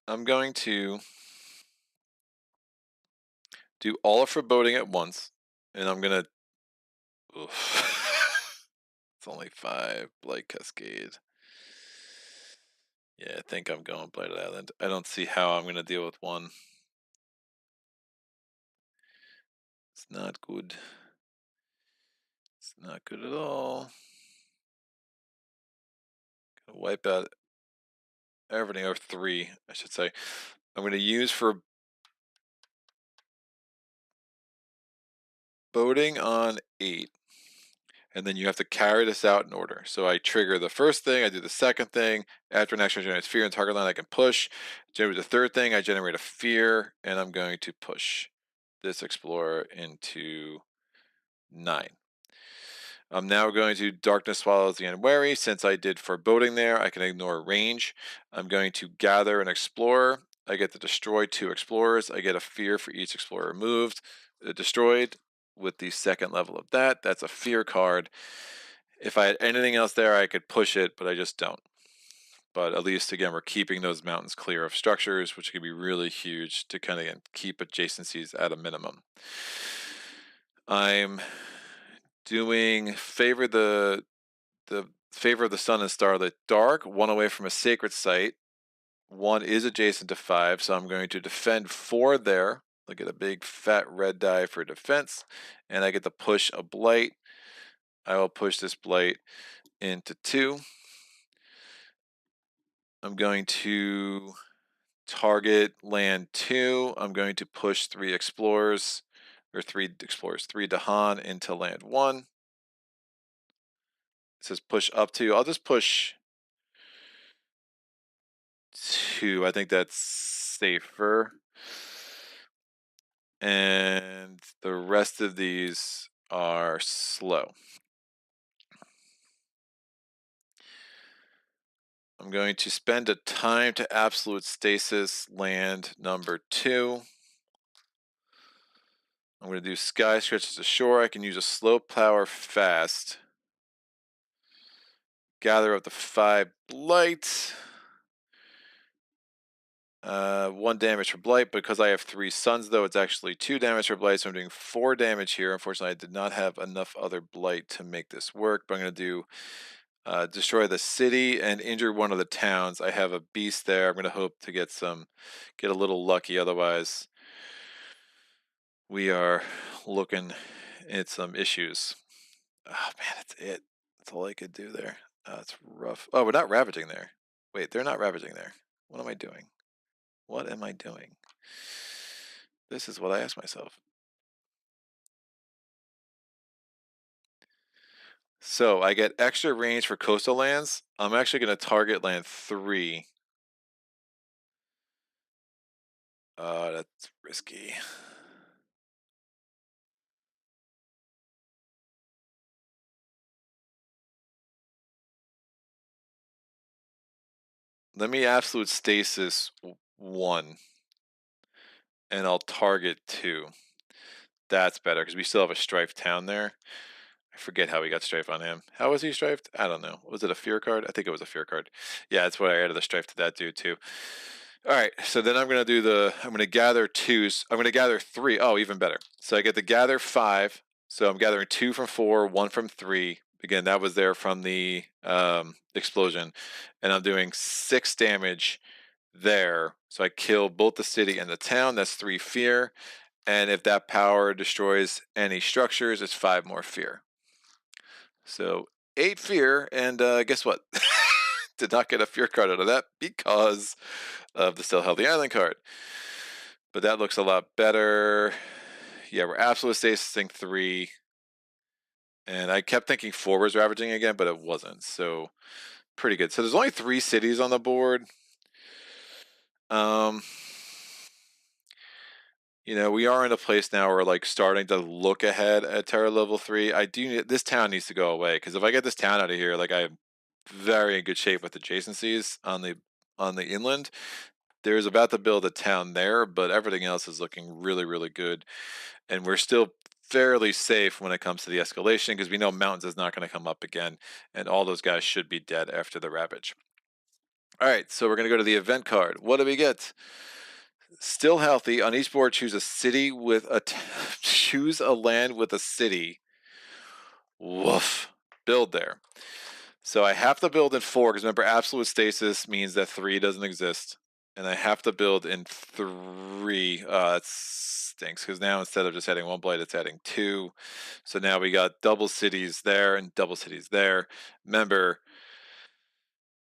I'm going to do all of Foreboding at once, and I'm gonna. It's only 5. Blight Cascade. Yeah, I think I'm going Blighted Island. I don't see how I'm gonna deal with 1. It's not good. It's not good at all. Gonna wipe out everything, or 3, I should say. I'm gonna use Foreboding on 8. And then you have to carry this out in order. So I trigger the first thing, I do the second thing. After an action generates fear in target line, I can push. Generate the third thing, I generate a fear, and I'm going to push this explorer into 9. I'm now going to Darkness Swallows the Unwary. Since I did Foreboding there, I can ignore range. I'm going to gather an explorer. I get to destroy 2 explorers. I get a fear for each explorer removed. Destroyed with the second level of that. That's a fear card. If I had anything else there, I could push it, but I just don't. But at least, again, we're keeping those mountains clear of structures, which could be really huge to kind of keep adjacencies at a minimum. I'm doing Favor the Favor of the Sun and Starlit Dark, 1 away from a sacred site. 1 is adjacent to 5, so I'm going to defend 4 there. I get a big fat red die for defense, and I get to push a blight. I will push this blight into 2. I'm going to target land 2. I'm going to push 3 explorers, or 3 explorers, 3 Dahan into land 1. It says push up to. I'll just push 2. I think that's safer. And the rest of these are slow. I'm going to spend a time to absolute stasis land number 2. I'm going to do Sky Stretches to Shore. I can use a slow power fast. Gather up the 5 blight. 1 damage for blight. Because I have 3 suns, though, it's actually 2 damage for blight, so I'm doing 4 damage here. Unfortunately, I did not have enough other blight to make this work, but I'm going to do destroy the city and injure 1 of the towns. I have a beast there. I'm going to hope to get a little lucky. Otherwise, we are looking at some issues. Oh man, that's it. That's all I could do there. It's rough. Oh, we're not ravaging there. Wait, they're not ravaging there. What am I doing? What am I doing? This is what I ask myself. So I get extra range for coastal lands. I'm actually going to target land 3. That's risky. Let me absolute stasis 1, and I'll target 2. That's better because we still have a strife town there. I forget how we got strife on him. How was he strifed? I don't know. Was it a fear card? I think it was a fear card. Yeah, that's why I added the strife to that dude too. All right, so then I'm going to do I'm going to gather 2s. I'm going to gather 3. Oh, even better. So I get to gather 5. So I'm gathering 2 from 4, 1 from 3. Again, that was there from the explosion. And I'm doing 6 damage there. So I kill both the city and the town. That's 3 fear. And if that power destroys any structures, it's 5 more fear. So 8 fear, and guess what? Did not get a fear card out of that because of the Still Healthy Island card. But that looks a lot better. Yeah, we're absolute stasising 3. And I kept thinking 4 was ravaging again, but it wasn't. So pretty good. So there's only 3 cities on the board. You know, we are in a place now where like starting to look ahead at Terra level 3. This town needs to go away, because if I get this town out of here, like I'm very in good shape with adjacencies on the inland. There's about to build a town there, but everything else is looking really, really good. And we're still fairly safe when it comes to the escalation, because we know mountains is not going to come up again, and all those guys should be dead after the ravage. All right, so we're going to go to the event card. What do we get? Still healthy. On each board, choose a city with a choose a land with a city. Woof. Build there. So I have to build in 4, because remember, absolute stasis means that 3 doesn't exist. And I have to build in 3. That stinks, because now instead of just adding 1 blight, it's adding 2. So now we got double cities there and double cities there. Remember,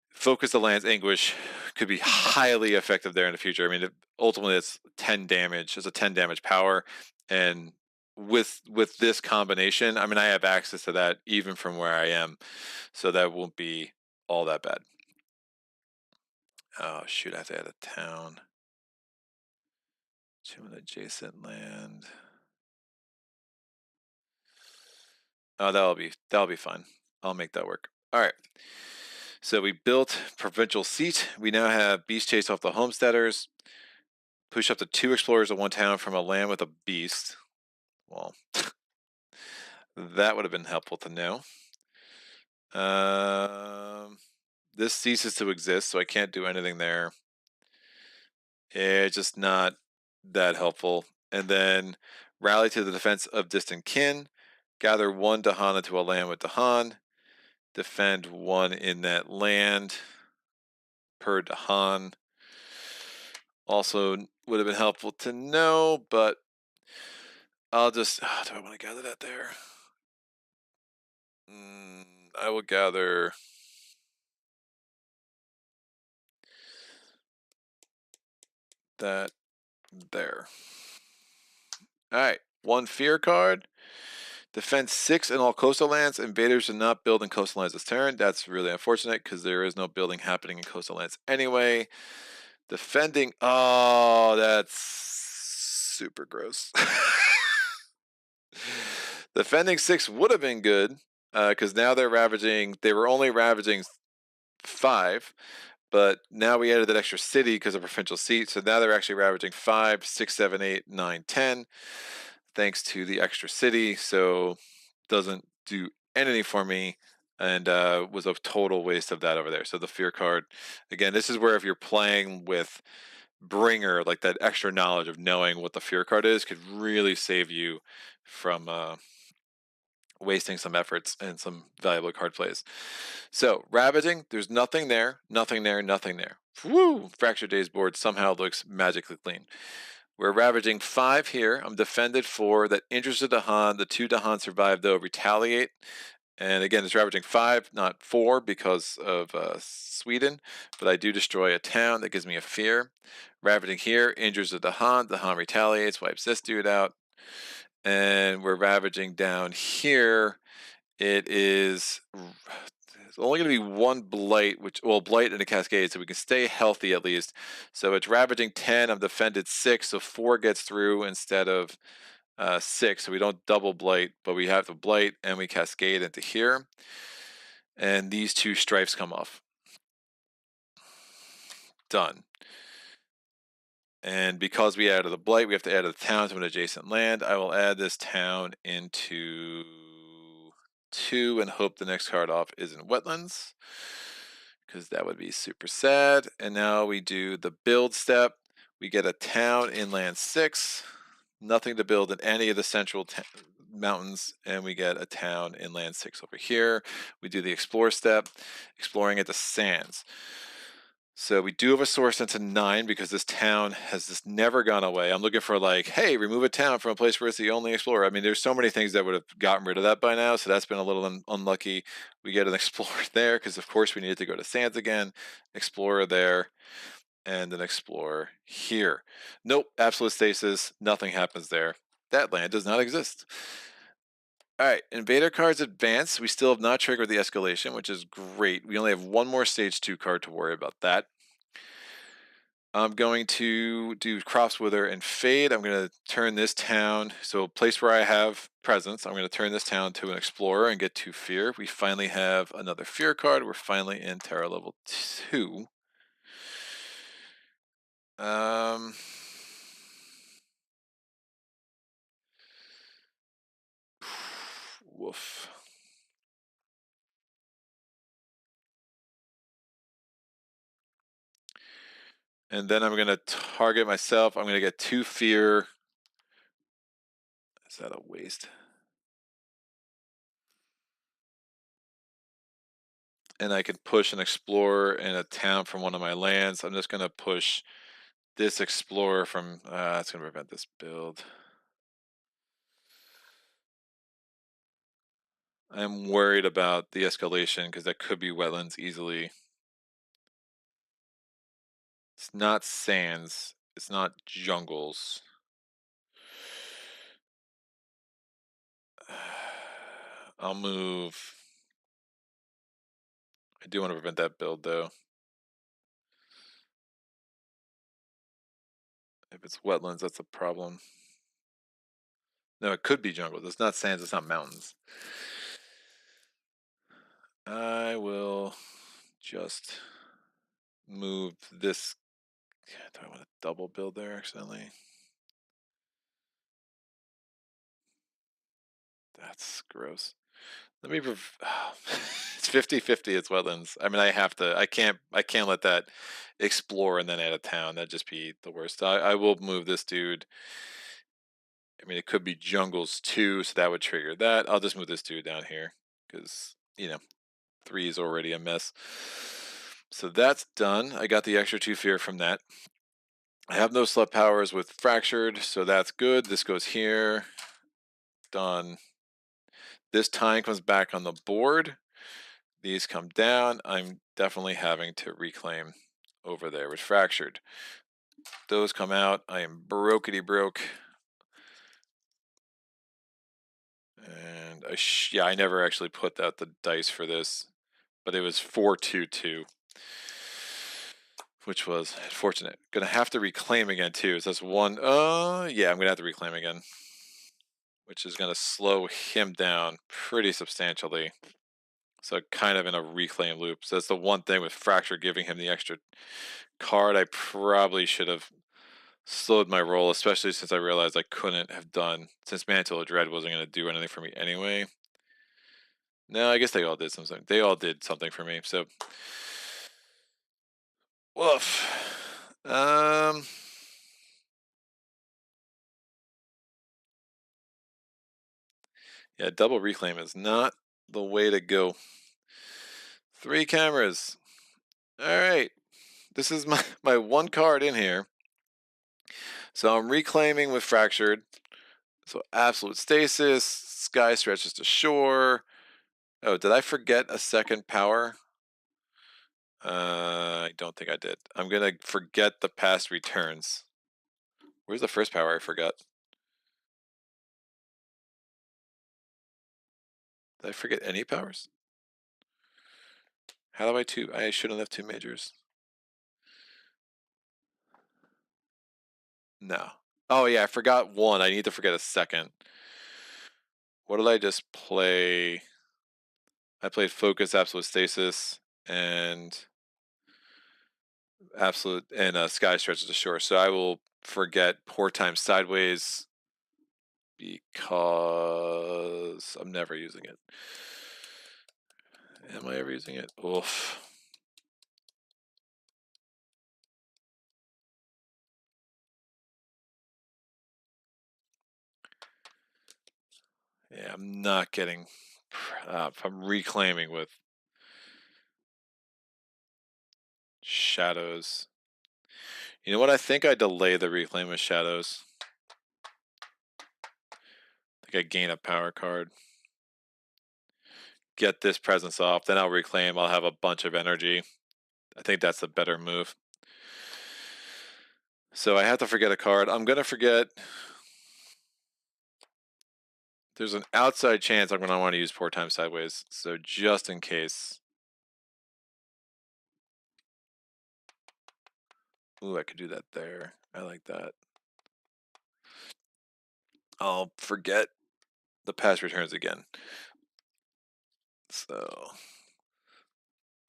Focus the Land's Anguish could be highly effective there in the future. I mean, ultimately it's 10 damage. It's a 10 damage power, and with this combination, I mean, I have access to that even from where I am, so that won't be all that bad. Oh shoot, I have to add a town to an adjacent land. Oh, that'll be fine. I'll make that work. All right. So we built provincial seat. We now have beast chase off the homesteaders. Push up to 2 explorers of 1 town from a land with a beast. Well, that would have been helpful to know. This ceases to exist, so I can't do anything there. It's just not that helpful. And then rally to the defense of distant kin. Gather 1 Dahan into a land with Dahan. Defend 1 in that land per Dahan. Also would have been helpful to know, but I'll just... do I want to gather that there? I will gather... that there. All right, 1 fear card. Defend 6 in all coastal lands. Invaders do not build in coastal lands this turn. That's really unfortunate, because there is no building happening in coastal lands anyway. Defending... oh, that's super gross. Defending 6 would have been good, because now they're ravaging... they were only ravaging 5, but now we added that extra city because of provincial seat, so now they're actually ravaging 5, 6, 7, 8, 9, 10, thanks to the extra city. So doesn't do anything for me, and was a total waste of that over there. So the fear card, again, this is where if you're playing with Bringer, like that extra knowledge of knowing what the fear card is could really save you from wasting some efforts and some valuable card plays. So ravaging, there's nothing there, nothing there, nothing there. Woo! Fractured Days board somehow looks magically clean. We're ravaging 5 here. I'm defended 4. That interested Dahan. The 2 Dahan survive though. Retaliate. And again, it's ravaging 5, not 4, because of Sweden. But I do destroy a town. That gives me a fear. Ravaging here, injures the Dahan. Dahan retaliates, wipes this dude out. And we're ravaging down here. It is... it's only going to be 1 blight, blight and a cascade, so we can stay healthy at least. So it's ravaging 10. I'm defended 6, so 4 gets through instead of 6. So we don't double blight, but we have the blight and we cascade into here. And these 2 strifes come off. Done. And because we added the blight, we have to add a town to an adjacent land. I will add this town into 2 and hope the next card off isn't wetlands, because that would be super sad. And now we do the build step. We get a town in land 6, nothing to build in any of the central mountains, and we get a town in land 6 over here. We do the explore step, exploring at the sands. So we do have a source into 9, because this town has just never gone away. I'm looking for like, hey, remove a town from a place where it's the only explorer. I mean, there's so many things that would have gotten rid of that by now, so that's been a little unlucky. We get an explorer there, because of course we needed to go to sands again. Explorer there, and an explorer here. Nope, absolute stasis, nothing happens there. That land does not exist. All right, invader cards advance. We still have not triggered the escalation, which is great. We only have one more stage 2 card to worry about that. I'm going to do Crops Wither and Fade. I'm going to turn this town, so a place where I have presence, I'm going to turn this town to an Explorer and get 2 Fear. We finally have another Fear card. We're finally in Terra level 2. Woof. And then I'm going to target myself. I'm going to get 2 Fear. Is that a waste? And I could push an Explorer and a town from one of my lands. I'm just going to push this Explorer from... it's going to prevent this build. I'm worried about the escalation because that could be wetlands easily. It's not sands. It's not jungles. I'll move. I do want to prevent that build though. If it's wetlands, that's a problem. No, it could be jungles. It's not sands. It's not mountains. I will just move this. Do I want to double build there accidentally? That's gross. Let me it's 50-50, it's wetlands. I mean, I can't let that explore and then add a town. That'd just be the worst. I will move this dude. I mean, it could be jungles too, so that would trigger that. I'll just move this dude down here because, 3 is already a mess. So that's done. I got the extra 2 Fear from that. I have no slut powers with Fractured, so that's good. This goes here. Done. This time comes back on the board. These come down. I'm definitely having to reclaim over there with Fractured. Those come out. I am brokety broke. And I never actually put out the dice for this, but it was 4-2-2, which was unfortunate. Gonna have to reclaim again too. So that's one. Yeah, I'm gonna have to reclaim again, which is gonna slow him down pretty substantially. So kind of in a reclaim loop. So that's the one thing with Fracture giving him the extra card. I probably should have slowed my roll, especially since I realized I couldn't have done, since Mantle of Dread wasn't going to do anything for me anyway. No, I guess they all did something. They all did something for me. So, woof. Yeah, double reclaim is not the way to go. 3 cameras. All right. This is my one card in here. So I'm reclaiming with Fractured. So Absolute Stasis, Sky Stretches to Shore. Oh, did I forget a second power? I don't think I did. I'm gonna forget the past returns. Where's the first power I forgot? Did I forget any powers? How do I shouldn't have 2 majors. No. Oh yeah, I forgot one. I need to forget a second. What did I just play? I played Focus, Absolute Stasis, and Sky Stretches to Shore. So I will forget Poor Time Sideways because I'm never using it. Am I ever using it? Oof. Yeah, I'm not getting... I'm reclaiming with Shadows. You know what? I think I delay the reclaim with Shadows. I think I gain a power card. Get this presence off, then I'll reclaim. I'll have a bunch of energy. I think that's the better move. So I have to forget a card. I'm going to forget... There's an outside chance I'm going to want to use 4 times sideways, so just in case. Ooh, I could do that there. I like that. I'll forget the past returns again. So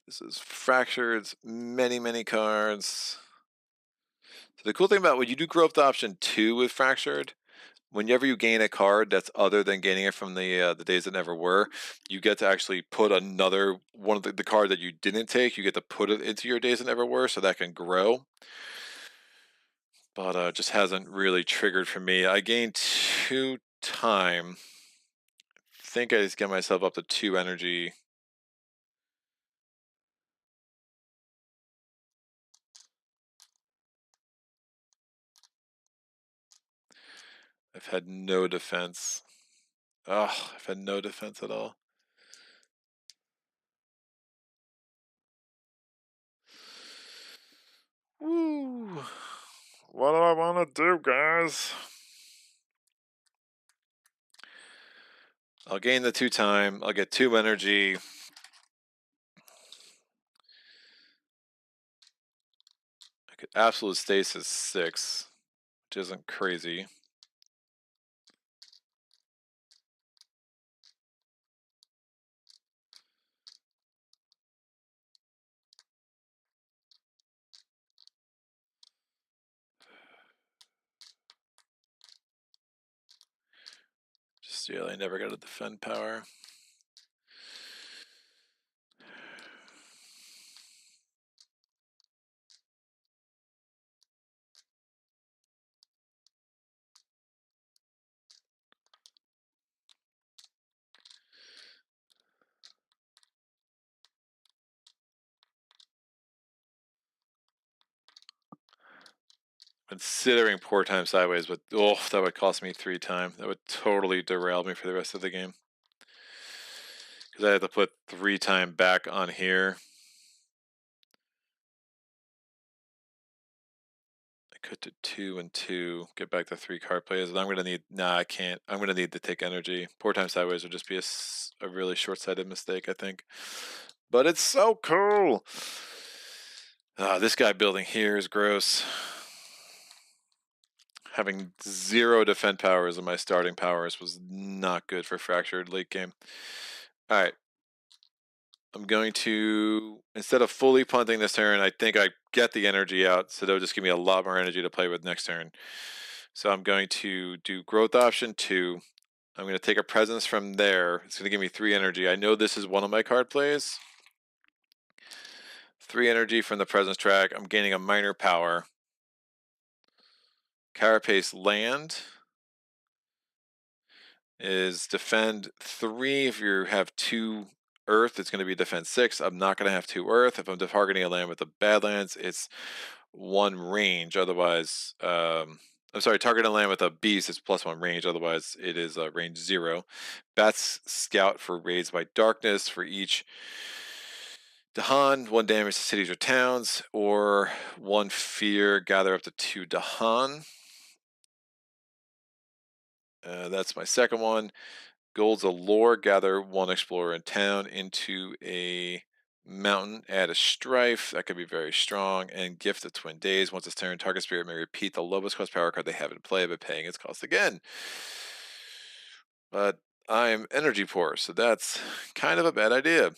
this is fractured, many cards. So the cool thing about when you do growth option 2 with fractured, whenever you gain a card that's other than gaining it from the days that never were, you get to actually put another one of the card that you didn't take. You get to put it into your days that never were, so that can grow. But just hasn't really triggered for me. I gained 2 time. Think I just get myself up to 2 energy. I've had no defense. Oh, I've had no defense at all. Woo! What do I want to do, guys? I'll gain the 2 time. I'll get 2 energy. I could absolute stasis 6, which isn't crazy. Just yeah, I never got a defend power. Considering 4 times sideways, but oh, that would cost me 3 time. That would totally derail me for the rest of the game. Because I have to put 3 time back on here. I could do 2 and 2, get back to 3 card plays, and I'm gonna need. Nah, I can't. I'm gonna need to take energy. 4 times sideways would just be a really short-sighted mistake, I think. But it's so cool. This guy building here is gross. Having 0 defend powers in my starting powers was not good for fractured late game. All right. I'm going to, instead of fully punting this turn, I think I get the energy out, so they'll just give me a lot more energy to play with next turn. So I'm going to do growth option 2. I'm going to take a presence from there. It's going to give me 3 energy. I know this is one of my card plays. 3 energy from the presence track. I'm gaining a minor power. Carapace land is defend 3. If you have 2 earth, it's going to be defend 6. I'm not going to have 2 earth. If I'm targeting a land with the badlands, it's 1 range. Otherwise, I'm sorry, targeting a land with a beast is +1 range. Otherwise, it is range 0. Bats scout for raids by darkness. For each Dahan, 1 damage to cities or towns, or 1 fear, gather up to 2 Dahan. That's my second one. Gold's a lore, gather 1 explorer in town into a mountain, add a strife, that could be very strong, and gift of twin days. Once its turn, target spirit may repeat the lowest cost power card they have in play, but paying its cost again. But I'm energy poor, so that's kind of a bad idea.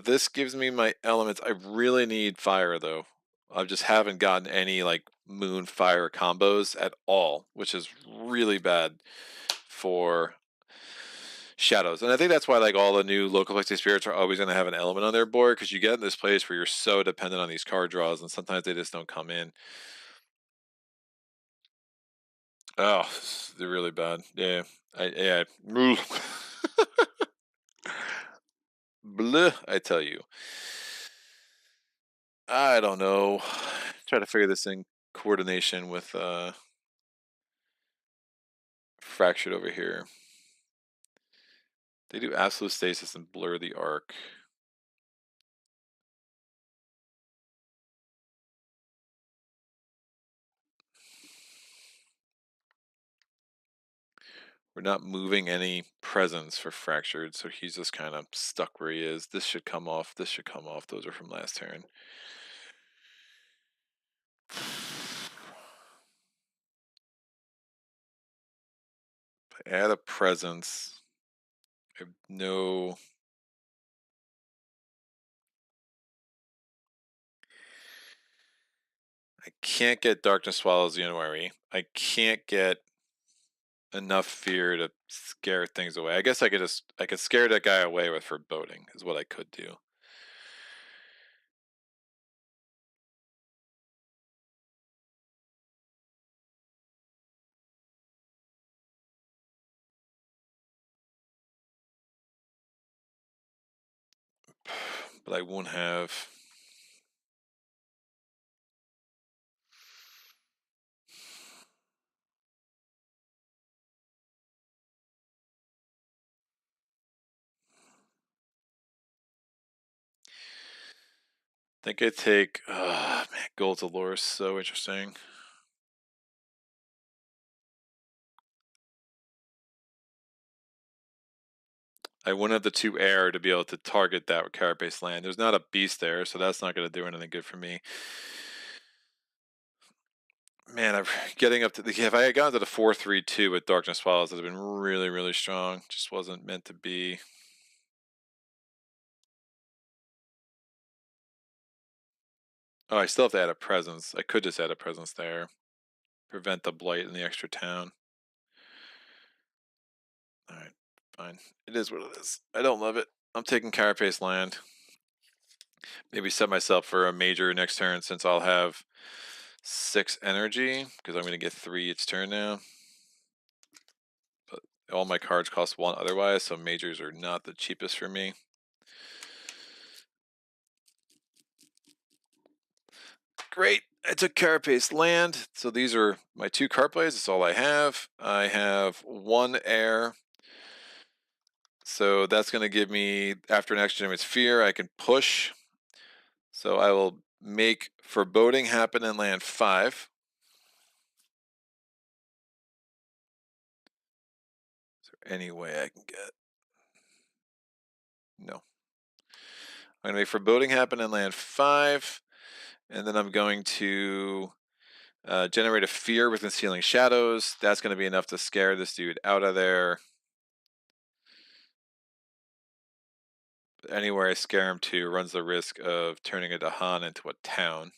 This gives me my elements. I really need fire, though. I just haven't gotten any like moon fire combos at all, which is really bad for shadows. And I think that's why like all the new local plexi spirits are always going to have an element on their board, because you get in this place where you're so dependent on these card draws, and sometimes they just don't come in. Oh, they're really bad. Yeah, yeah. Bleh, I tell you. I don't know. Try to figure this in coordination with fractured over here. They do absolute stasis and blur the arc. We're not moving any presence for fractured, so he's just kind of stuck where he is. This should come off. This should come off. Those are from last turn. Add a presence. I have no. I can't get Darkness Swallows January. I can't get enough fear to scare things away. I guess I could scare that guy away with Foreboding is what I could do. But I won't have. I think I take. Man, Gold's Allure is so interesting. I wouldn't have the 2 air to be able to target that with Carapace land. There's not a beast there, so that's not going to do anything good for me. Man, I'm getting up to the. If I had gone to the 4-3-2 with Darkness Swallows, it would have been really, really strong. Just wasn't meant to be. Oh, I still have to add a presence. I could just add a presence there. Prevent the blight in the extra town. Alright, fine. It is what it is. I don't love it. I'm taking Carapace land. Maybe set myself for a major next turn since I'll have 6 energy, because I'm going to get 3 each turn now. But all my cards cost 1 otherwise, so majors are not the cheapest for me. Great. I took Carapace land. So these are my 2 card plays. That's all I have. I have 1 air. So that's going to give me, after an extra damage fear, I can push. So I will make Foreboding happen in land 5. Is there any way I can get? No. I'm going to make Foreboding happen in land 5. And then I'm going to generate a fear with Concealing Shadows. That's going to be enough to scare this dude out of there. Anywhere I scare him to runs the risk of turning a Dahan into a town.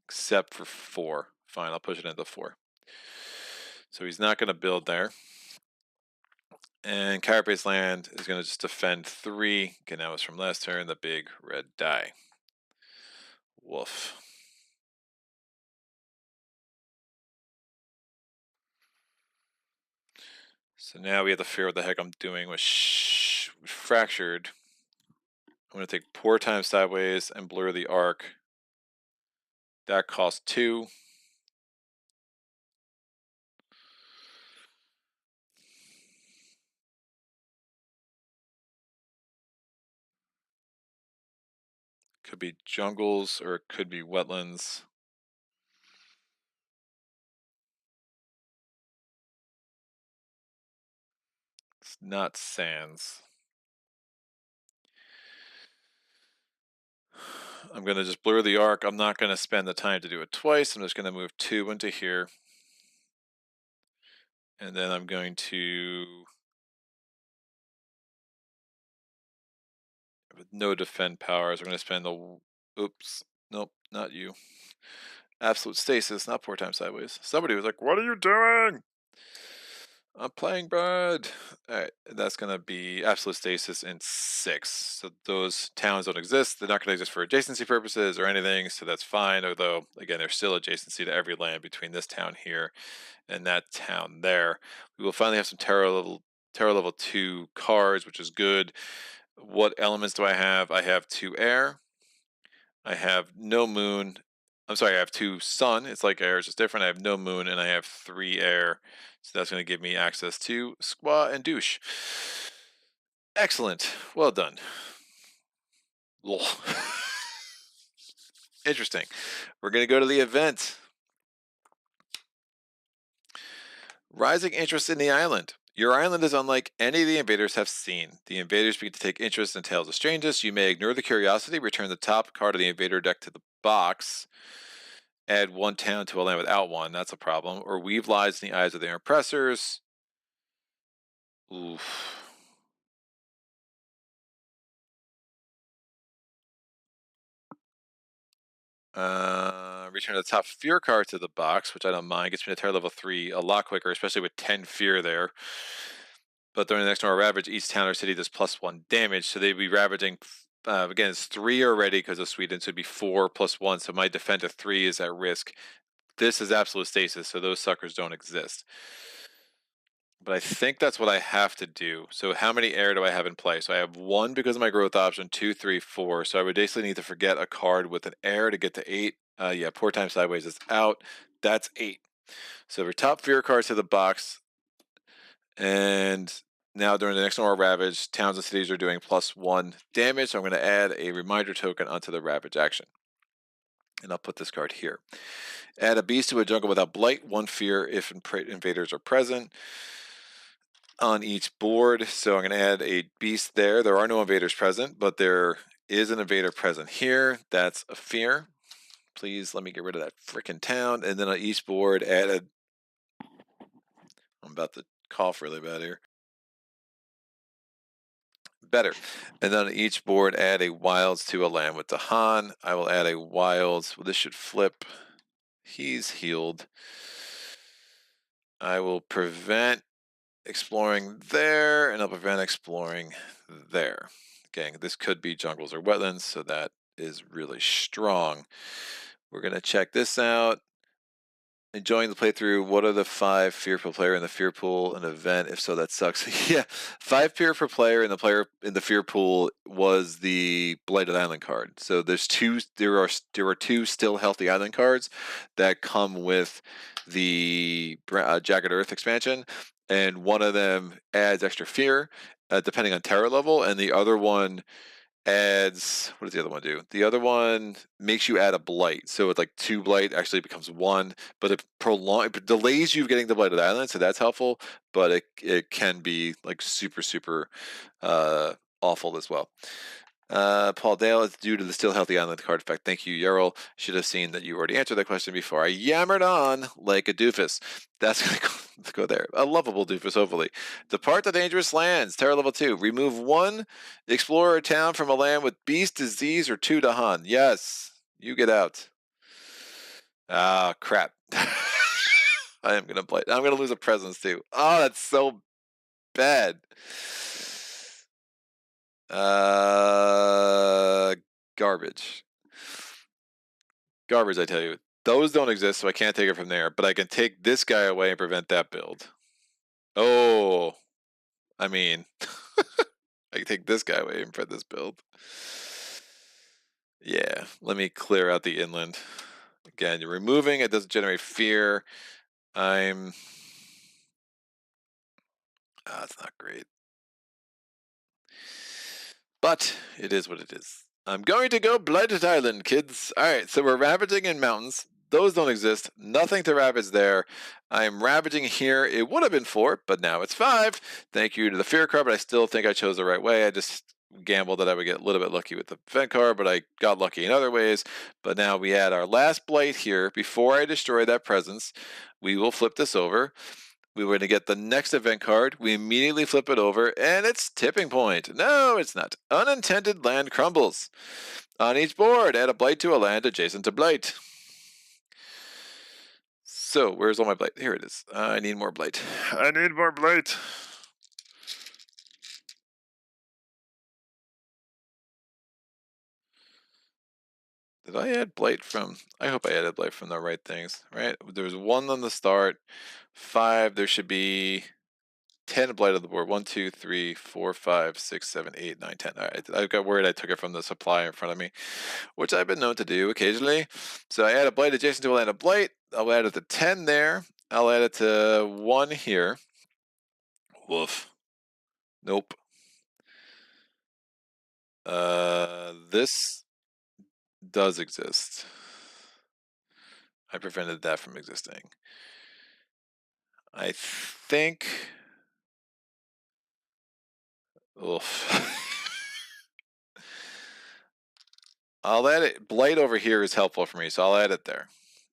Except for 4. Fine, I'll push it into 4. So he's not going to build there. And Carapace land is going to just defend 3. Again, that was from last turn, the big red die. Woof. So now we have to figure out what the heck I'm doing with Fractured. I'm going to take Poor Time Sideways and Blur the Arc. That costs 2. Could be jungles or it could be wetlands. It's not sands. I'm going to just blur the arc. I'm not going to spend the time to do it twice. I'm just going to move 2 into here. And then I'm going to, with no defend powers, I'm going to spend the, oops, nope, not you. Absolute Stasis, not Poor Time Sideways. Somebody was like, what are you doing? I'm playing bird. Alright, that's going to be Absolute Stasis in 6. So those towns don't exist. They're not going to exist for adjacency purposes or anything, so that's fine. Although, again, there's still adjacency to every land between this town here and that town there. We will finally have some Terror level 2 cards, which is good. What elements do I have? I have 2 air. I have no moon. I'm sorry, I have 2 sun. It's like air, it's just different. I have no moon, and I have 3 air. So that's going to give me access to Squaw and Douche. Excellent. Well done. Lol. Interesting. We're going to go to the event. Rising interest in the island. Your island is unlike any the invaders have seen. The invaders begin to take interest in tales of strangeness. You may ignore the curiosity, return the top card of the invader deck to the box, add one town to a land without one, that's a problem, or weave lies in the eyes of their oppressors. Oof. Return the top fear card to the box, which I don't mind. Gets me to terror level 3 a lot quicker, especially with 10 fear there. But during the next normal ravage, each town or city does +1 damage, so they'd be ravaging. Again, it's 3 already because of Sweden, so it'd be 4 + 1. So my defend to 3 is at risk. This is absolute stasis, so those suckers don't exist. But I think that's what I have to do. So how many air do I have in play? So I have 1 because of my growth option, 2, 3, 4. So I would basically need to forget a card with an air to get to 8. Yeah, Poor Time Sideways is out. That's 8. So for top fear cards to the box, and now during the next normal ravage, towns and cities are doing +1 damage. So I'm going to add a reminder token onto the ravage action. And I'll put this card here. Add a beast to a jungle without blight, 1 fear if invaders are present on each board. So I'm going to add a beast there. There are no invaders present, but there is an invader present here. That's a fear. Please let me get rid of that frickin' town. And then on each board, add a... I'm about to cough really bad here. Better. And then on each board, add a wilds to a land with the Han. I will add a wilds. Well, this should flip. He's healed. I will prevent exploring there, and I'll prevent exploring there. Gang, this could be jungles or wetlands, so that is really strong. We're going to check this out. Enjoying the playthrough. What are the 5 fear per player in the fear pool? An event? If so, that sucks. Yeah, 5 fear per player in the fear pool was the Blighted Island card. So there's 2. There are 2 still healthy island cards that come with the Jagged Earth expansion, and one of them adds extra fear, depending on terror level, and the other one adds... what does the other one do? The other one makes you add a blight, so it's like 2 blight actually becomes 1, but it delays you getting the Blighted Island, so that's helpful, but it can be like super awful as well. Paul Dale, it's due to the still healthy island card effect. Thank you, Yerl. Should have seen that you already answered that question before I yammered on like a doofus. That's going to go there. A lovable doofus, hopefully. Depart the dangerous lands. Terror level 2. Remove 1 explorer town from a land with beast, disease, or 2 Dahan. Yes. You get out. Ah, crap. I am going to play. I'm going to lose a presence, too. Oh, that's so bad. Garbage. Garbage, I tell you. Those don't exist, so I can't take it from there. But I can take this guy away and prevent that build. Oh, I mean, I can take this guy away and prevent this build. Yeah, let me clear out the inland. Again, you're removing, it doesn't generate fear. It's not great. But it is what it is. I'm going to go Blighted Island, kids. Alright, so we're ravaging in mountains. Those don't exist. Nothing to ravage there. I am ravaging here. It would have been 4, but now it's 5. Thank you to the fear card, but I still think I chose the right way. I just gambled that I would get a little bit lucky with the event card, but I got lucky in other ways. But now we had our last blight here. Before I destroy that presence, we will flip this over. We were going to get the next event card. We immediately flip it over, and it's Tipping Point. No, it's not. Unintended land crumbles. On each board, add a blight to a land adjacent to blight. So, where's all my blight? Here it is. I need more blight. I need more blight. Did I add blight from... I hope I added blight from the right things, right? There was 1 on the start. 5, there should be... 10 blight on the board. 1, 2, 3, 4, 5, 6, 7, 8, 9, 10. All right, I got worried I took it from the supply in front of me, which I've been known to do occasionally. So I add a blight adjacent to a land of blight. I'll add it to 10 there. I'll add it to 1 here. Woof. Nope. This does exist. I prevented that from existing. I think. Oof. I'll add it. Blight over here is helpful for me, so I'll add it there.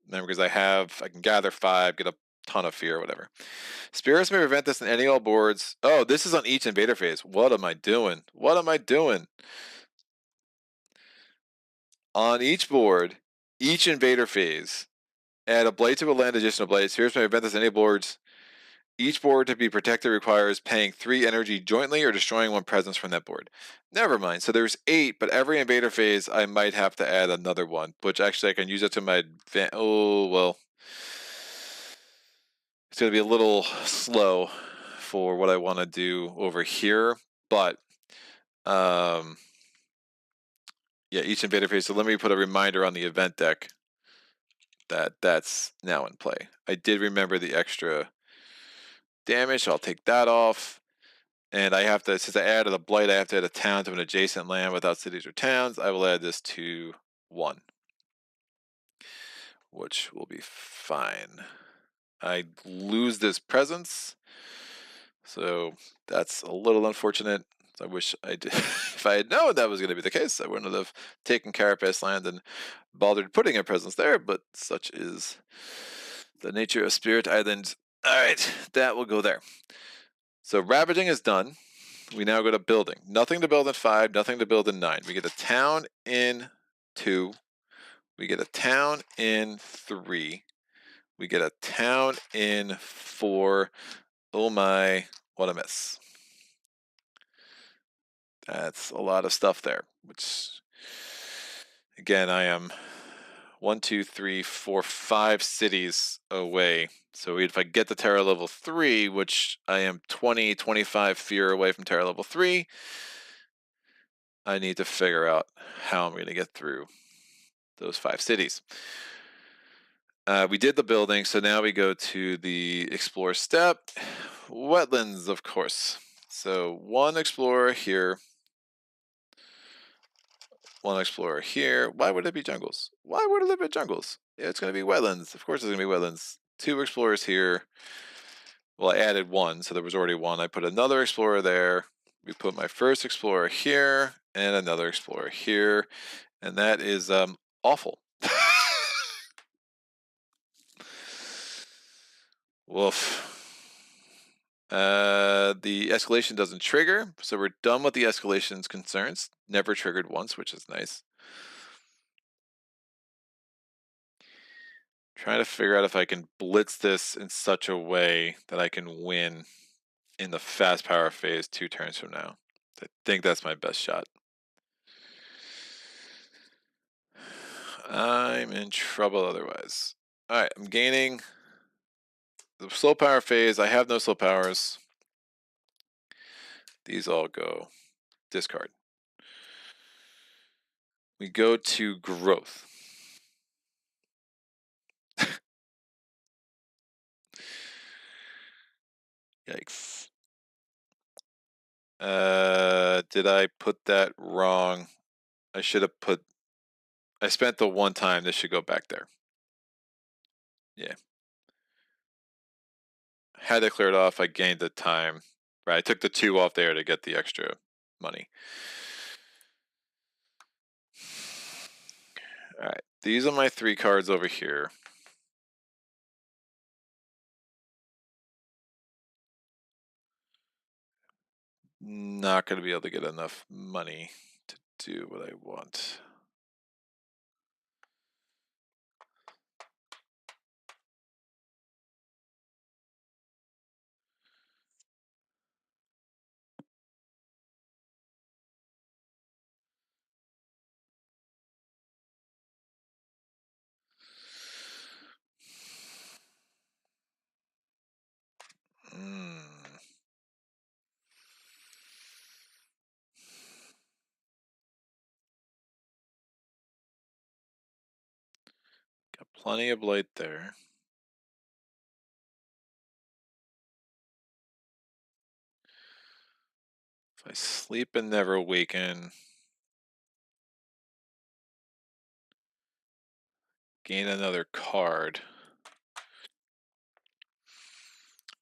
Remember, because I can gather 5, get a ton of fear, whatever. Spirits may prevent this in any all boards. Oh, this is on each invader phase. What am I doing? What am I doing? On each board, each invader phase, add a blight to a land additional blight. Spirits may prevent this in any boards. Each board to be protected requires paying 3 energy jointly or destroying 1 presence from that board. Never mind. So there's 8, but every invader phase I might have to add another one, which actually I can use it to my advantage. Oh, well. It's going to be a little slow for what I want to do over here, but yeah, each invader phase. So let me put a reminder on the event deck that that's now in play. I did remember the extra damage, so I'll take that off. And I have to, since I added a blight, I have to add a town to an adjacent land without cities or towns. I will add this to 1, which will be fine. I lose this presence, so that's a little unfortunate. I wish I did. If I had known that was going to be the case, I wouldn't have taken Carapace land and bothered putting a presence there, but such is the nature of Spirit Island. Alright, that will go there. So ravaging is done. We now go to building. Nothing to build in 5, nothing to build in 9. We get a town in 2. We get a town in 3. We get a town in 4. Oh my, what a miss. That's a lot of stuff there, which, again, I am 1, 2, 3, 4, 5 cities away. So if I get to Terra level 3, which I am 20, 25 fear away from Terra level 3, I need to figure out how I'm going to get through those 5 cities. We did the building, so now we go to the explore step. Wetlands, of course. So 1 explorer here. 1 explorer here. Why would it be jungles? Why would it be jungles? Yeah, it's going to be wetlands. Of course it's going to be wetlands. 2 explorers here. Well, I added 1, so there was already 1. I put another explorer there. We put my first explorer here and another explorer here. And that is awful. Woof. The escalation doesn't trigger, so we're done with the escalation's concerns. Never triggered once, which is nice. Trying to figure out if I can blitz this in such a way that I can win in the fast power phase 2 turns from now. I think that's my best shot. I'm in trouble otherwise. Alright, I'm gaining the slow power phase. I have no slow powers. These all go discard. We go to growth. Yikes. Did I put that wrong? I should have put... I spent the 1 time. This should go back there. Yeah. Had to clear it off. I gained the time. Right, I took the 2 off there to get the extra money. Alright, these are my 3 cards over here. Not going to be able to get enough money to do what I want. Got plenty of blight there. If I sleep and never awaken, Gain another card.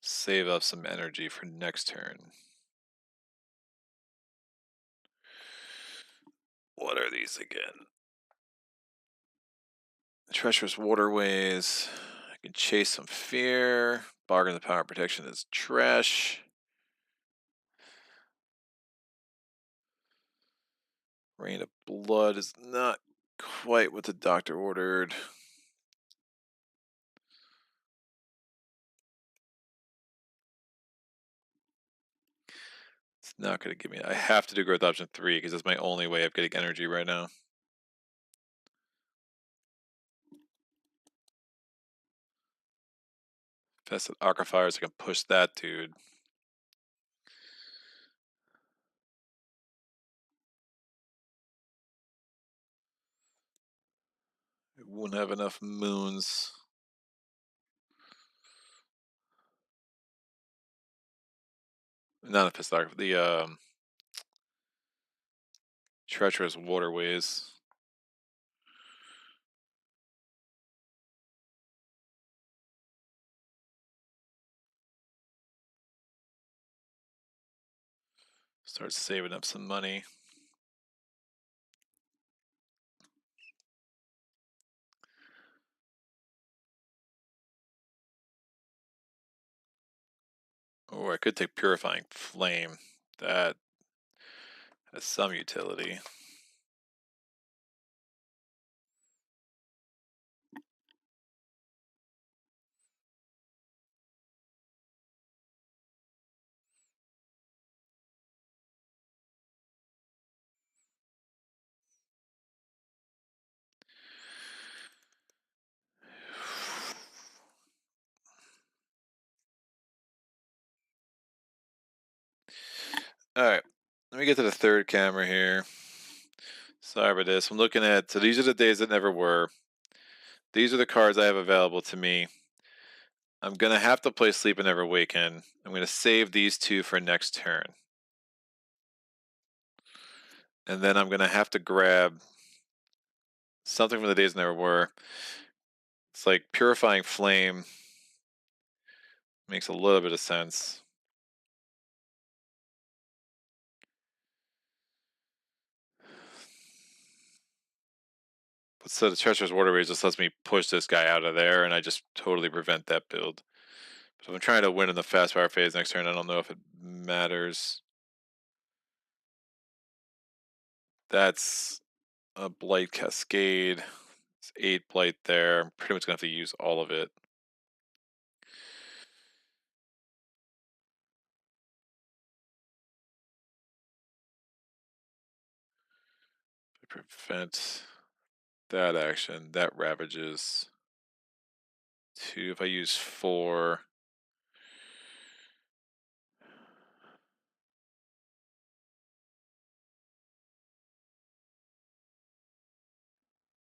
Save up some energy for next turn. What are these again? Treacherous waterways. I can chase some fear. Bargain the power protection is trash. Rain of blood is not quite what the doctor ordered. It's not going to give me. I have to do growth option 3 because that's my only way of getting energy right now. Infested Aquifers, I can push that dude. It won't have enough moons. Not a Infested Aquifer, the Treacherous Waterways. Start saving up some money. Or I could take Purifying Flame. That has some utility. Alright, let me get to the third camera here. Sorry about this. I'm looking at, so these are the days that never were. These are the cards I have available to me. I'm going to have to play Sleep and Never Awaken. I'm going to save these two for next turn. And then I'm going to have to grab something from the days that never were. It's like Purifying Flame. Makes a little bit of sense. So the Treacherous Waterways just lets me push this guy out of there, and I just totally prevent that build. But if I'm trying to win in the fast power phase next turn, I don't know if it matters. That's a Blight Cascade. It's 8 Blight there. I'm pretty much going to have to use all of it. Prevent that action. That ravages 2. If I use 4,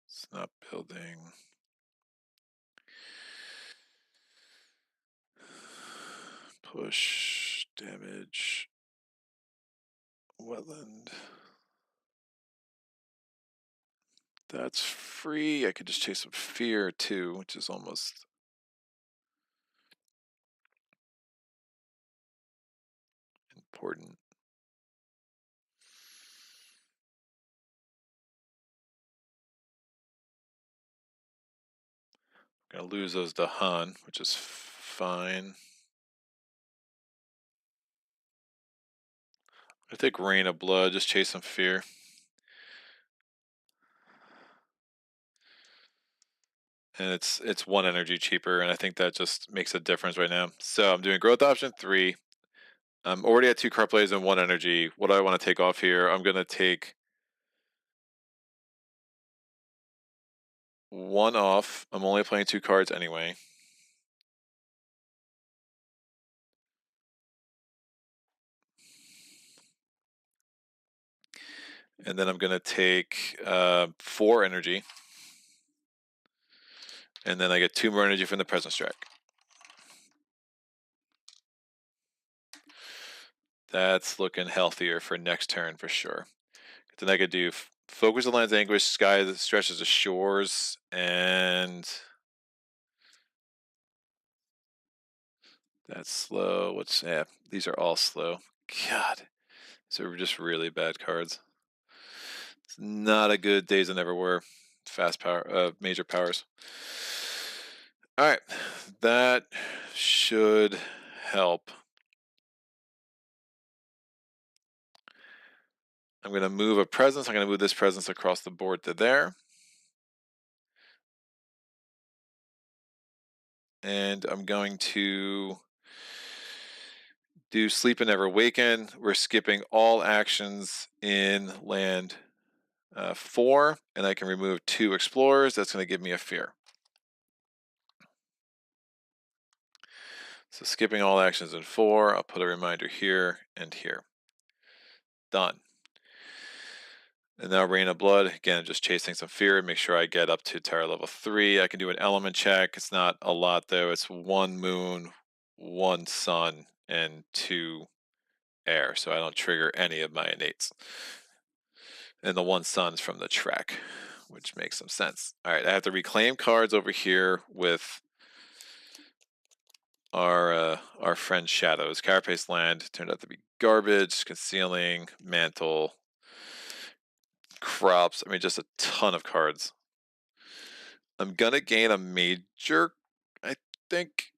it's not building. Push, damage, wetland. That's free. I could just chase some fear too, which is almost important. I'm gonna lose those to Hun, which is fine. I take Rain of Blood, just chase some fear. And it's 1 energy cheaper, and I think that just makes a difference right now. So I'm doing growth option 3. I'm already at 2 card plays and 1 energy. What do I want to take off here? I'm gonna take 1 off. I'm only playing 2 cards anyway. And then I'm gonna take 4 energy. And then I get 2 more energy from the Presence Track. That's looking healthier for next turn for sure. Then I could do Focus the land's anguish, sky that stretches to shores, and that's slow. Yeah, these are all slow. God, these are just really bad cards. It's not a good days that never were. Fast power, major powers. All right, that should help. I'm going to move a presence. I'm going to move this presence across the board to there. And I'm going to do Sleep and Never Waken. We're skipping all actions in land 4, and I can remove 2 explorers. That's going to give me a fear. So skipping all actions in 4, I'll put a reminder here and here. Done. And now Rain of Blood, again, just chasing some fear, make sure I get up to Terror level 3. I can do an element check. It's not a lot though. It's 1 moon, 1 sun, and 2 air, so I don't trigger any of my innates. And the 1 sun is from the Trek, which makes some sense. All right, I have to reclaim cards over here with our friend Shadows. Carapace Land turned out to be garbage, Concealing, Mantle, Crops. I mean, just a ton of cards. I'm gonna gain a major, I think,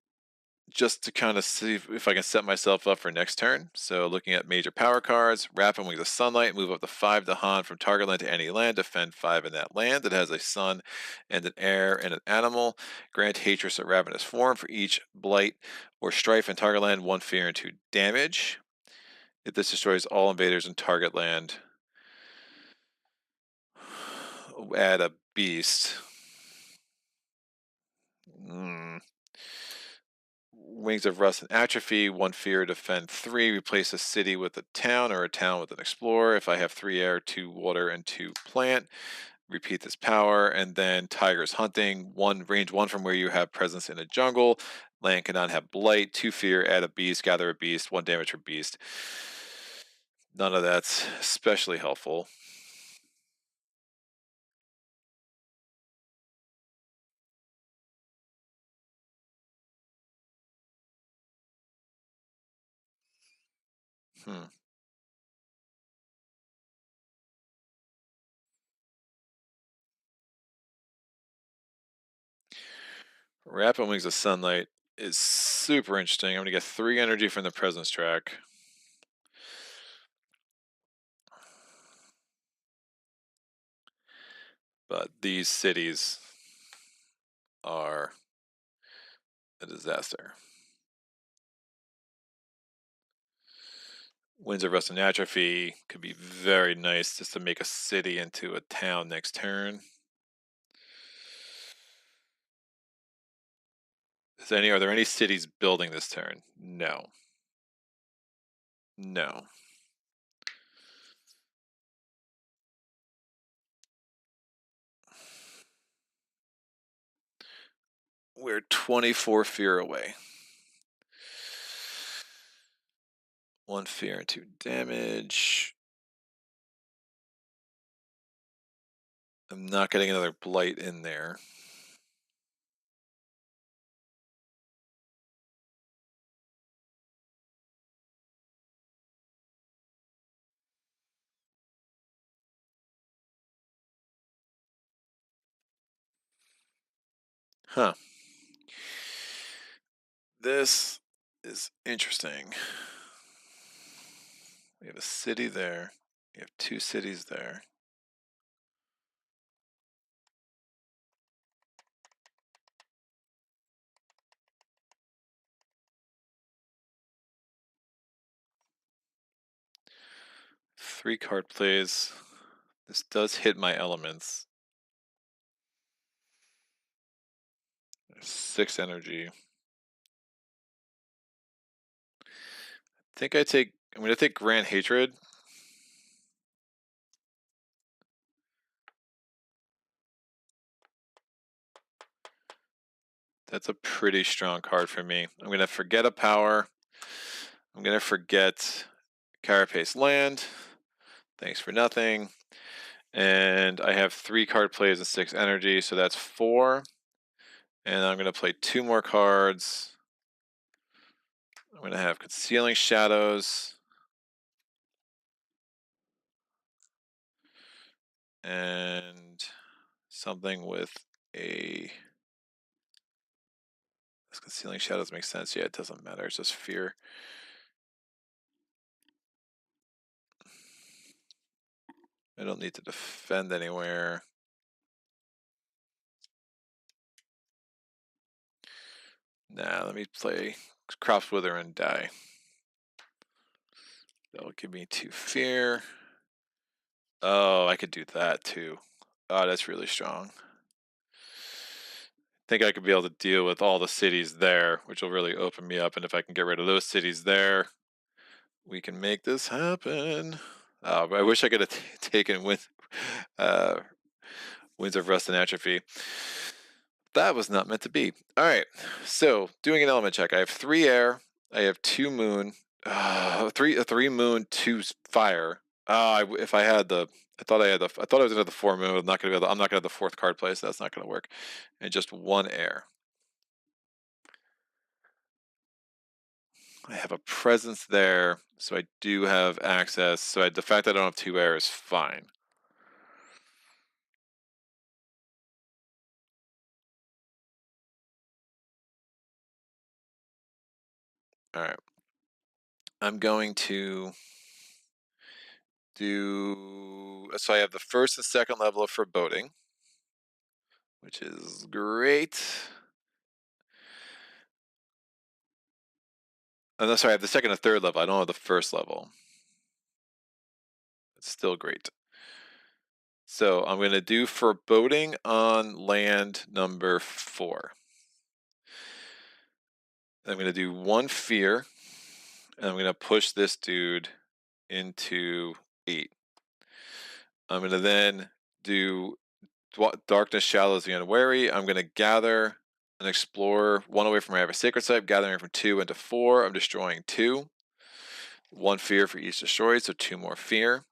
just to kind of see if I can set myself up for next turn. So looking at major power cards, Rapid Wings of Sunlight, move up to 5 to Han from target land to any land, defend 5 in that land that has a sun and an air and an animal. Grant Hatred at Ravenous Form for each blight or strife in target land, 1 fear and 2 damage. If this destroys all invaders in target land, add a beast. Wings of Rust and Atrophy, 1 fear, defend 3, replace a city with a town or a town with an explorer. If I have 3 air, 2 water, and 2 plant, repeat this power. And then Tiger's Hunting, range 1 from where you have presence in a jungle. Land cannot have blight, 2 fear, add a beast, gather a beast, 1 damage per beast. None of that's especially helpful. Rapid Wings of Sunlight is super interesting. I'm going to get 3 energy from the presence track. But these cities are a disaster. Winds of Rust and Atrophy could be very nice just to make a city into a town next turn. Are there any cities building this turn? No. No. We're 24 fear away. 1 fear and 2 damage. I'm not getting another blight in there. Huh. This is interesting. We have a city there. We have 2 cities there. Three card plays. This does hit my elements. 6 energy. I'm going to take Grant Hatred. That's a pretty strong card for me. I'm going to forget a power. I'm going to forget Carapace Land. Thanks for nothing. And I have 3 card plays and 6 energy, so that's 4. And I'm going to play 2 more cards. I'm going to have Concealing Shadows. And something with a... Does Concealing Shadows make sense? Yeah, it doesn't matter. It's just fear. I don't need to defend anywhere. Nah, let me play Crops Wither and die. That'll give me 2 fear. Oh, I could do that too. Oh, that's really strong. I think I could be able to deal with all the cities there, which will really open me up. And if I can get rid of those cities there, we can make this happen. But I wish I could have taken Winds of Rust and Atrophy. That was not meant to be. All right, so doing an element check. I have 3 air. I have 2 moon. 3 moon, 2 fire. If I had the, I thought I was gonna have the 4 moon. I'm not gonna have the 4th card play, so that's not gonna work. And just 1 air. I have a presence there, so I do have access. So the fact that I don't have 2 air is fine. All right. I'm going to do. So I have the 1st and 2nd level of Foreboding, which is great. Oh, no, sorry, I have the 2nd and 3rd level. I don't have the 1st level. It's still great. So I'm going to do Foreboding on land number 4. I'm going to do 1 fear, and I'm going to push this dude into 8. I'm going to then do Darkness Shallows the Unwary. I'm going to gather and explore 1 away from where I have a sacred site, gathering from 2 into 4. I'm destroying 2. 1 fear for each destroyed, so 2 more fear.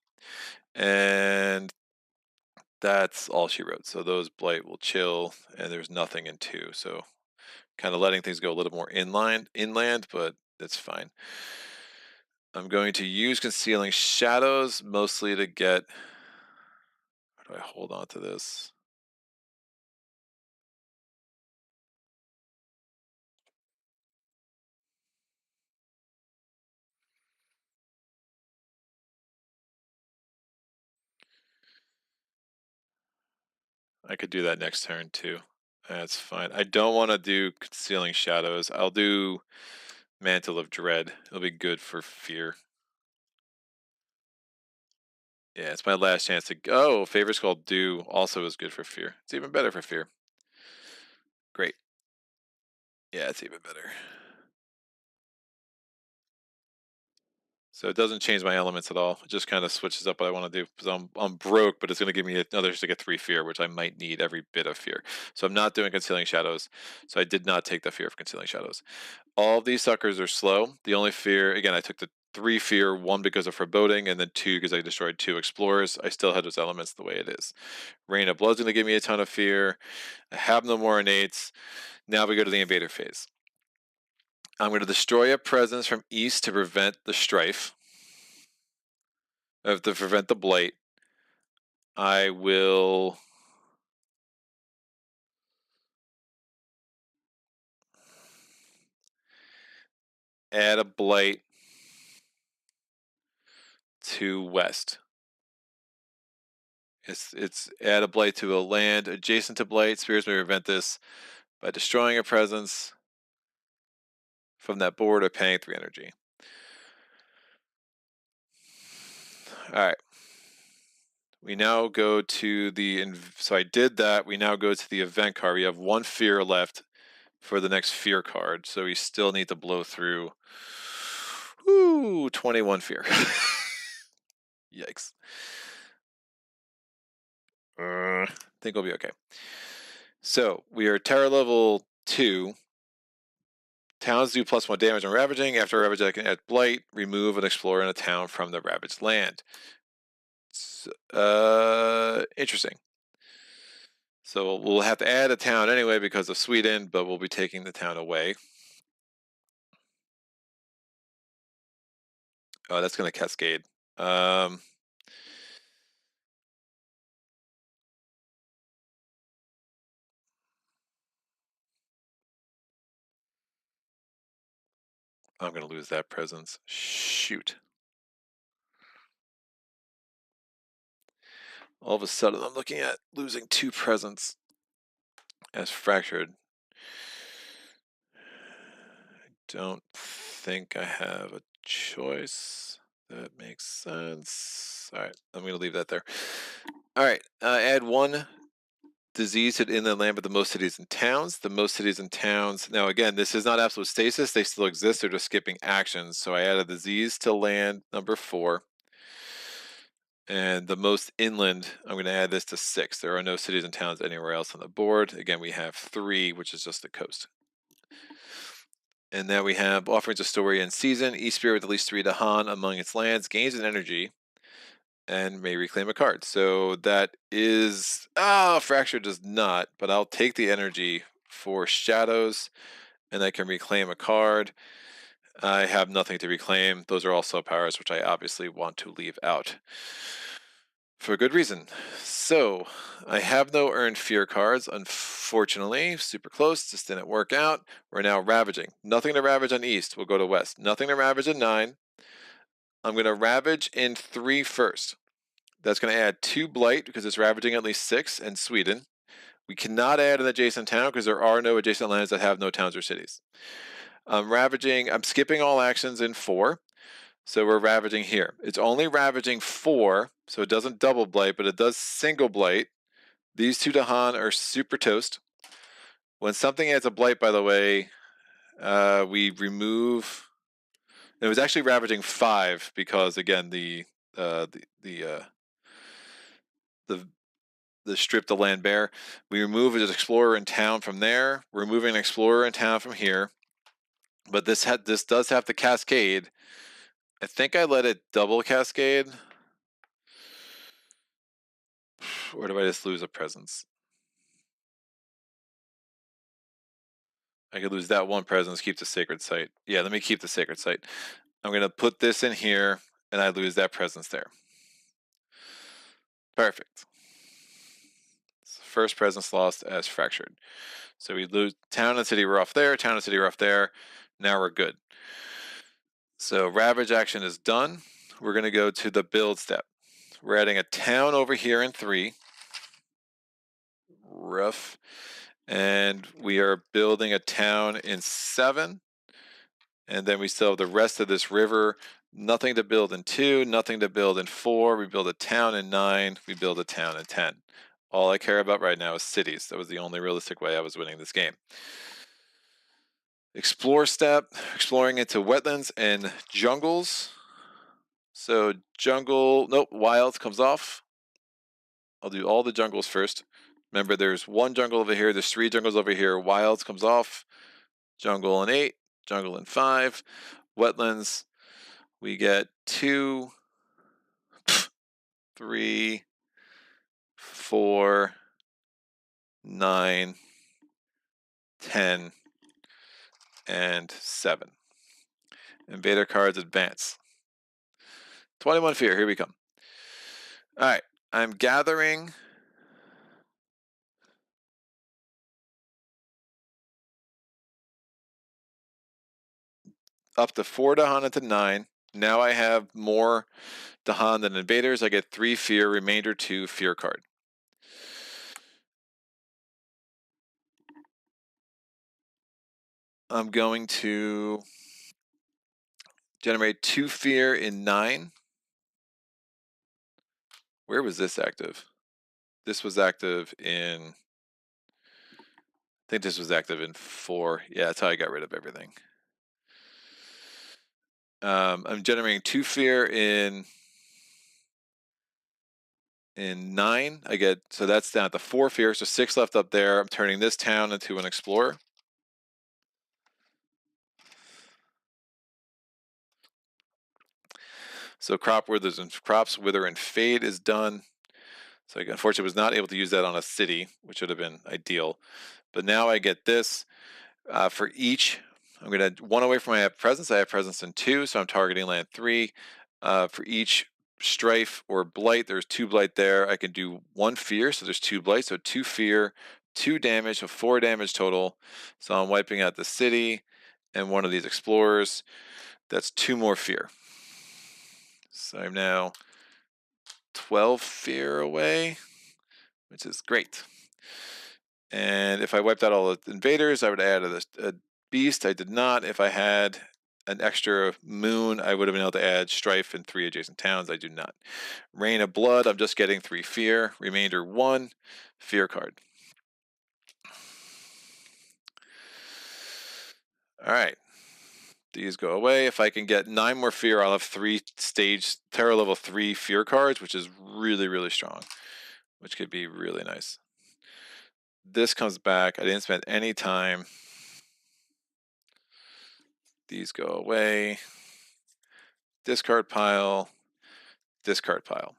And that's all she wrote. So those blight will chill, and there's nothing in 2. So kind of letting things go a little more inland, but that's fine. I'm going to use Concealing Shadows mostly to get. How do I hold on to this? I could do that next turn too. That's fine. I don't want to do Concealing Shadows. I'll do Mantle of Dread. It'll be good for fear. Yeah, it's my last chance to go. Favors Called Do also is good for fear. It's even better for fear. Great. Yeah, it's even better. So it doesn't change my elements at all. It just kind of switches up what I want to do because I'm broke, but it's going to give me another to get 3 fear, which I might need every bit of fear. So I'm not doing Concealing Shadows. So I did not take the fear of Concealing Shadows. All of these suckers are slow. The only fear, again, I took the 3 fear, 1 because of Foreboding, and then 2 because I destroyed 2 explorers. I still had those elements the way it is. Rain of Blood's going to give me a ton of fear. I have no more innates. Now we go to the invader phase. I'm going to destroy a presence from east to prevent the strife. To prevent the blight. I will add a blight to west. It's add a blight to a land adjacent to blight. Spirits may prevent this by destroying a presence from that board or paying 3 energy. All right. We now go to the. So I did that. We now go to the event card. We have 1 fear left for the next fear card. So we still need to blow through. 21 fear. Yikes. Think we'll be okay. So we are terror level 2. Towns do +1 damage on ravaging. After ravaging, I can add blight, remove and explore in a town from the ravaged land. Interesting. So we'll have to add a town anyway because of Sweden, but we'll be taking the town away. Oh, that's going to cascade. I'm going to lose that presence. Shoot. All of a sudden, I'm looking at losing 2 presence as fractured. I don't think I have a choice. That makes sense. All right, I'm going to leave that there. All right, add 1 disease to inland land, but the most cities and towns. The most cities and towns. Now, again, this is not absolute stasis. They still exist. They're just skipping actions. So I add a disease to land number 4. And the most inland, I'm going to add this to 6. There are no cities and towns anywhere else on the board. Again, we have 3, which is just the coast. And then we have offerings of story and season. Each spirit with at least 3 Dahan among its lands gains an energy and may reclaim a card. So that is, Fracture does not, but I'll take the energy for shadows and I can reclaim a card. I have nothing to reclaim. Those are also powers, which I obviously want to leave out for good reason. So I have no earned fear cards, unfortunately. Super close, just didn't work out. We're now ravaging. Nothing to ravage on east. We'll go to west. Nothing to ravage in 9. I'm going to ravage in 3 first. That's going to add 2 blight because it's ravaging at least 6 and Sweden. We cannot add an adjacent town because there are no adjacent lands that have no towns or cities. I'm skipping all actions in 4. So we're ravaging here. It's only ravaging 4, so it doesn't double blight, but it does single blight. These 2 Dahan are super toast. When something adds a blight, by the way, we remove. It was actually ravaging 5 because again the strip the land bare. We remove an explorer in town from there. We're removing an explorer in town from here. But this does have to cascade. I think I let it double cascade. Or do I just lose a presence? I could lose that 1 presence, keep the sacred site. Yeah, let me keep the sacred site. I'm going to put this in here, and I lose that presence there. Perfect. First presence lost as fractured. So we lose town and city were off there, town and city were off there. Now we're good. So ravage action is done. We're going to go to the build step. We're adding a town over here in 3. Rough. And we are building a town in 7. And then we still have the rest of this river. Nothing to build in 2, nothing to build in 4. We build a town in 9. We build a town in 10. All I care about right now is cities. That was the only realistic way I was winning this game. Explore step, exploring into wetlands and jungles. So jungle, nope, wilds comes off. I'll do all the jungles first. Remember, there's 1 jungle over here. There's 3 jungles over here. Wilds comes off. Jungle in 8. Jungle in 5. Wetlands. We get 2, 3, 4, 9, 10, and 7. Invader cards advance. 21 fear. Here we come. All right. I'm gathering. Up to 4 Dahan into 9. Now I have more Dahan than invaders. I get 3 fear, remainder 2 fear card. I'm going to generate 2 fear in 9. Where was this active? This was active in, I think this was active in 4. Yeah, that's how I got rid of everything. I'm generating 2 fear in 9. I get, so that's down to 4 fear, so 6 left up there. I'm turning this town into an explorer. So crops wither and fade is done. So I unfortunately was not able to use that on a city, which would have been ideal. But now I get this for each. I'm going to one away from my presence. I have presence in 2, so I'm targeting land 3. For each strife or blight, there's 2 blight there. I can do 1 fear, so there's 2 blight, so 2 fear, 2 damage, so 4 damage total. So I'm wiping out the city and one of these explorers. That's 2 more fear. So I'm now 12 fear away, which is great. And if I wiped out all the invaders, I would add a beast. I did not. If I had an extra moon, I would have been able to add strife in 3 adjacent towns. I do not. Rain of blood, I'm just getting 3 fear. Remainder 1 fear card. All right. These go away. If I can get 9 more fear, I'll have 3 stage terror level 3 fear cards, which is really, really strong, which could be really nice. This comes back. I didn't spend any time. These go away. Discard pile. Discard pile.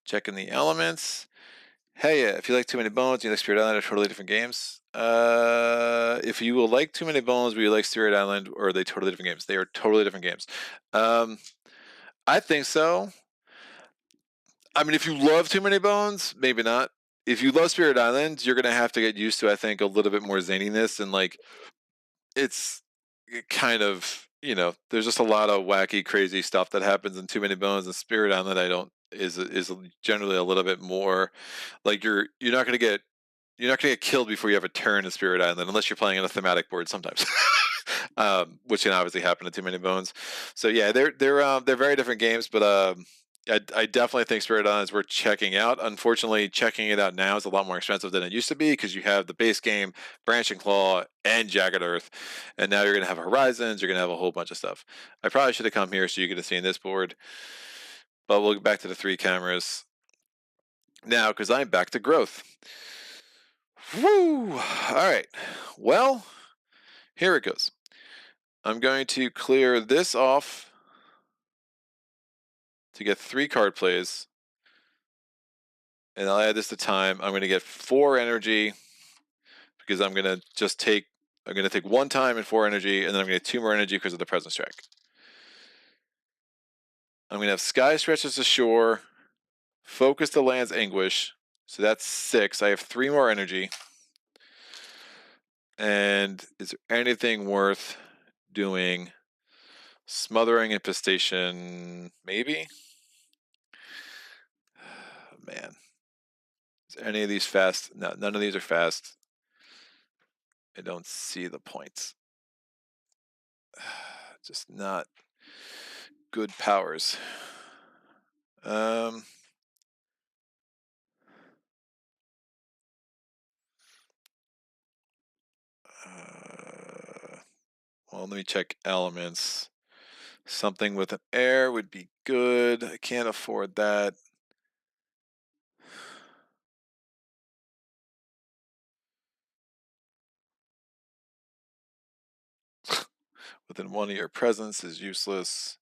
Checking the elements. Hey, if you like Too Many Bones, you like Spirit Island, are totally different games. If you will like Too Many Bones, but you like Spirit Island, or are they totally different games? They are totally different games. I think so. I mean, if you love Too Many Bones, maybe not. If you love Spirit Island, you're gonna have to get used to, I think, a little bit more zaniness, and like, it's kind of, there's just a lot of wacky, crazy stuff that happens in Too Many Bones. And Spirit Island, I don't is generally a little bit more like you're not gonna get killed before you have a turn in Spirit Island, unless you're playing on a thematic board sometimes. Which can obviously happen in Too Many Bones. So yeah, they're very different games, but I definitely think Spirit Island is worth checking out. Unfortunately, checking it out now is a lot more expensive than it used to be, because you have the base game, Branching Claw, and Jagged Earth, and now you're gonna have Horizons. You're gonna have a whole bunch of stuff. I probably should have come here so you could have seen this board, but we'll get back to the 3 cameras now, because I'm back to growth. Woo! All right. Well, here it goes. I'm going to clear this off to get 3 card plays, and I'll add this to time. I'm going to get 4 energy, because I'm going to take 1 time and 4 energy, and then I'm going to get 2 more energy because of the presence track. I'm going to have Sky Stretches to Shore, Focus the Land's Anguish, so that's 6. I have 3 more energy. And is there anything worth doing? Smothering Infestation, maybe? Man. Is any of these fast? No, none of these are fast. I don't see the points. Just not good powers. Well, let me check elements. Something with an air would be good. I can't afford that. Within 1 of your presence is useless.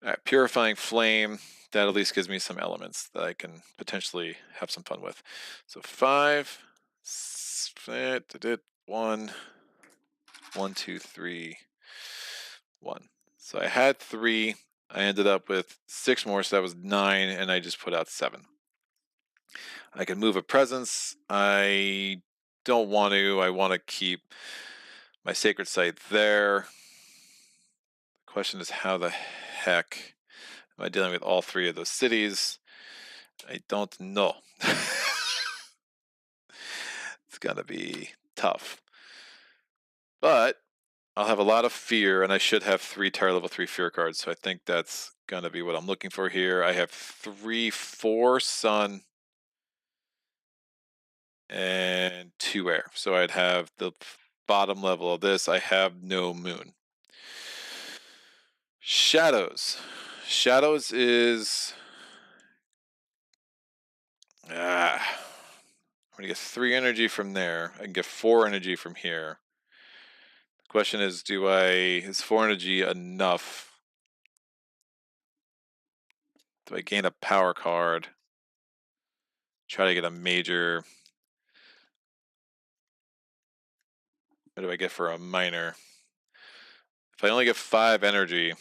All right, Purifying Flame. That at least gives me some elements that I can potentially have some fun with. So 5, 1, 1, 2, 3, 1. So I had 3. I ended up with 6 more, so that was 9, and I just put out 7. I can move a presence. I don't want to. I want to keep my sacred site there. The question is, how the heck am I dealing with all 3 of those cities? I don't know. It's gonna be tough. But I'll have a lot of fear, and I should have 3 Terror level 3 fear cards, so I think that's gonna be what I'm looking for here. I have 3, 4 sun, and 2 air. So I'd have the bottom level of this. I have no moon. Shadows. Shadows is... I'm going to get 3 energy from there. I can get 4 energy from here. The question is, is 4 energy enough? Do I gain a power card? Try to get a major. What do I get for a minor? If I only get 5 energy, it'll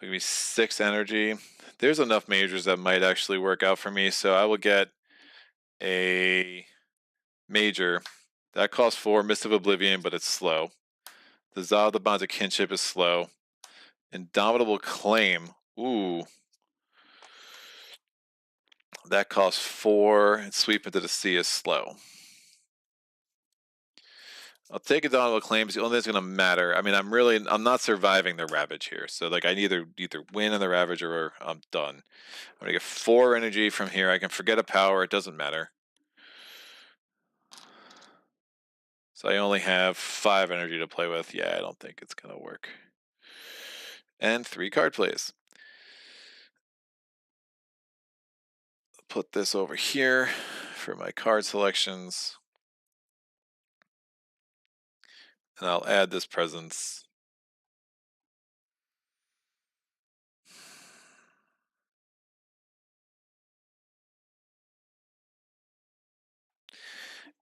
give me 6 energy. There's enough majors that might actually work out for me, so I will get a major. That costs 4, Mist of Oblivion, but it's slow. Dissolve the Bonds of Kinship is slow. Indomitable Claim. Ooh. That costs 4, and Sweep into the Sea is slow. I'll take Indomitable Claim. It's the only thing that's going to matter. I mean, I'm not surviving the Ravage here. So, like, I either win in the Ravage or I'm done. I'm going to get 4 energy from here. I can forget a power. It doesn't matter. So I only have 5 energy to play with. Yeah, I don't think it's going to work. And 3 card plays. Put this over here for my card selections. And I'll add this presence.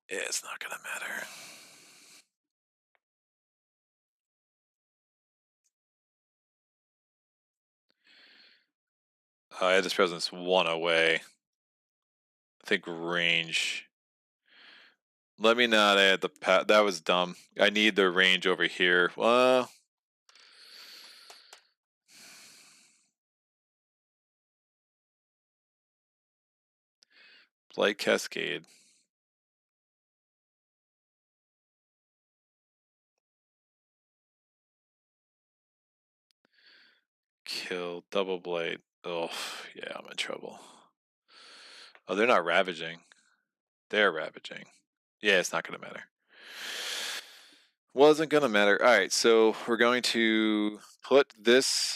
It's not going to matter. I had this presence 1 away. I think range. Let me not add the that was dumb. I need the range over here. Well, Blight Cascade. Kill double Blight. Oh, yeah, I'm in trouble. Oh, they're not ravaging. They're ravaging. Yeah, it's not going to matter. Wasn't going to matter. All right, so we're going to put this.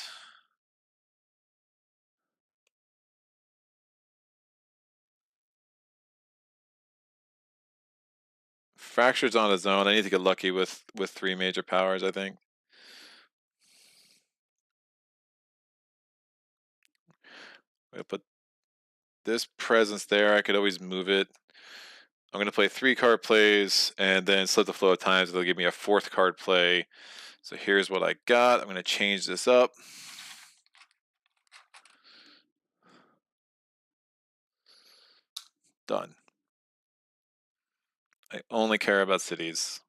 Fracture's on its own. I need to get lucky with 3 major powers, I think. I'm going to put this presence there. I could always move it. I'm going to play 3 card plays and then slip the flow of times. It'll give me a 4th card play. So here's what I got. I'm going to change this up. Done. I only care about cities.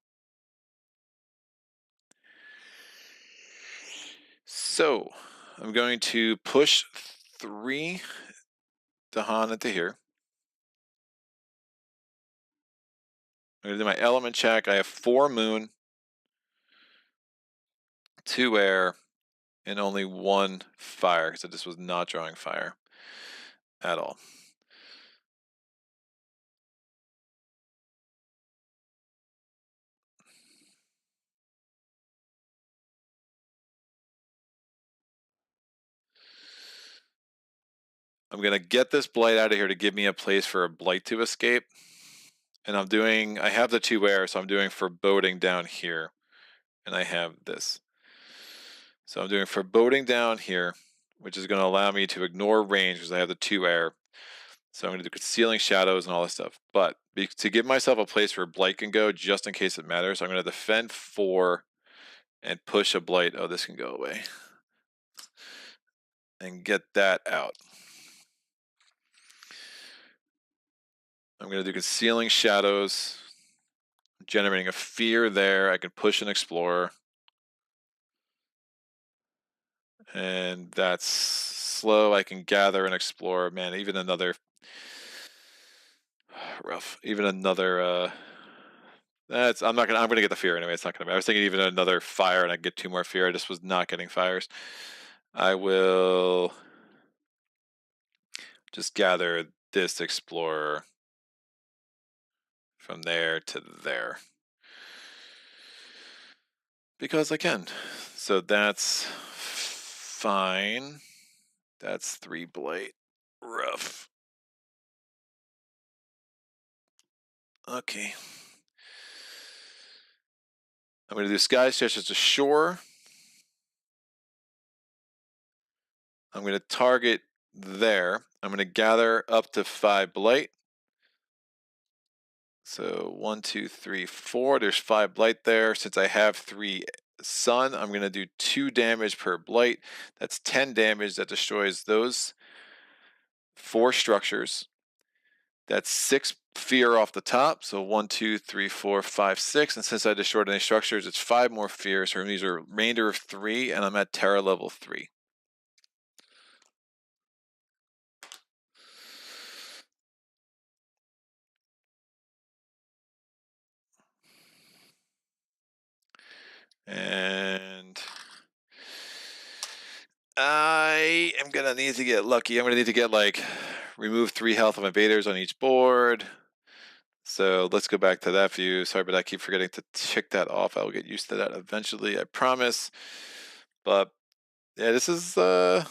So I'm going to push 3 Dahan into here. I'm going to do my element check. I have 4 moon, 2 air, and only 1 fire, because I just was not drawing fire at all. I'm going to get this blight out of here to give me a place for a blight to escape. And I have the 2 air, so I'm doing Foreboding down here. And I have this. So I'm doing Foreboding down here, which is going to allow me to ignore range because I have the 2 air. So I'm going to do Concealing Shadows and all this stuff. But to give myself a place where Blight can go, just in case it matters, I'm going to defend 4 and push a Blight. Oh, this can go away. And get that out. I'm going to do Concealing Shadows, generating a fear there. I can push an Explorer. And that's slow. I can gather and explore. Man, even another rough. Even another I'm gonna get the fear anyway. It's not gonna matter. I was thinking even another fire and I get 2 more fear. I just was not getting fires. I will just gather this explorer from there to there. Because I can. So that's fine. That's 3 blight. Rough. Okay. I'm going to do Sky Stretch as a shore. I'm going to target there. I'm going to gather up to 5 blight. So 1, 2, 3, 4. There's 5 blight there. Since I have 3 sun, I'm going to do 2 damage per blight. That's 10 damage that destroys those 4 structures. That's 6 fear off the top. So 1, 2, 3, 4, 5, 6. And since I destroyed any structures, it's 5 more fear. So these are remainder of 3, and I'm at Terra level 3. And I am gonna need to get lucky. I'm gonna need to get like remove 3 health of invaders on each board. So let's go back to that view. Sorry, but I keep forgetting to check that off. I will get used to that eventually, I promise. But yeah, this is a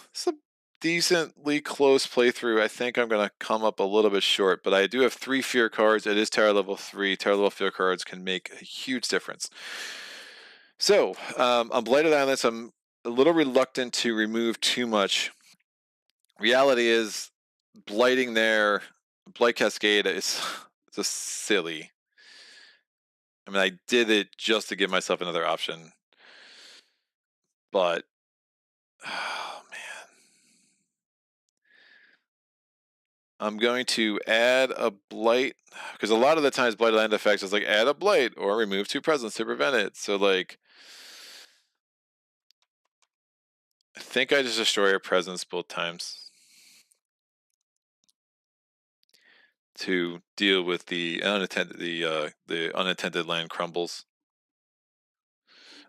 decently close playthrough. I think I'm gonna come up a little bit short, but I do have 3 fear cards. It is Terra level 3. Terra level fear cards can make a huge difference. So on Blighted Islands, I'm a little reluctant to remove too much. Reality is, blighting there, Blight Cascade is just silly. I mean, I did it just to give myself another option, but oh man, I'm going to add a blight because a lot of the times blighted land effects is like add a blight or remove 2 presents to prevent it. So like, I think I just destroy a presence both times to deal with the unintended land crumbles.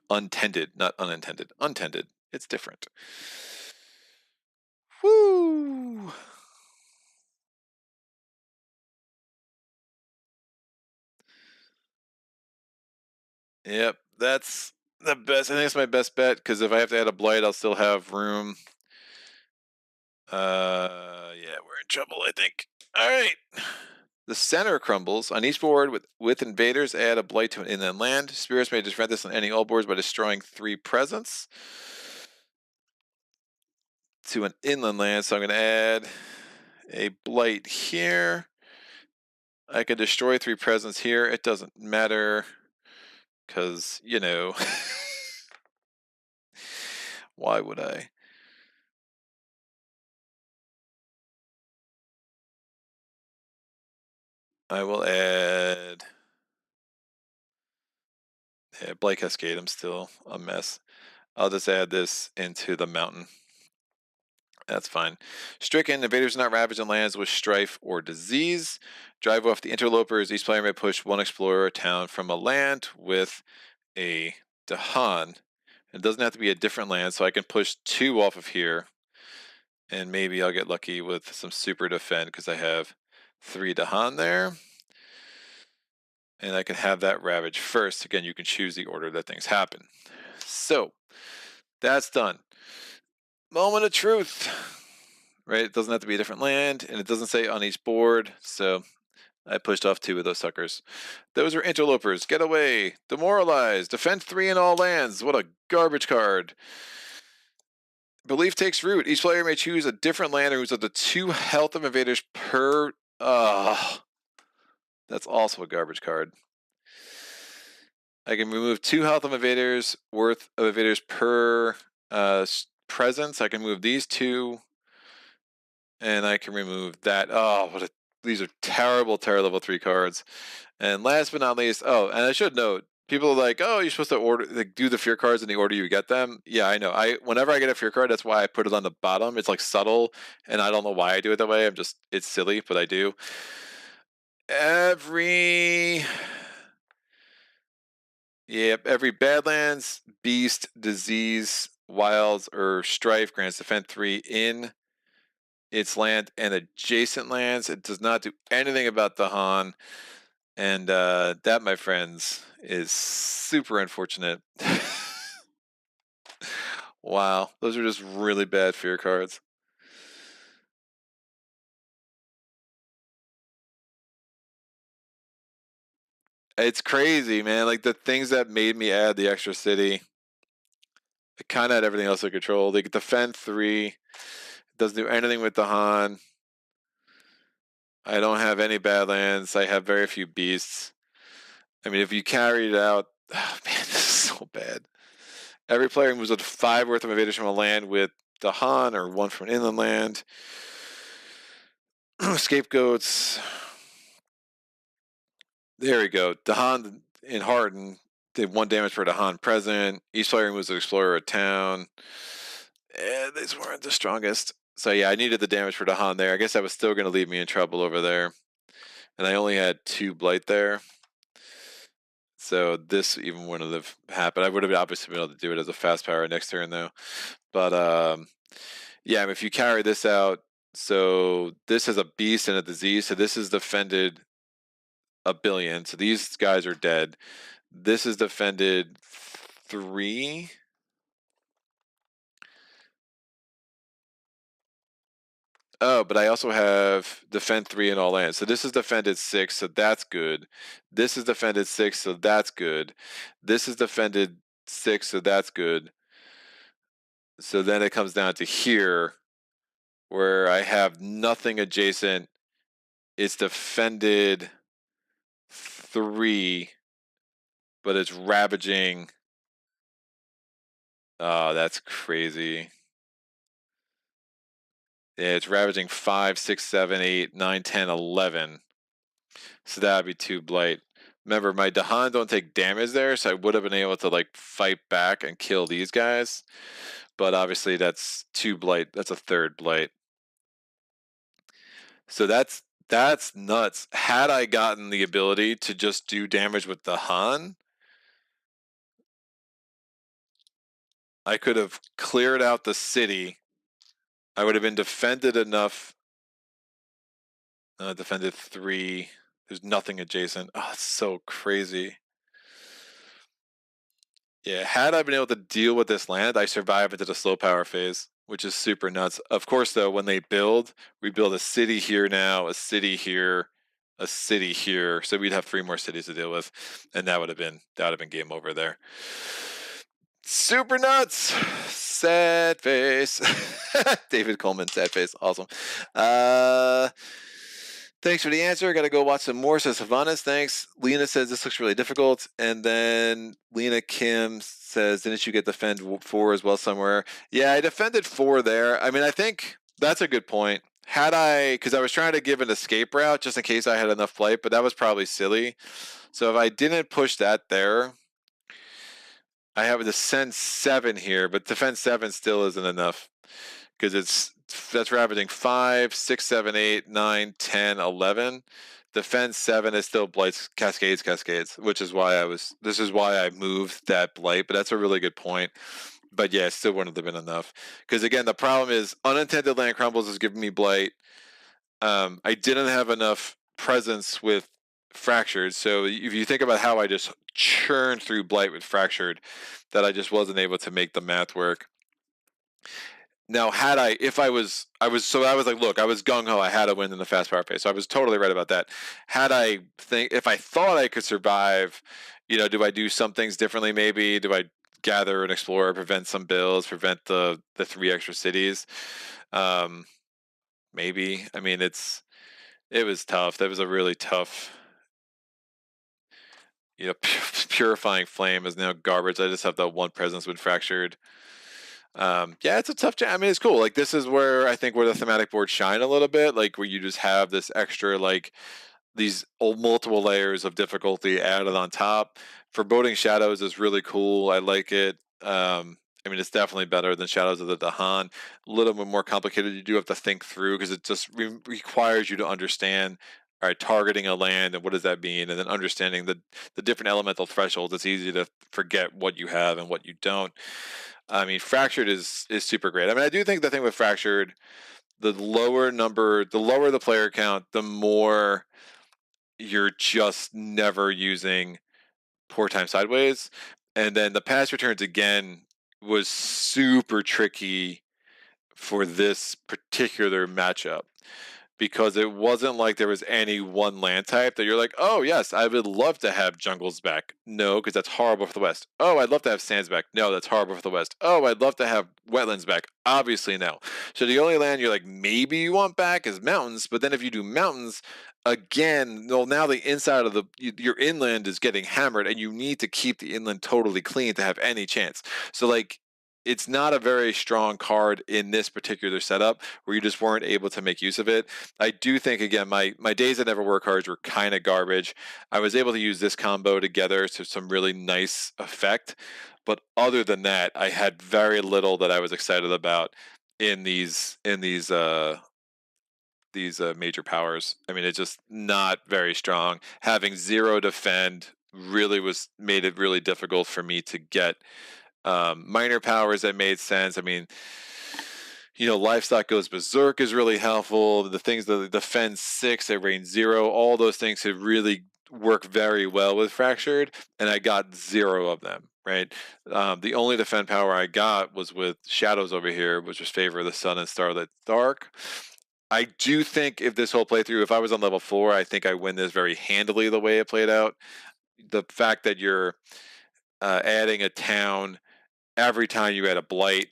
Untended, not unintended. Untended. It's different. Woo! Yep, that's the best. I think it's my best bet because if I have to add a blight, I'll still have room. Yeah, we're in trouble, I think. All right. The center crumbles. On each board with invaders, add a blight to an inland land. Spirits may defend this on any all boards by destroying 3 presents to an inland land. So I'm going to add a blight here. I can destroy 3 presents here. It doesn't matter because, you know, why would I? I will add Blight Cascade. I'm still a mess. I'll just add this into the mountain. That's fine. Stricken, invaders not ravaged in lands with strife or disease. Drive off the interlopers. Each player may push 1 explorer town from a land with a Dahan. It doesn't have to be a different land, so I can push 2 off of here. And maybe I'll get lucky with some super defend because I have 3 Dahan there. And I can have that ravage first. Again, you can choose the order that things happen. So that's done. Moment of truth. Right? It doesn't have to be a different land, and it doesn't say on each board. So I pushed off 2 of those suckers. Those are interlopers. Get away. Demoralize. Defend 3 in all lands. What a garbage card. Belief takes root. Each player may choose a different land who's up to 2 health of invaders per. That's also a garbage card. I can remove 2 health of invaders worth of invaders per presence. I can move these 2, and I can remove that. Oh, these are terrible Terra level 3 cards. And last but not least, and I should note, people are like, oh, you're supposed to order, like, do the fear cards in the order you get them. Yeah, I know. Whenever I get a fear card, that's why I put it on the bottom. It's like subtle, and I don't know why I do it that way. It's silly, but I do. Every Badlands, Beast, Disease, Wilds, or Strife grants defend 3 in its land and adjacent lands. It does not do anything about the Han. And that, my friends, is super unfortunate. Wow, those are just really bad fear cards. It's crazy, man. Like, the things that made me add the extra city, I kind of had everything else in control. They get defend 3. Doesn't do anything with the Han. I don't have any badlands. I have very few beasts. I mean, if you carried out, oh, man, this is so bad. Every player moves with 5 worth of invaders from a land with the Han or 1 from an inland land. Scapegoats. There we go. Dahan in Harden did 1 damage per Dahan present. Each player moves an explorer or a town. These weren't the strongest. So yeah, I needed the damage for Dahan there. I guess that was still going to leave me in trouble over there. And I only had 2 blight there. So this even wouldn't have happened. I would have obviously been able to do it as a fast power next turn though. But yeah, if you carry this out, so this is a beast and a disease. So this is defended 1 billion. So these guys are dead. This is defended 3. Oh, but I also have defend 3 in all lands. So this is defended 6, so that's good. This is defended 6, so that's good. This is defended 6, so that's good. So then it comes down to here, where I have nothing adjacent. It's defended 3, but it's ravaging. Oh, that's crazy. Yeah, it's ravaging 5, 6, 7, 8, 9, 10, 11. So that would be 2 blight. Remember, my Dahan don't take damage there, so I would have been able to like fight back and kill these guys. But obviously that's 2 blight. That's a 3rd blight. So that's nuts. Had I gotten the ability to just do damage with the Han, I could have cleared out the city. I would have been defended enough. Defended 3. There's nothing adjacent. Oh, it's so crazy. Yeah, had I been able to deal with this land, I survive into the slow power phase, which is super nuts. Of course, though, when they build, we build a city here now, a city here, a city here. So we'd have 3 more cities to deal with, and that would have been game over there. Super nuts. Sad face. David Coleman, sad face. Awesome. Thanks for the answer. I got to go watch some more, says Savanas. Thanks. Lena says this looks really difficult. And then Lena Kim says, didn't you get defend 4 as well somewhere? Yeah, I defended 4 there. I mean, I think that's a good point. Had I, because I was trying to give an escape route just in case I had enough flight, but that was probably silly. So if I didn't push that there, I have a defend 7 here, but defend 7 still isn't enough because that's ravaging 5, 6, 7, 8, 9, 10, 11. Defend 7 is still blights, cascades, which is why this is why I moved that blight, but that's a really good point. But yeah, it still wouldn't have been enough. Because again, the problem is unintended land crumbles is giving me blight. I didn't have enough presence with fractured. So if you think about how I just churned through blight with fractured, that I just wasn't able to make the math work. Now, if I was like, look, I was gung ho. I had to win in the fast power phase, so I was totally right about that. If I thought I could survive, do I do some things differently? Maybe do I gather and explore, prevent some bills, prevent the 3 extra cities? Maybe. I mean, it was tough. That was a really tough. Purifying flame is now garbage. I just have that 1 presence when fractured. Yeah, it's a tough I mean, it's cool. Like, this is where I think where the thematic boards shine a little bit, like where you just have this extra, like these multiple layers of difficulty added on top. Foreboding Shadows is really cool. I like it. I mean, it's definitely better than Shadows of the Dahan. A little bit more complicated. You do have to think through because it just requires you to understand, all right, targeting a land and what does that mean, and then understanding the different elemental thresholds. It's easy to forget what you have and what you don't. I mean, Fractured is super great. I mean, I do think the thing with Fractured, the lower the player count, the more you're just never using Poor Time Sideways. And then the pass returns again was super tricky for this particular matchup. because it wasn't like there was any one land type that you're like, oh yes, I would love to have jungles back. No, because that's horrible for the West. Oh, I'd love to have sands back. No, that's horrible for the West. Oh, I'd love to have wetlands back. Obviously, no. So the only land you're like, maybe you want back is mountains. But then if you do mountains, again, well, now the inside of your inland is getting hammered, and you need to keep the inland totally clean to have any chance. So like, it's not a very strong card in this particular setup where you just weren't able to make use of it. I do think, again, my days that never were cards were kind of garbage. I was able to use this combo together to some really nice effect, but other than that, I had very little that I was excited about in these major powers. I mean, it's just not very strong. Having zero defend really made it really difficult for me to get minor powers that made sense. I mean, livestock goes berserk is really helpful. The things that defend 6, they range 0, all those things have really work very well with fractured, and I got 0 of them. Right. The only defend power I got was with shadows over here, which was favor of the sun and starlit dark. I do think if this whole playthrough, if I was on level 4, I think I win this very handily the way it played out. The fact that you're adding a town every time you add a blight,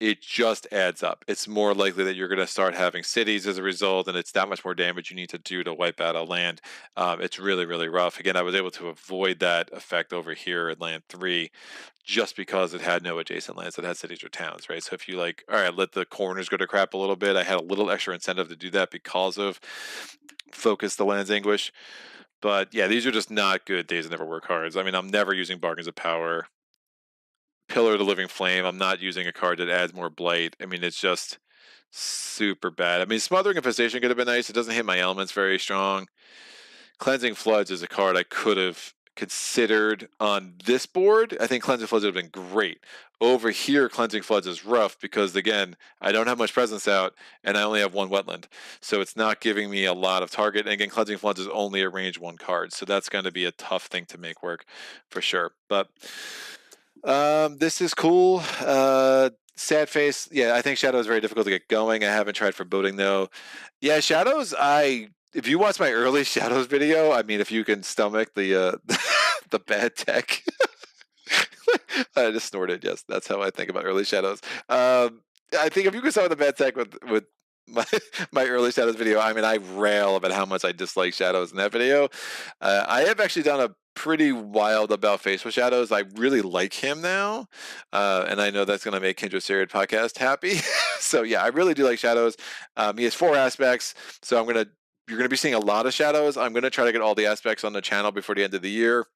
it just adds up. It's more likely that you're going to start having cities as a result, and it's that much more damage you need to do to wipe out a land. It's really, really rough. Again, I was able to avoid that effect over here at land 3 just because it had no adjacent lands. It had cities or towns, right? So if you like, all right, let the corners go to crap a little bit, I had a little extra incentive to do that because of Focus the Land's Anguish. But yeah, these are just not good Days That Never Were cards. I mean, I'm never using Bargains of Power. Pillar of the Living Flame, I'm not using a card that adds more blight. I mean, it's just super bad. I mean, Smothering Infestation could have been nice. It doesn't hit my elements very strong. Cleansing Floods is a card I could have considered on this board. I think Cleansing Floods would have been great. Over here, Cleansing Floods is rough because, again, I don't have much presence out, and I only have 1 wetland. So it's not giving me a lot of target. And again, Cleansing Floods is only a range 1 card. So that's going to be a tough thing to make work for sure. But this is cool. Sad face. Yeah, I think Shadow is very difficult to get going. I haven't tried Foreboding though. Yeah, Shadows. If you watch my early Shadows video, I mean, if you can stomach the the bad tech, I just snorted. Yes, that's how I think about early Shadows. I think if you can stomach the bad tech with my my early Shadows video, I mean, I rail about how much I dislike Shadows in that video. I have actually done a pretty wild about face with Shadows. I really like him now, and I know that's going to make Kindred Serid podcast happy. So yeah, I really do like Shadows. He has 4 aspects, so you're gonna be seeing a lot of Shadows. I'm gonna try to get all the aspects on the channel before the end of the year,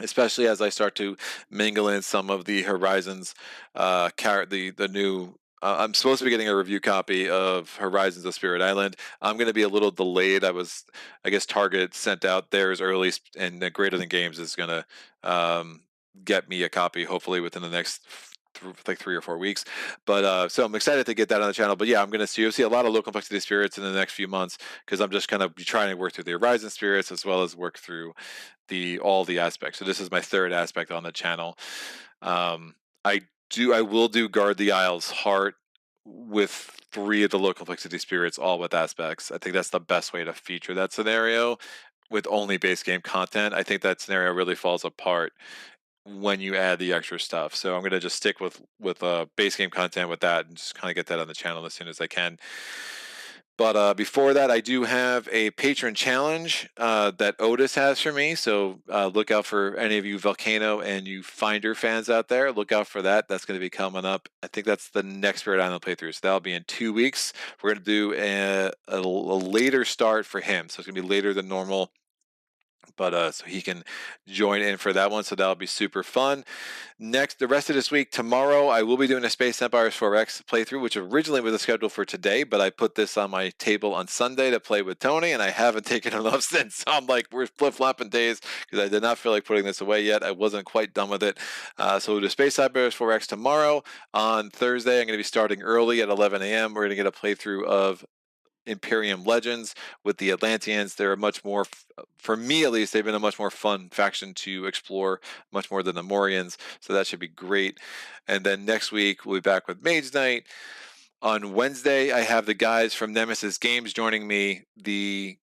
especially as I start to mingle in some of the Horizons, the new. I'm supposed to be getting a review copy of Horizons of Spirit Island. I'm going to be a little delayed. I guess Target sent out theirs early, and Greater Than Games is going to get me a copy hopefully within the next like 3 or 4 weeks. But so I'm excited to get that on the channel. But yeah, I'm going to see a lot of low complexity spirits in the next few months because I'm just going to be trying to work through the Horizon spirits as well as work through all the aspects. So this is my 3rd aspect on the channel. I will do Guard the Isles Heart with 3 of the low complexity spirits, all with aspects. I think that's the best way to feature that scenario with only base game content. I think that scenario really falls apart when you add the extra stuff. So I'm going to just stick with base game content with that and just kind of get that on the channel as soon as I can. But before that, I do have a patron challenge that Otis has for me. So look out for any of you Volcano and you Finder fans out there. Look out for that. That's going to be coming up. I think that's the next Spirit Island playthrough. So that'll be in 2 weeks. We're going to do a later start for him. So it's going to be later than normal. But so he can join in for that one. So that'll be super fun. Next, the rest of this week, tomorrow, I will be doing a Space Empires 4X playthrough, which originally was scheduled for today, but I put this on my table on Sunday to play with Tony, and I haven't taken it off since. So I'm like, we're flip-flopping days because I did not feel like putting this away yet. I wasn't quite done with it. So we'll do Space Empires 4X tomorrow. On Thursday, I'm going to be starting early at 11 a.m. We're going to get a playthrough of Imperium Legends with the Atlanteans. They're a much more, for me at least, they've been a much more fun faction to explore, much more than the Morians. So that should be great. And then next week we'll be back with Mage Knight. On Wednesday, I have the guys from Nemesis Games joining me. The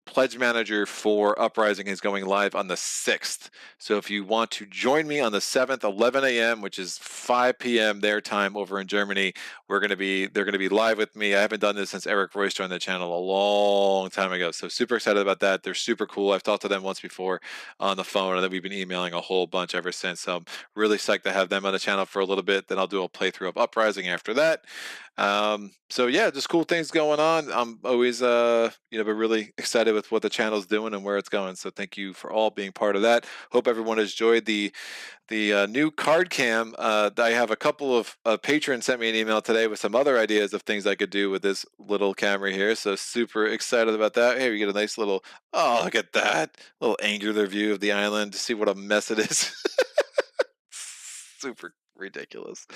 Pledge Manager for Uprising is going live on the 6th. So if you want to join me on the 7th, 11 a.m., which is 5 p.m. their time over in Germany, they're going to be live with me. I haven't done this since Eric Royce joined the channel a long time ago. So super excited about that. They're super cool. I've talked to them once before on the phone, and then we've been emailing a whole bunch ever since. So I'm really psyched to have them on the channel for a little bit. Then I'll do a playthrough of Uprising after that. So yeah, just cool things going on. I'm always been really excited with what the channel's doing and where it's going. So thank you for all being part of that. Hope everyone has enjoyed the new card cam. I have a couple of patrons sent me an email today with some other ideas of things I could do with this little camera here. So super excited about that. Hey, we get a nice little, oh, look at that little angular view of the island to see what a mess it is. Super ridiculous,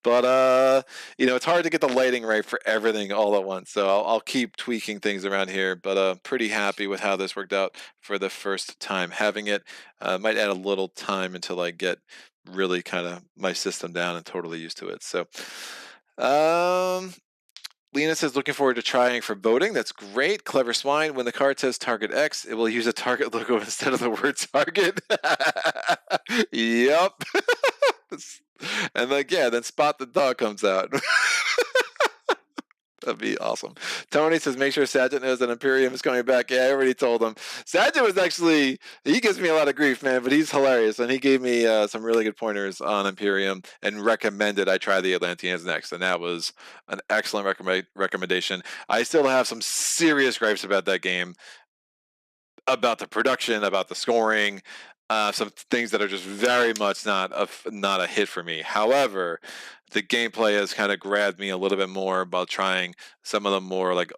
but it's hard to get the lighting right for everything all at once, so I'll keep tweaking things around here, but pretty happy with how this worked out for the first time having it. Might add a little time until I get really kind of my system down and totally used to it. So Lena says, looking forward to trying Foreboding. That's great. Clever Swine. When the card says target X, it will use a target logo instead of the word target. Yep. And then Spot the Dog comes out. That'd be awesome. Tony says, make sure Saget knows that Imperium is coming back. Yeah, I already told him. Saget was actually, he gives me a lot of grief, man, but he's hilarious. And he gave me some really good pointers on Imperium and recommended I try the Atlanteans next. And that was an excellent recommendation. I still have some serious gripes about that game, about the production, about the scoring, some things that are just very much not a hit for me. However, the gameplay has kind of grabbed me a little bit more about trying some of the more like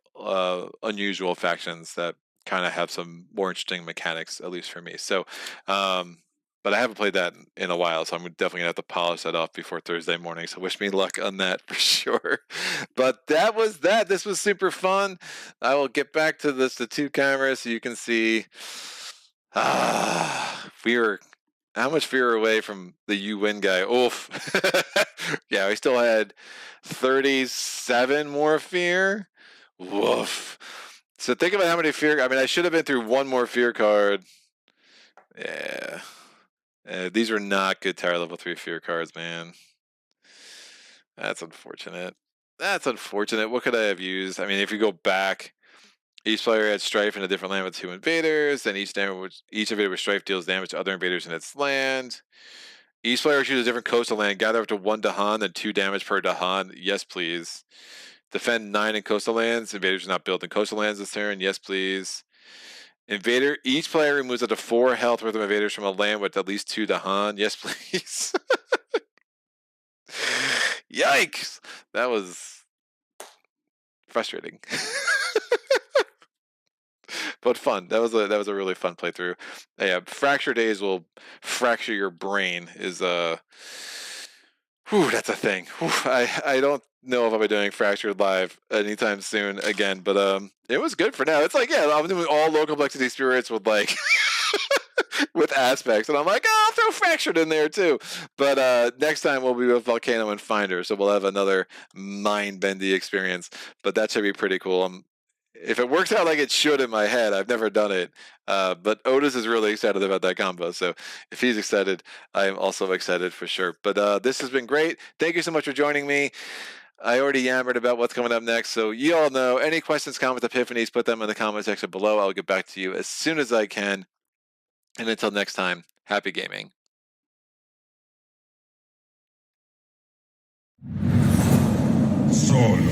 unusual factions that kind of have some more interesting mechanics, at least for me. So, but I haven't played that in a while, so I'm definitely gonna have to polish that off before Thursday morning. So wish me luck on that for sure. But that was that. This was super fun. I will get back to the two cameras so you can see. How much we were away from the you win guy. Oof. Yeah, we still had 37 more fear. Woof. So think about how many fear. I mean, I should have been through one more fear card. Yeah. These are not good Tower level 3 fear cards, man. That's unfortunate. That's unfortunate. What could I have used? I mean, if you go back, each player had strife in a different land with 2 invaders, and each invader with strife deals damage to other invaders in its land. Each player chooses a different coastal land. Gather up to 1 Dahan, then 2 damage per Dahan. Yes, please. Defend 9 in coastal lands. Invaders are not built in coastal lands this turn. Yes, please. Invader. Each player removes up to 4 health worth of invaders from a land with at least 2 Dahan. Yes, please. Yikes! That was frustrating. But fun. That was a really fun playthrough. Yeah, fracture days will fracture your brain. That's a thing. I don't know if I'll be doing Fractured live anytime soon again, but it was good for now. It's like, yeah, I'm doing all low complexity spirits with like with aspects, and I'm like, oh, I'll throw Fractured in there too. But next time we'll be with Volcano and Finder, so we'll have another mind-bendy experience. But that should be pretty cool. If it works out like it should in my head, I've never done it. But Otis is really excited about that combo. So if he's excited, I am also excited for sure. But this has been great. Thank you so much for joining me. I already yammered about what's coming up next. So you all know, any questions, comments, epiphanies, put them in the comment section below. I'll get back to you as soon as I can. And until next time, happy gaming. Solo.